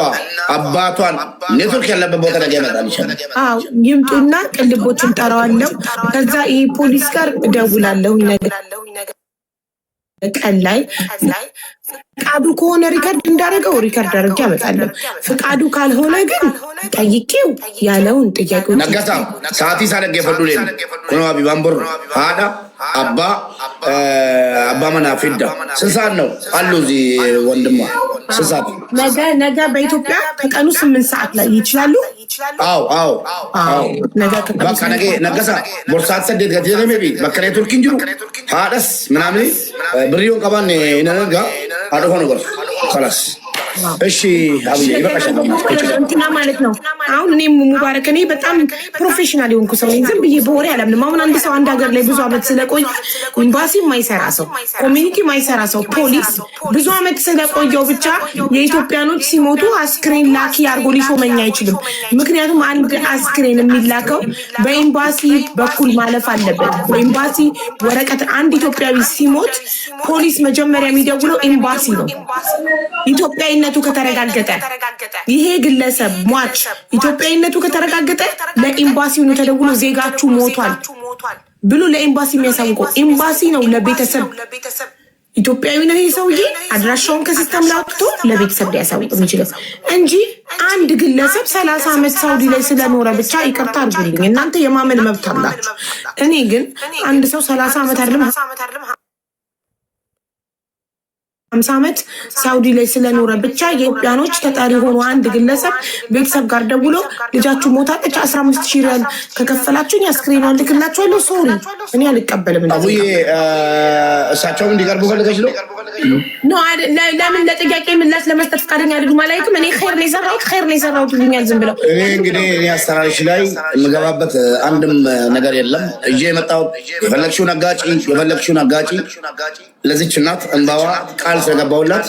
አባቷን ኔትወርክ ያለበት ቦታ ላይ ያመጣል ይችላል። አዎ ይምጡና ቅልቦችን ጠራዋለሁ። ከዛ ይሄ ፖሊስ ጋር እደውላለሁ ነገር ቀን ላይ ፍቃዱ ከሆነ ሪከርድ እንዳደረገው ሪከርድ አድርጌ ያመጣለሁ። ፍቃዱ ካልሆነ ግን ጠይቄው ያለውን ጥያቄ ነገታ ሰዓት ይሳለግ የፈዱ ሌላ ኩኖ ቢባምቦር አዳ አባ መናፊዳ ስንሳት ነው አሉ እዚህ ወንድማ ስንሳት ነገ በኢትዮጵያ ከቀኑ 8 ሰዓት ላይ ይችላሉ። አዎ በቃ ነገሳ ቦርሳት ሰደት ገትየለሜ ቢ በከሬ ቱርኪን ጅሩ ሃደስ ምናምን ብሪዮን ቀባን ይነነጋ አደሆነ ጎር خلاص እሺ አብዬ ይበቃሻል እንትና ማለት ነው። አሁን እኔ ሙባረክ እኔ በጣም ፕሮፌሽናል የሆንኩ ሰው ነኝ። ዝም ብዬ በወሬ አላምንም። አሁን አንድ ሰው አንድ ሀገር ላይ ብዙ አመት ስለቆይ ኤምባሲ የማይሰራ ሰው፣ ኮሚኒቲ የማይሰራ ሰው፣ ፖሊስ ብዙ አመት ስለቆየው ብቻ የኢትዮጵያኖች ሲሞቱ አስክሬን ላኪ አርጎ ሊሾመኝ አይችልም። ምክንያቱም አንድ አስክሬን የሚላከው በኤምባሲ በኩል ማለፍ አለበት። በኤምባሲ ወረቀት አንድ ኢትዮጵያዊ ሲሞት ፖሊስ መጀመሪያ የሚደውለው ኤምባሲ ነው። ኢትዮጵያዊነቱ ከተረጋገጠ ይሄ ግለሰብ ሟች ኢትዮጵያዊነቱ ከተረጋገጠ ለኤምባሲው ነው ተደውሎ ዜጋችሁ ሞቷል ብሎ ለኤምባሲ የሚያሳውቀው ኤምባሲ ነው። ለቤተሰብ ኢትዮጵያዊ ነው ይሄ ሰውዬ አድራሻውን ከሲስተም ላውጥቶ ለቤተሰብ ሊያሳውቅ የሚችለው እንጂ አንድ ግለሰብ 30 ዓመት ሳውዲ ላይ ስለኖረ ብቻ ይቅርታ አድርጉልኝ እናንተ የማመን መብት አላችሁ። እኔ ግን አንድ ሰው 30 ዓመት አይደለም 50 ዓመት ሳውዲ ላይ ስለኖረ ብቻ የኢትዮጵያኖች ተጣሪ ሆኖ አንድ ግለሰብ ቤተሰብ ጋር ደውሎ ልጃችሁ ሞታለች 15000 ሪያል ከከፈላችሁኝ አስክሬኗን ልክላችኋለሁ ሶሪ እኔ አልቀበልም። አቡዬ እሳቸውም እንዲቀርቡ ፈልገሽ ነው? ለምን ለጥያቄ ምላሽ ለመስጠት ፈቃደኛ አይደሉም? አላየክም? እኔ ኸይር ነው የሰራሁት ይሉኛል ዝም ብለው። እኔ እንግዲህ እኔ አስተራሪሽ ላይ የምገባበት አንድም ነገር የለም። እጄ የመጣሁት የፈለግሽውን አጋጪ ለዚች እናት እንባዋ ቃል ስለገባሁላት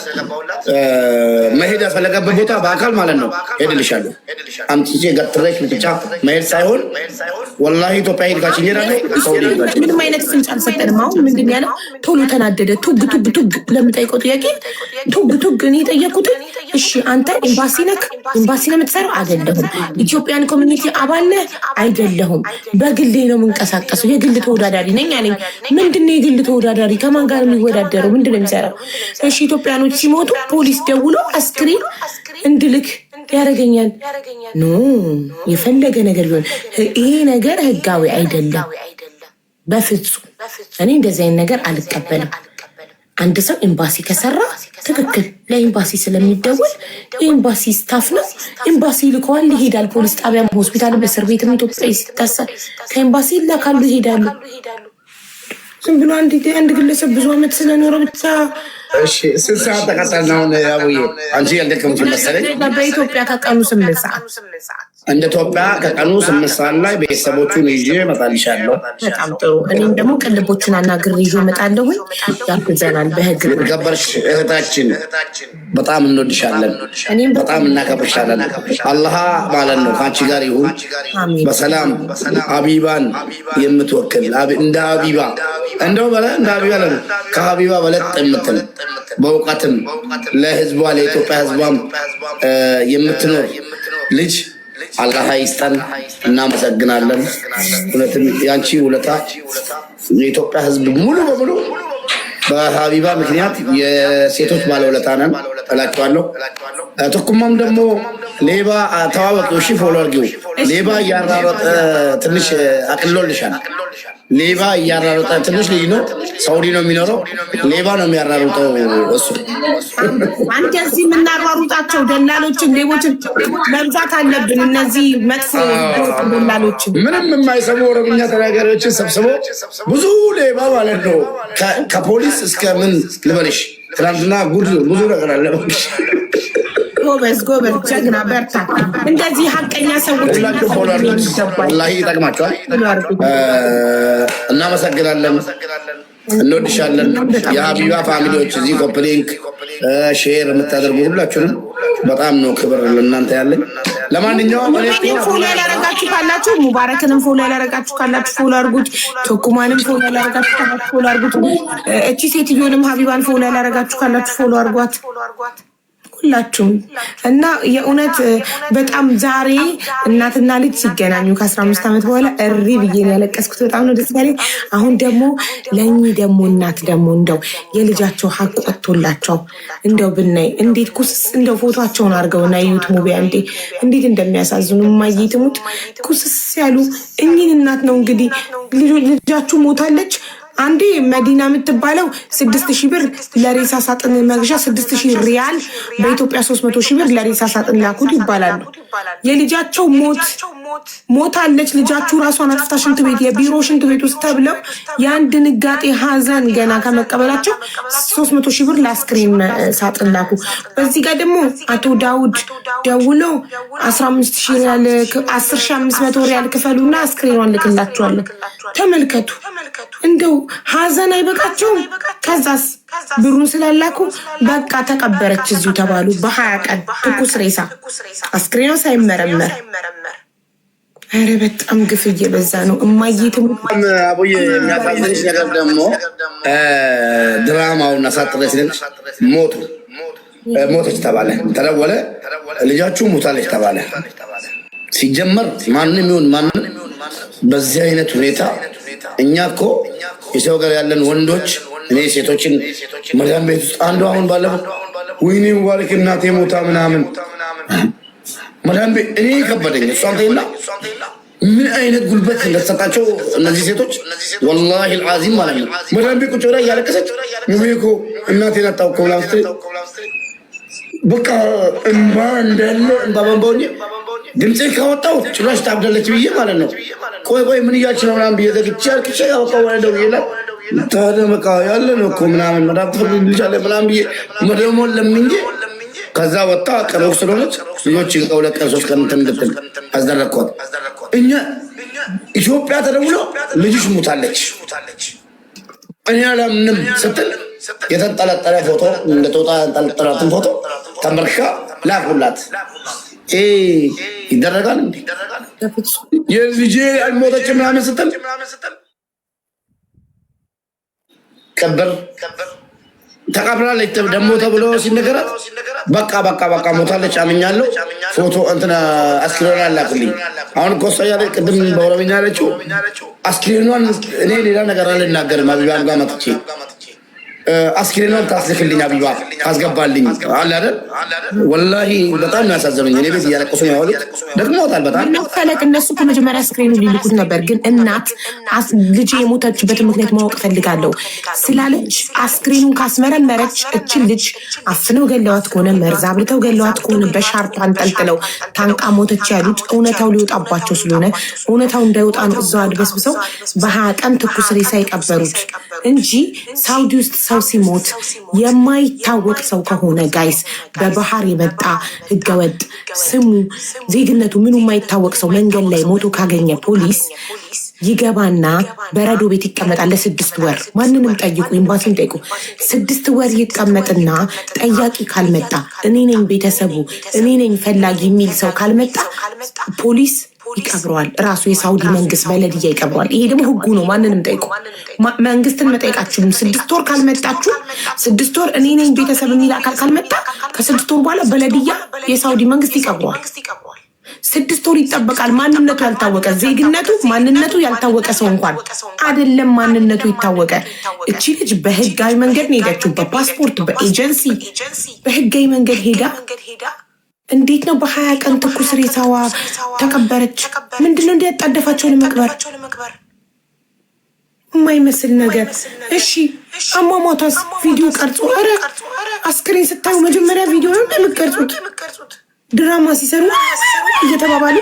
መሄድ ያስፈለገበት ቦታ በአካል ማለት ነው ሄድልሻለሁ። አምጥቼ ገትሬሽ ብቻ መሄድ ሳይሆን ወላሂ ኢትዮጵያ ሄድካችን ይራለ ምንም አይነት ፍንጭ አልሰጠንም። አሁን ምንድን ያለው ቶሎ ተናደደ። ቱግ ለምጠይቀው ጥያቄ ቱግ እኔ የጠየኩት እሺ አንተ ኤምባሲ ነህ ነው የምትሰራው? አይደለሁም። ኢትዮጵያን ኮሚኒቲ አባል ነህ? አይደለሁም። በግሌ ነው የምንቀሳቀሰው የግል ተወዳዳሪ ነኝ አለኝ። ምንድነው የግል ተወዳዳሪ? ከማን ጋር የሚወዳደረው? ምንድነው የሚሰራው? እሺ ኢትዮጵያኖች ሲሞቱ ፖሊስ ደውሎ አስክሬን እንድልክ ያደርገኛል። ኖ የፈለገ ነገር ቢሆን ይሄ ነገር ህጋዊ አይደለም በፍጹም። እኔ እንደዚህ አይነት ነገር አልቀበልም። አንድ ሰው ኤምባሲ ከሰራ ትክክል ለኤምባሲ ስለሚደወል ኤምባሲ ስታፍ ነው ኤምባሲ ልከዋል ይሄዳል። ፖሊስ ጣቢያም ሆስፒታልም እስር ቤትም ኢትዮጵያ ሲታሰር ከኤምባሲ ይላካሉ ይሄዳሉ። ዝም ብሎ አንድ ግለሰብ ብዙ አመት ስለኖረ ብቻ እሺ ስንት ሰዓት ተቀጠልን? አሁን አቡዬ አንቺ ያልደከምሽ መሰለኝ። በኢትዮጵያ ከቀኑ 8 ሰዓት እንደ ኢትዮጵያ ከቀኑ 8 ሰዓት ላይ ቤተሰቦቹን ይዤ እመጣልሻለሁ። በጣም ጥሩ። እኔም ደግሞ ቅልቦችን አናግሬ ይዤ እመጣለሁ። ያግዘናል በህግ ገበርሽ እህታችን በጣም እንወድሻለን፣ በጣም እናከብርሻለን። አላህ ማለት ነው ከአንቺ ጋር ይሁን። በሰላም ሀቢባን የምትወክል እንደ ሀቢባ እንደው እንደ ሀቢባ ከሀቢባ በለጥ የምትል በእውቀትም ለህዝቧ ለኢትዮጵያ ህዝቧም የምትኖር ልጅ አላህ ይስጠን። እናመሰግናለን። እውነትም ያንቺ ውለታ የኢትዮጵያ ህዝብ ሙሉ በሙሉ በሀቢባ ምክንያት የሴቶች ባለውለታ ነን እላቸዋለሁ። ተኩማም ደግሞ ሌባ ተዋወቁ። እሺ ፎሎ አድርጊው። ሌባ እያራረጠ ትንሽ አቅሎልሻል። ሌባ እያራረጠ ትንሽ ልጅ ነው፣ ሳውዲ ነው የሚኖረው። ሌባ ነው የሚያራርጠው እሱ። አንተ እዚህ የምናሯሩጣቸው ደላሎችን ሌቦችን መብዛት አለብን። እነዚህ መጥፎ ደላሎችን ምንም የማይሰሙ ኦሮምኛ ተናጋሪዎችን ሰብስቦ ብዙ ሌባ ማለት ነው። ከፖሊስ እስከ ምን ልበልሽ፣ ትናንትና ብዙ ነገር አለ። ጎበዝ ጀግና በርታ። እንደዚህ ሀቀኛ ሰዎች ወላሂ ይጠቅማቸዋል። እናመሰግናለን፣ እንወድሻለን። የሀቢባ ፋሚሊዎች እዚህ ኮፕሊንክ ሼር የምታደርጉ ሁላችሁንም በጣም ነው ክብር ለእናንተ ያለኝ። ለማንኛውም ፎሎ ያላረጋችሁ ካላችሁ ሙባረክንም ፎሎ ያላረጋችሁ ካላችሁ ፎሎ አድርጉት። ቶኩማንም ፎሎ ያላረጋችሁ ካላችሁ ፎሎ አድርጉት። እቺ ሴትዮንም ሀቢባን ፎሎ ያላረጋችሁ ካላችሁ ፎሎ አድርጓት ሁላችሁም። እና የእውነት በጣም ዛሬ እናትና ልጅ ሲገናኙ ከ15 ዓመት በኋላ እሪ ብዬ ነው ያለቀስኩት። በጣም ነው ደስ ያለኝ። አሁን ደግሞ ለእኚህ ደግሞ እናት ደግሞ እንደው የልጃቸው ሀቅ ወጥቶላቸው እንደው ብናይ እንዴት ኩስስ እንደው ፎቶቸውን አድርገው እና ዩት ሙቢያ እንዴት እንደሚያሳዝኑ ማየትሙት ኩስስ ያሉ እኚህን እናት ነው እንግዲህ ልጃችሁ ሞታለች። አንዴ መዲና የምትባለው 6000 ብር ለሬሳ ሳጥን መግዣ 6000 ሪያል በኢትዮጵያ 300,000 ብር ለሬሳ ሳጥን ላኩት ይባላሉ። የልጃቸው ሞት ሞታለች ልጃችሁ ራሷን አጥፍታ ሽንት ቤት የቢሮ ሽንት ቤት ውስጥ ተብለው ያን ድንጋጤ ሀዘን ገና ከመቀበላቸው 300,000 ብር ለአስክሬን ሳጥን ላኩ። በዚህ ጋር ደግሞ አቶ ዳውድ ደውሎ 15,000 ሪያል 10,500 ሪያል ክፈሉና አስክሬኗን ልክላችኋለን። ተመልከቱ እንደው ሀዘን አይበቃቸውም። ከዛስ ብሩን ስላላኩ በቃ ተቀበረች እዚሁ ተባሉ። በ20 ቀን ትኩስ ሬሳ አስክሬኗ ሳይመረመር። አረ በጣም ግፍ እየበዛ ነው። እማየትም አቡዬ የሚያሳዝንሽ ነገር ደግሞ ድራማውን አሳጥረ ሲል ሞተች ተባለ፣ ተደወለ ልጃችሁ ሞታለች ተባለ። ሲጀመር ማንም ይሁን ማንም በዚህ አይነት ሁኔታ እኛ እኮ የሰው ጋር ያለን ወንዶች እኔ ሴቶችን መዳም ቤት ውስጥ አንዱ አሁን ባለፈው ወይኔ ሙባረክ እናቴ ሞታ ምናምን መዳም ቤት እኔ ከበደኝ። እሷን ተይና ምን አይነት ጉልበት እንደተሰጣቸው እነዚህ ሴቶች ወላሂ አልዓዚም ማለት ነው። መዳም ቤት ቁጭ ብላ እያለቀሰች ሙቤኮ እናቴን አጣሁ እኮ ብላ ስትል በቃ እንባ እንዳለ እንባ በንባውኝ ድምፄ ካወጣው ጭራሽ ታብዳለች ብዬ ማለት ነው። ቆይ ምን እያልሽ ነው ምናምን ብዬ ዘግቼ አልቅሼ ያወጣው ወለደው ይላል። ታዲያ በቃ ያለ ነው እኮ ምናምን መዳም ትፈልግልሻለች ምናምን ብዬ መደሞን ለምንጂ ከዛ ወጣ ቀረው ስለሆነች ልጆች 2 ቀን 3 ቀን እንድትል አስደረኳት። እኛ ኢትዮጵያ ተደውሎ ልጅሽ ሞታለች እኔ አላምንም ስትል የተንጠለጠለ ፎቶ እንደተወጣ ተንጠለጠላትን ፎቶ ተመርካ ላኩላት። ይደረጋል እንዴ? የልጄ አልሞተች ምናምን ስትል ቀበር ተቀብላለች ደግሞ ተብሎ ሲነገራት በቃ ሞታለች አምኛለሁ ፎቶ እንትና አስክሬኗን አላክልኝ። አሁን እኮ እሷ ያለች ቅድም በኦሮምኛ ያለችው አስክሬኗን እኔ ሌላ ነገር አልናገርም አቢባን ጋር መጥቼ አስክሬኗን ታስልክልኝ አቢባ ታስገባልኝ አለ አይደል? ወላሂ በጣም ነው ያሳዘነኝ። እኔ ቤት እያለቀሱ ነው ያሉት ደግሞታል በጣም ነው ፈለቅ። እነሱ ከመጀመሪያ አስክሬኑ ሊልኩት ነበር፣ ግን እናት ልጅ የሞተችበት ምክንያት ማወቅ ፈልጋለሁ ስላለች አስክሬኑን ካስመረመረች እችን ልጅ አፍነው ገለዋት ከሆነ መርዛ አብልተው ገለዋት ከሆነ በሻርፕ አንጠልጥለው ታንቃ ሞተች ያሉት እውነታው ሊወጣባቸው ስለሆነ እውነታው እንዳይወጣ ነው እዛው አድበስብሰው በ20 ቀን ትኩስ ሬሳ የቀበሩት እንጂ ሳውዲ ውስጥ ሰው ሲሞት የማይታወቅ ሰው ከሆነ ጋይስ በባህር የመጣ ህገወጥ ስሙ ዜግነቱ ምኑ የማይታወቅ ሰው መንገድ ላይ ሞቶ ካገኘ ፖሊስ ይገባና በረዶ ቤት ይቀመጣል ለ6 ወር። ማንንም ጠይቁ፣ ኤምባሲን ጠይቁ። 6 ወር ይቀመጥና ጠያቂ ካልመጣ እኔ ነኝ ቤተሰቡ እኔ ነኝ ፈላጊ የሚል ሰው ካልመጣ ፖሊስ ይቀብረዋል። ራሱ የሳውዲ መንግስት በለድያ ይቀብረዋል። ይሄ ደግሞ ህጉ ነው። ማንንም ጠይቁ። መንግስትን መጠየቃችሁም 6 ወር ካልመጣችሁ 6 ወር እኔ ነኝ ቤተሰብ የሚል አካል ካልመጣ ከ6 ወር በኋላ በለድያ የሳውዲ መንግስት ይቀብረዋል። 6 ወር ይጠበቃል። ማንነቱ ያልታወቀ ዜግነቱ ማንነቱ ያልታወቀ ሰው እንኳን አይደለም ማንነቱ ይታወቀ። እቺ ልጅ በህጋዊ መንገድ ነው ሄደችው፣ በፓስፖርት በኤጀንሲ በህጋዊ መንገድ ሄዳ እንዴት ነው በ20 ቀን ትኩስ ሬሳዋ ተቀበረች? ምንድነው እንዲያጣደፋቸው ለመቅበር የማይመስል ነገር። እሺ አሟሟቷስ ቪዲዮ ቀርጾ ኧረ አስክሬን ስታዩ መጀመሪያ ቪዲዮ ነው የምትቀርጹት። ድራማ ሲሰሩ እየተባባሉ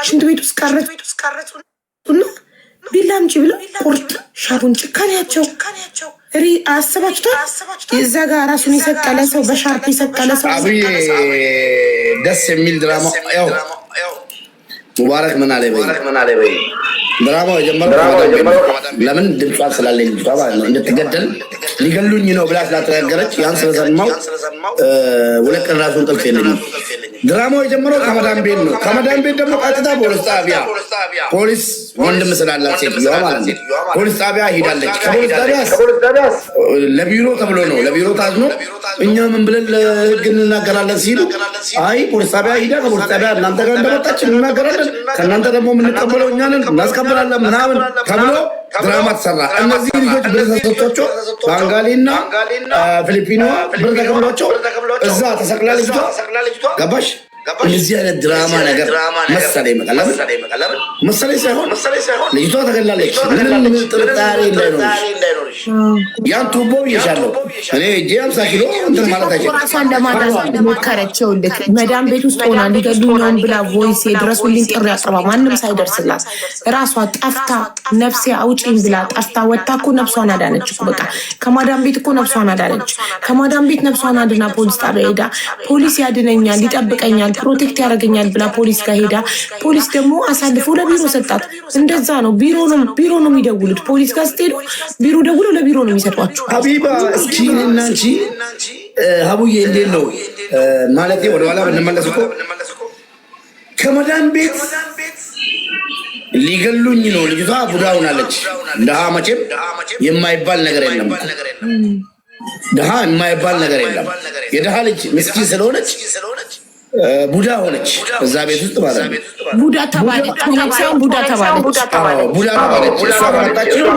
ሽንት ቤት ውስጥ ቀረጹና ቢላ አምጪ ብለው ቁርጥ ሻሩን ጭካኔያቸው አስባችሁታል? የዛ ጋር ራሱን የሰቀለ ሰው በሻርፕ የሰቀለ ሰው አብይ ደስ የሚል ድራማ ያው ሙባረክ ምን አለ በይ ድራማው የጀመረው ለምን ድምጿን ስላለኝ ልጅቷ ማለት ነው እንድትገደል ሊገሉኝ ነው ብላ ስላተናገረች ያን ስለሰማው 2 ቀን ራሱን ጥልፍ የለኝም። ድራማው የጀመረው ከመዳን ቤት ነው። ከመዳን ቤት ደግሞ ቀጥታ ፖሊስ ጣቢያ ፖሊስ ወንድም ስላላት ሴትዮዋ ማለት ነው ፖሊስ ጣቢያ ሄዳለች። ከፖሊስ ጣቢያ ለቢሮ ተብሎ ነው ለቢሮ ታዝኖ እኛ ምን ብለን ለህግ እንናገራለን ሲሉ አይ ፖሊስ ጣቢያ ሄዳ ከፖሊስ ጣቢያ እናንተ ጋር እንደመጣች እንናገራለን ከእናንተ ደግሞ የምንቀበለው እኛ ነን እናስቀበላለን ምናምን ተብሎ ድራማ ተሰራ። እነዚህ ልጆች ብር ተሰጥቷቸው ባንጋሊና ፊሊፒኖ ብር ተቀብሏቸው እዛ ተሰቅላ ልጅቷ ገባሽ እንደዚህ አይነት ድራማ ነገር መሰለኝ መቀለብ መሰለኝ ሳይሆን ልጅቷ ተገላለች። ምንም ጥርጣሬ እንዳይኖርሽ ያን ቱቦ ይሻለው እኔ እጄ 50 ኪሎ እንትን ማለት አይችልም። ራሷን ለማዳን ሞከረችው። ልክ መዳም ቤት ውስጥ ሆና ሊገሉኝ ነው ብላ ቮይስ የድረሱልኝ ጥሪ አቅርባ ማንም ሳይደርስላት ራሷ ጠፍታ ነፍሴ አውጪኝ ብላ ጠፍታ ወጣ እኮ ነፍሷን አዳነች እኮ። በቃ ከማዳም ቤት እኮ ነፍሷን አዳነች። ከማዳም ቤት ነፍሷን አድና ፖሊስ ጣቢያ ሄዳ ፖሊስ ያድነኛል፣ ይጠብቀኛል፣ ፕሮቴክት ያደርገኛል ብላ ፖሊስ ጋር ሄዳ ፖሊስ ደግሞ አሳልፎ ለቢሮ ሰጣት። እንደዛ ነው። ቢሮ ነው የሚደውሉት። ፖሊስ ጋር ስትሄዱ ቢሮ ደውሎ ለቢሮ ነው የሚሰጧችሁ። ሀቢባ እስኪ እኔና አንቺ ሀቡዬ እንዴት ነው ማለት ወደኋላ ብንመለስ እኮ ከመዳን ቤት ሊገሉኝ ነው ልጅቷ ቡዳ ሆናለች። ድሃ መቼም የማይባል ነገር የለም። ድሃ የማይባል ነገር የለም። የድሃ ልጅ ምስኪን ስለሆነች ቡዳ ሆነች። እዛ ቤት ውስጥ ማለት ነው ቡዳ ተባለች። ቡዳ ተባለች። እሷ ከመጣችው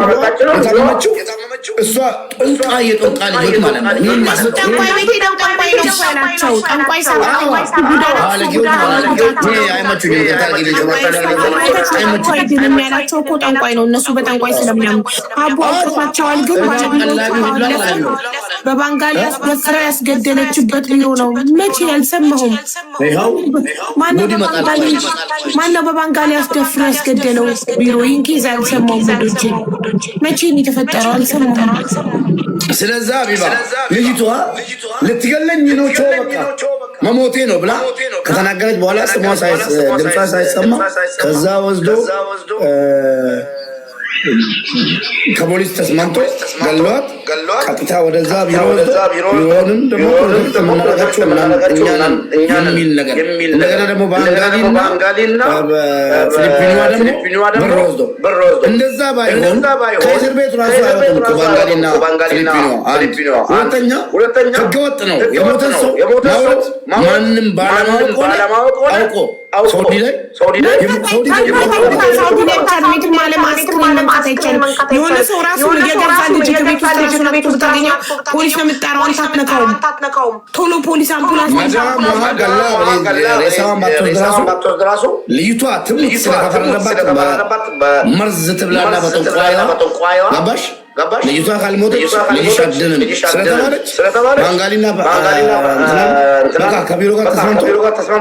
የታመመችው እሷ ጦንቃ የጦንቃ ልጆች ማለት ነው። ጠንቋይ ቤት ሄደው ጠንቋይ ነው ያላቸው። ጠንቋይ ቡዳ ያላቸው እኮ ጠንቋይ ነው። እነሱ በጠንቋይ ስለሚያምኑ አቦ አውጥቷቸዋል። ግን በባንጋሊ አስደፍራ ያስገደለችበት ቢሮ ነው። መቼ ያልሰማሁም ማነው በባንጋሊ አስደፍራ ያስገደለው ቢሮ ይንኪዝ ያልሰማሁም። ልጆች መቼ ነው የተፈጠረው? አልሰማሁም። ስለዛ ቢባ ልጅቷ ልትገለኝ ነው በቃ መሞቴ ነው ብላ ከተናገረች በኋላ ስሟ ድምጿ ሳይሰማ ከዛ ወስዶ ከፖሊስ ተስማምቶ ገሏት ቀጥታ ወደዛ ቢሮ ቢሮንም ደግሞ ፕሮጀክት የምናደርጋቸው የሚል ነገር እንደገና ደግሞ በአንጋሊና በፊሊፒኗ ደግሞ ብር ወስዶ እንደዛ ባይሆን ከእስር ቤት ራሱ አይወጡም። በአንጋሊና ፊሊፒኗ ሁለተኛ ህገወጥ ነው። የሞተን ሰው ማውረት ማንም ባለማወቅ አውቆ ሳውዲ ላይ የሆነ ሰው ራሱ የገዛ ልጅ ከቤት ውስጥ ብታገኘው ፖሊስ ነው የምትጠራውን ታትነካውም። ቶሎ ፖሊስ አምቡላንስ ልዩቷ ትሙት ስለተፈረደባት መርዝ ትብላና በጠንቋይዋ ገባሽ ልጅቷ ካልሞተች ልጅሽ አድንም ስለተባለች ባንጋሊና በቃ ከቢሮ ጋር ተስማምቶ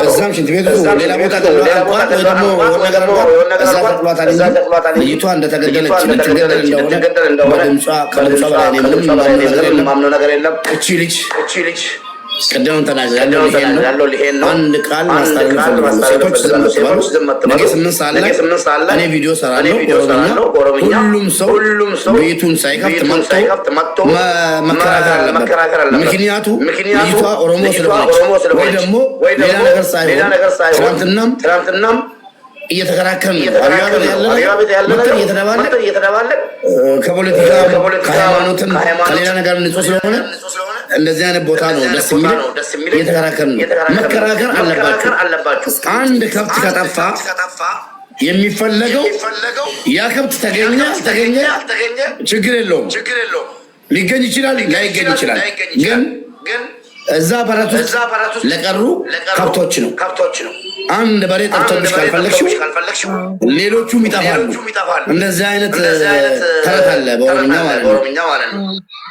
እዛም ሽንት ቤቱ ሌላ ቦታ ወይ ደግሞ ነገር እዛ ተጥሏታል። ልጅቷ እንደተገደለች ልትገደል እንደሆነ ከድምጿ በላይ ምንም ማምነው ነገር የለም። እቺ ልጅ ቀደም ተናግሬያለሁ። ይሄን ነው አንድ ቃል ማስተላለፍ ሴቶች ዝም አትበሉ። ነገ 8 ሰዓት ላይ እኔ ቪዲዮ ሰራለሁ ኦሮምኛ። ሁሉም ሰው ቤቱን ሳይከፍት መጥቶ መከራከር አለበት። ምክንያቱ ልጅቷ ኦሮሞ ስለሆነች ወይ ደግሞ ሌላ ነገር ሳይሆን ትናንትናም እየተከራከርን አብያ ቤት ያለ እየተደባለቅ ከፖለቲካ ከሃይማኖትም ከሌላ ነገር ንጹህ ስለሆነ እንደዚህ አይነት ቦታ ነው ደስ የሚል እየተከራከርን ነው። መከራከር አለባችሁ። አንድ ከብት ከጠፋ የሚፈለገው ያ ከብት ተገኘ ችግር የለውም። ሊገኝ ይችላል ላይገኝ ይችላል። ግን እዛ በረት ውስጥ ለቀሩ ከብቶች ነው። አንድ በሬ ጠፍቶብሽ ካልፈለግሽው ሌሎቹም ይጠፋሉ። እንደዚህ አይነት ተረት አለ በኦሮምኛ ማለት ነው።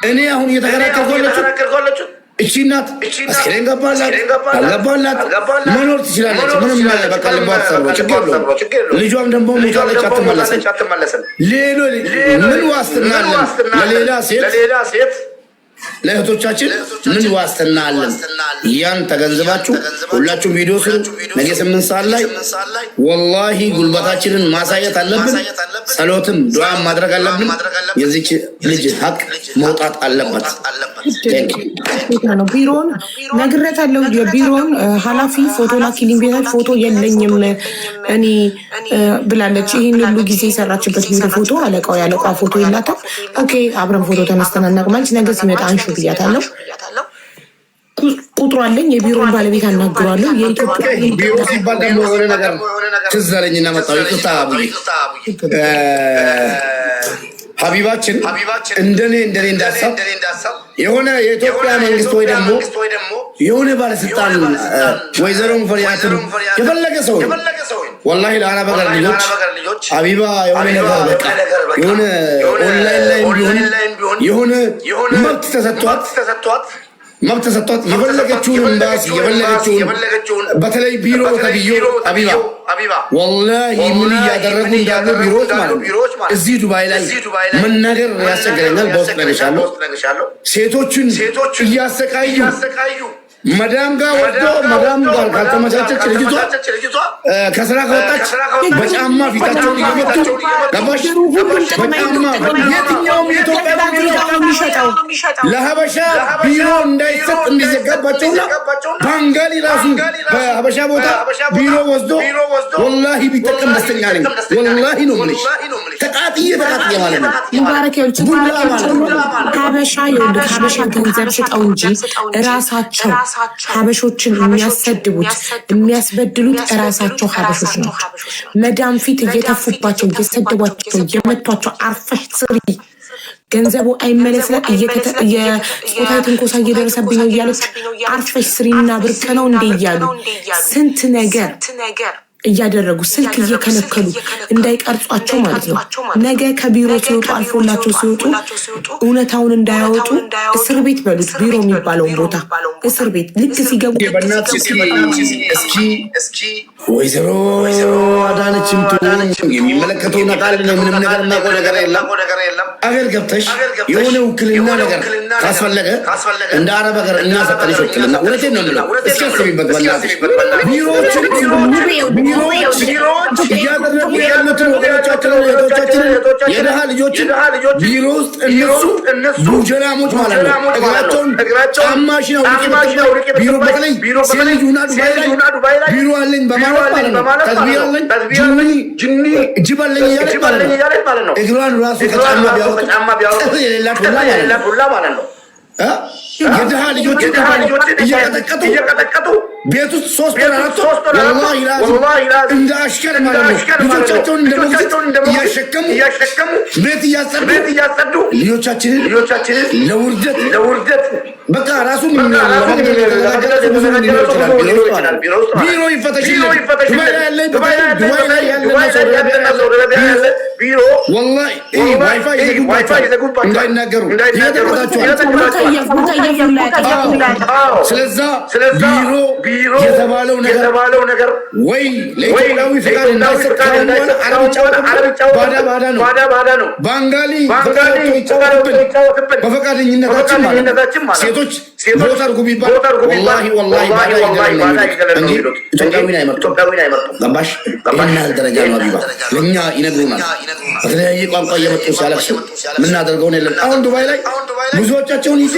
እኔ አሁን እየተከራከርኩ እቺ እናት አስክሬን ገባላት አልገባላት መኖር ትችላለች። ምንም በቃ ልባት ሰብሮ ችግር የለውም። ልጇም ደግሞ ሞታለች አትመለስም። ምን ዋስትና አለን ለሌላ ሴት ለእህቶቻችን ምን ዋስትና አለን? ያን ተገንዝባችሁ ሁላችሁም ቪዲዮ ስሩ። ነገ 8 ሰዓት ላይ ወላሂ ጉልበታችንን ማሳየት አለብን። ጸሎትም ዱዓም ማድረግ አለብን። የዚች ልጅ ሀቅ መውጣት አለበት። ቢሮን ነግሬያታለሁ። የቢሮን ኃላፊ ፎቶ ላኪልኝ ቤት ፎቶ የለኝም እኔ ብላለች። ይህን ሁሉ ጊዜ የሰራችበት ቢሮ ፎቶ ያለቃ ፎቶ የላትም። ኦኬ አብረን ፎቶ ተነስተን እናቅማለች። ነገ ሲመጣ አንሹ ብያታለሁ። ቁጥሩ አለኝ። የቢሮን ባለቤት አናግሯለሁ። የኢትዮጵያ ቢሮ ሲባል ደግሞ የሆነ ነገር ትዝ አለኝና መጣሁ። ይቅርታ ሀቢባችን እንደኔ እንዳሳብ የሆነ የኢትዮጵያ መንግስት ወይ ደግሞ የሆነ ባለስልጣን ወይዘሮ ሙፈሪያትን የፈለገ ሰው ወላሂ ለአረብ ሀገር ልጆች ሀቢባ የሆነ ነገር በቃ የሆነ ኦንላይን ላይ ቢሆን የሆነ መብት ተሰጥቷት የፈለገችውን ኤምባሲ የፈለገችውን በተለይ ቢሮ ተብዮ ሀቢባ ወላሂ ምን እያደረጉ እንዳሉ ቢሮዎች ማለት ነው። እዚህ ዱባይ ላይ መናገር ያስቸግረኛል። በውስጥ ነግሬሻለሁ። ሴቶችን እያሰቃዩ መዳም ጋር ወጥቶ መዳም ጋር ካልተመቻቸች ልጅቷ ከስራ ከወጣች በጫማ ፊታቸውን እየመቱ ገባሽ? በጫማ የትኛውም የኢትዮጵያ ለሀበሻ ቢሮ እንዳይሰጥ እንዲዘጋባቸውና ባንጋሊ ራሱ በሀበሻ ቦታ ቢሮ ወስዶ ወላሂ ቢጠቀም ደስተኛ ነኝ። ወላሂ ነው የምልሽ። ተቃጥዬ ማለት ነው። ሀበሻ ገንዘብ ሽጠው እንጂ እራሳቸው ሀበሾችን የሚያሰድቡት የሚያስበድሉት እራሳቸው ሀበሾች ናቸው። መዳም ፊት እየተፉባቸው እየሰደቧቸው እየመቷቸው አርፈሽ ስሪ ገንዘቡ አይመለስለ የጾታዊ ትንኮሳ እየደረሰብኝ ነው እያለች አርፈሽ ስሪና ብርቅ ነው እንዴ እያሉ ስንት ነገር እያደረጉ ስልክ እየከለከሉ እንዳይቀርጿቸው ማለት ነው። ነገ ከቢሮ ሲወጡ አልፎላቸው ሲወጡ እውነታውን እንዳያወጡ እስር ቤት በሉት። ቢሮ የሚባለውን ቦታ እስር ቤት ልክ ሲገቡ እስኪ ወይዘሮ አዳነችም የሚመለከተው ነቃል ምንም ነገር እናውቀው ነገር የለም። አገር ገብተሽ የሆነ ውክልና ነገር ካስፈለገ እንደ አረብ ሀገር እናሰጠልሽ ውክልና። እውነቴን ነው የምለው። እስኪ አስቢበት በእናትሽ ቢሮዎችን እያደረጉ ያሉትን ወገኖቻችንን የድሃ ልጆችን ቢሮ ውስጥ እነሱ ቡጀላሞች ማለት ነው እግራቸውን ጫማሽን አውልቄ ቢሮ በተለይ ሴት ልጅ ሁና ዱባይ ላይ ቢሮ አለኝ በማለት ማለት ነው ተዝቢር አለኝ ጅኒ ጅብ አለኝ እያለች ማለት ነው እግሯን ራሱ ከጫማ ቢያወጡ የሌላት ሁላ ማለት ነው። የድሃ ልጆችን እየቀጠቀጡ ቤት ውስጥ 3 ወር ወላሂ እንደ አሽከር ማለት ነው ልጆቻቸውን እንደ ሞግዚት እያሸከሙ ቤት እያጸዱ ልጆቻችንን ለውርደት በቃ ራሱን ቢሮ ይፈተሽልን። ዱባይ ላይ ያለ ቢሮ ወላሂ ዋይፋይ ይዘጉባቸዋል እንዳይናገሩ ስለዛ ቢሮ የተባለው ነገር ወይ ለኢትዮጵያዊ ፍቃድ እንዳይሰጥ ባዳ ነው። ባንጋሊ ይጫወትብን በፈቃደኝነታችን ማለት ሴቶች ቦታ አድርጉ ቢባል ወላሂ ባዳ ይገለል ነው የሚሉት። ኢትዮጵያዊን አይመርጡም። ገባሽ? ይህን ያህል ደረጃ ነው ሀቢባ። ለእኛ ይነግሩናል በተለያየ ቋንቋ እየመጡ ሲያለቅሱ የምናደርገውን የለም። አሁን ዱባይ ላይ ብዙዎቻቸውን ይዤ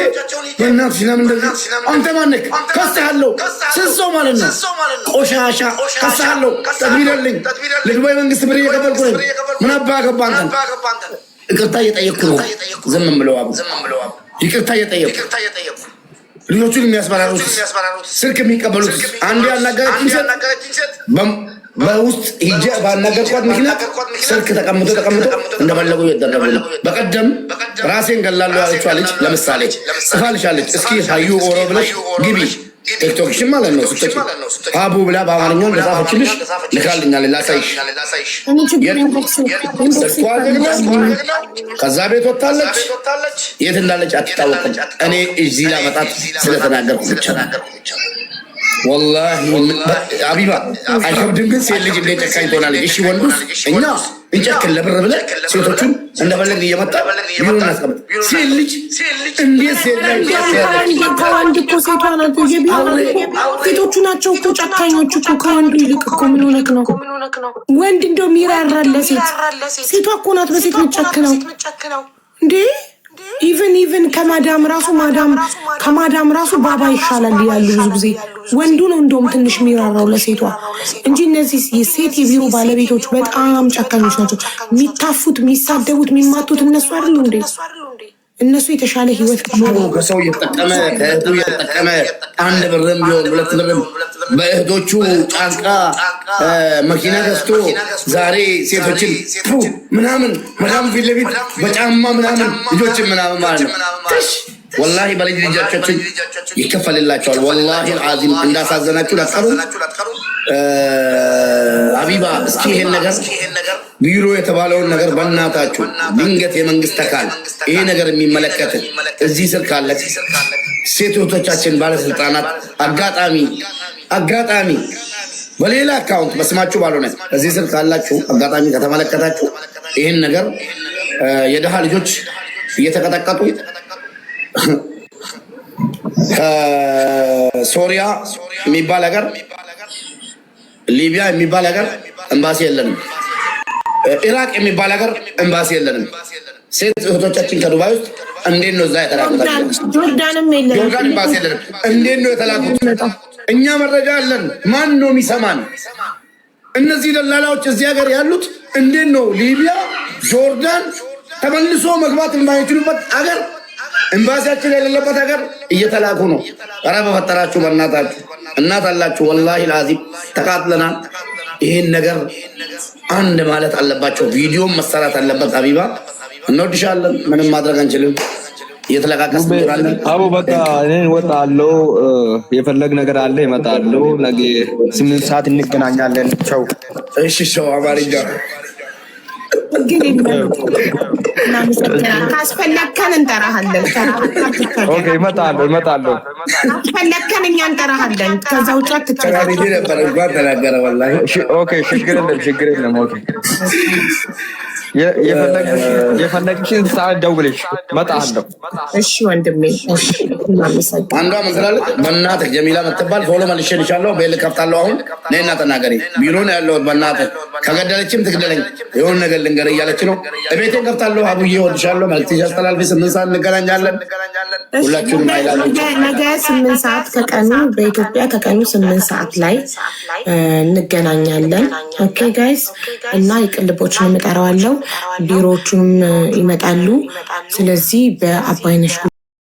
በእናትሽ ለምን እንደዚህ አንተ ማነክ ከስሃለሁ ስንሰው ማለት ነው ቆሻሻ ከስሃለሁ ተድቢለልኝ ለዱባይ መንግስት ብር እየከፈልኩ ነኝ። ምን አባ ገባ አንተን ይቅርታ እየጠየቅኩ ነው። ዝም ብለው አቡ ይቅርታ እየጠየቅኩ ልጆቹን የሚያስፈራሩት ስልክ የሚቀበሉት አንድ ያናገረችኝ ሴት በውስጥ ሂጄ ባናገርኳት ምክንያት ስልክ ተቀምጦ እንደፈለጉ እየደረጉ ነው። በቀደም ራሴን ገላለሁ ያለችዋ ልጅ ለምሳሌ ጽፋልሻለች። እስኪ ሀዩ ኦሮ ብለሽ ግቢ ቲክቶክሽን ማለት ነው ስትጭ ሀቡ ብላ በአማርኛው እንደጻፈችልሽ ልካልኛል። ላሳይሽ ከዛ ቤት ወጣለች። የት እንዳለች አትታወቅም። እኔ እዚህ ላመጣት ስለተናገርኩ ብቻ ወላሂ ሀቢባ አይከብድም። ግን ሴት ልጅ እንዴት ጨካኝ ትሆናለች? እሺ ወንዱስ እኛ እንጨክን ለብር ብለን ሴቶቹን እንደፈለግን እየመጣ ቢሮ እናስቀምጥ። ሴት ልጅ እንዴት ከወንድ እኮ ሴቷ ናት። ሴቶቹ ናቸው እኮ ጨካኞቹ እኮ ከወንዱ ይልቅ እኮ። ምን ሆነክ ነው? ወንድ እንደውም ይራራል ለሴት። ሴቷ እኮ ናት በሴት ምጨክነው እንዴ። ኢቨን ከማዳም ራሱ ባባ ይሻላል ያሉ ብዙ ጊዜ ወንዱ ነው እንደውም ትንሽ የሚራራው ለሴቷ እንጂ እነዚህ የሴት የቢሮ ባለቤቶች በጣም ጨካኞች ናቸው። የሚታፉት፣ የሚሳደቡት፣ የሚማቱት እነሱ አይደሉ እንዴ? እነሱ የተሻለ ህይወት ከሰው እየተጠቀመ ከእህቱ እየተጠቀመ አንድ ብርም ቢሆን 2 ብርም በእህቶቹ ጫንቃ መኪና ገዝቶ ዛሬ ሴቶችን ምናምን ምናምን ፊት ለፊት በጫማ ምናምን ልጆችን ምናምን ማለት ነው። ወላሂ በልጅ ልጆቻችን ይከፈልላቸዋል። ወላሂ አዚም እንዳሳዘናችሁ ላትቀሩ። ሀቢባ እስኪ ይሄን ነገር ቢሮ የተባለውን ነገር በእናታችሁ ድንገት የመንግስት አካል ይሄ ነገር የሚመለከት እዚህ ስር ካለ ሴቶቻችን ባለስልጣናት አጋጣሚ በሌላ አካውንት በስማችሁ ባልሆነ እዚህ ስር ካላችሁ አጋጣሚ ከተመለከታችሁ ይሄን ነገር የደሃ ልጆች እየተቀጠቀጡ ከሶሪያ የሚባል ሀገር ሊቢያ የሚባል ሀገር ኤምባሲ የለንም። ኢራቅ የሚባል ሀገር ኤምባሲ የለንም። ሴት እህቶቻችን ከዱባይ ውስጥ እንዴት ነው እዛ የተላኩት? ጆርዳንም የለንም። ጆርዳን ኤምባሲ የለንም። እንዴት ነው የተላኩት? እኛ መረጃ አለን። ማን ነው የሚሰማን? እነዚህ ደላላዎች እዚህ ሀገር ያሉት እንዴት ነው ሊቢያ፣ ጆርዳን ተመልሶ መግባት የማይችሉበት ሀገር ኤምባሲያችን የሌለበት ሀገር እየተላኩ ነው። ኧረ በፈጠራችሁ በእናታችሁ እናት አላችሁ። ወላሂ ላዚም ተቃጥለናል። ይሄን ነገር አንድ ማለት አለባቸው። ቪዲዮም መሰራት አለበት። ሀቢባ እንወድሻለን። ምንም ማድረግ አንችልም። እየተለቃቀስ እንላለን። አቡ በቃ እኔ እወጣለሁ። የፈለግ ነገር አለ እመጣለሁ። ነገ 8 ሰዓት እንገናኛለን። ቻው። እሺ ቻው። አማርኛ ካስፈለግከን እንጠራሃለን። ኦኬ እመጣለሁ። ካስፈለግከን እኛ እንጠራሃለን። ከዛ ውጭ አትቸገር ነበር እንኳን ተናገረ። ወላሂ ኦኬ ችግር የለም። ኦኬ የፈለግሽን ሰዓት ደውልሽ እመጣለሁ። እሺ ወንድሜ። እሺ አንዷ ምን ትላለች? በእናትህ ጀሚላ የምትባል ፎሎ መልሼልሻለሁ። ቤል ከፍታለሁ። አሁን ነይና ተናገሪ። ቢሮ ነው ያለሁት። በእናትህ ከገደለችም ትግደለኝ። የሆነ ነገር ልንገር እያለች ነው። ቤቴን ከፍታለሁ። አቡዬ እወድሻለሁ። መልዕክትሽ አስተላልፊ። 8 ሰዓት እንገናኛለን። ሁላችሁንም ነገ 8 ሰዓት ከቀኑ በኢትዮጵያ ከቀኑ 8 ሰዓት ላይ እንገናኛለን። ኦኬ ጋይስ። እና የቅልቦችን እጠራዋለሁ። ቢሮዎቹም ይመጣሉ። ስለዚህ በአባይነሽ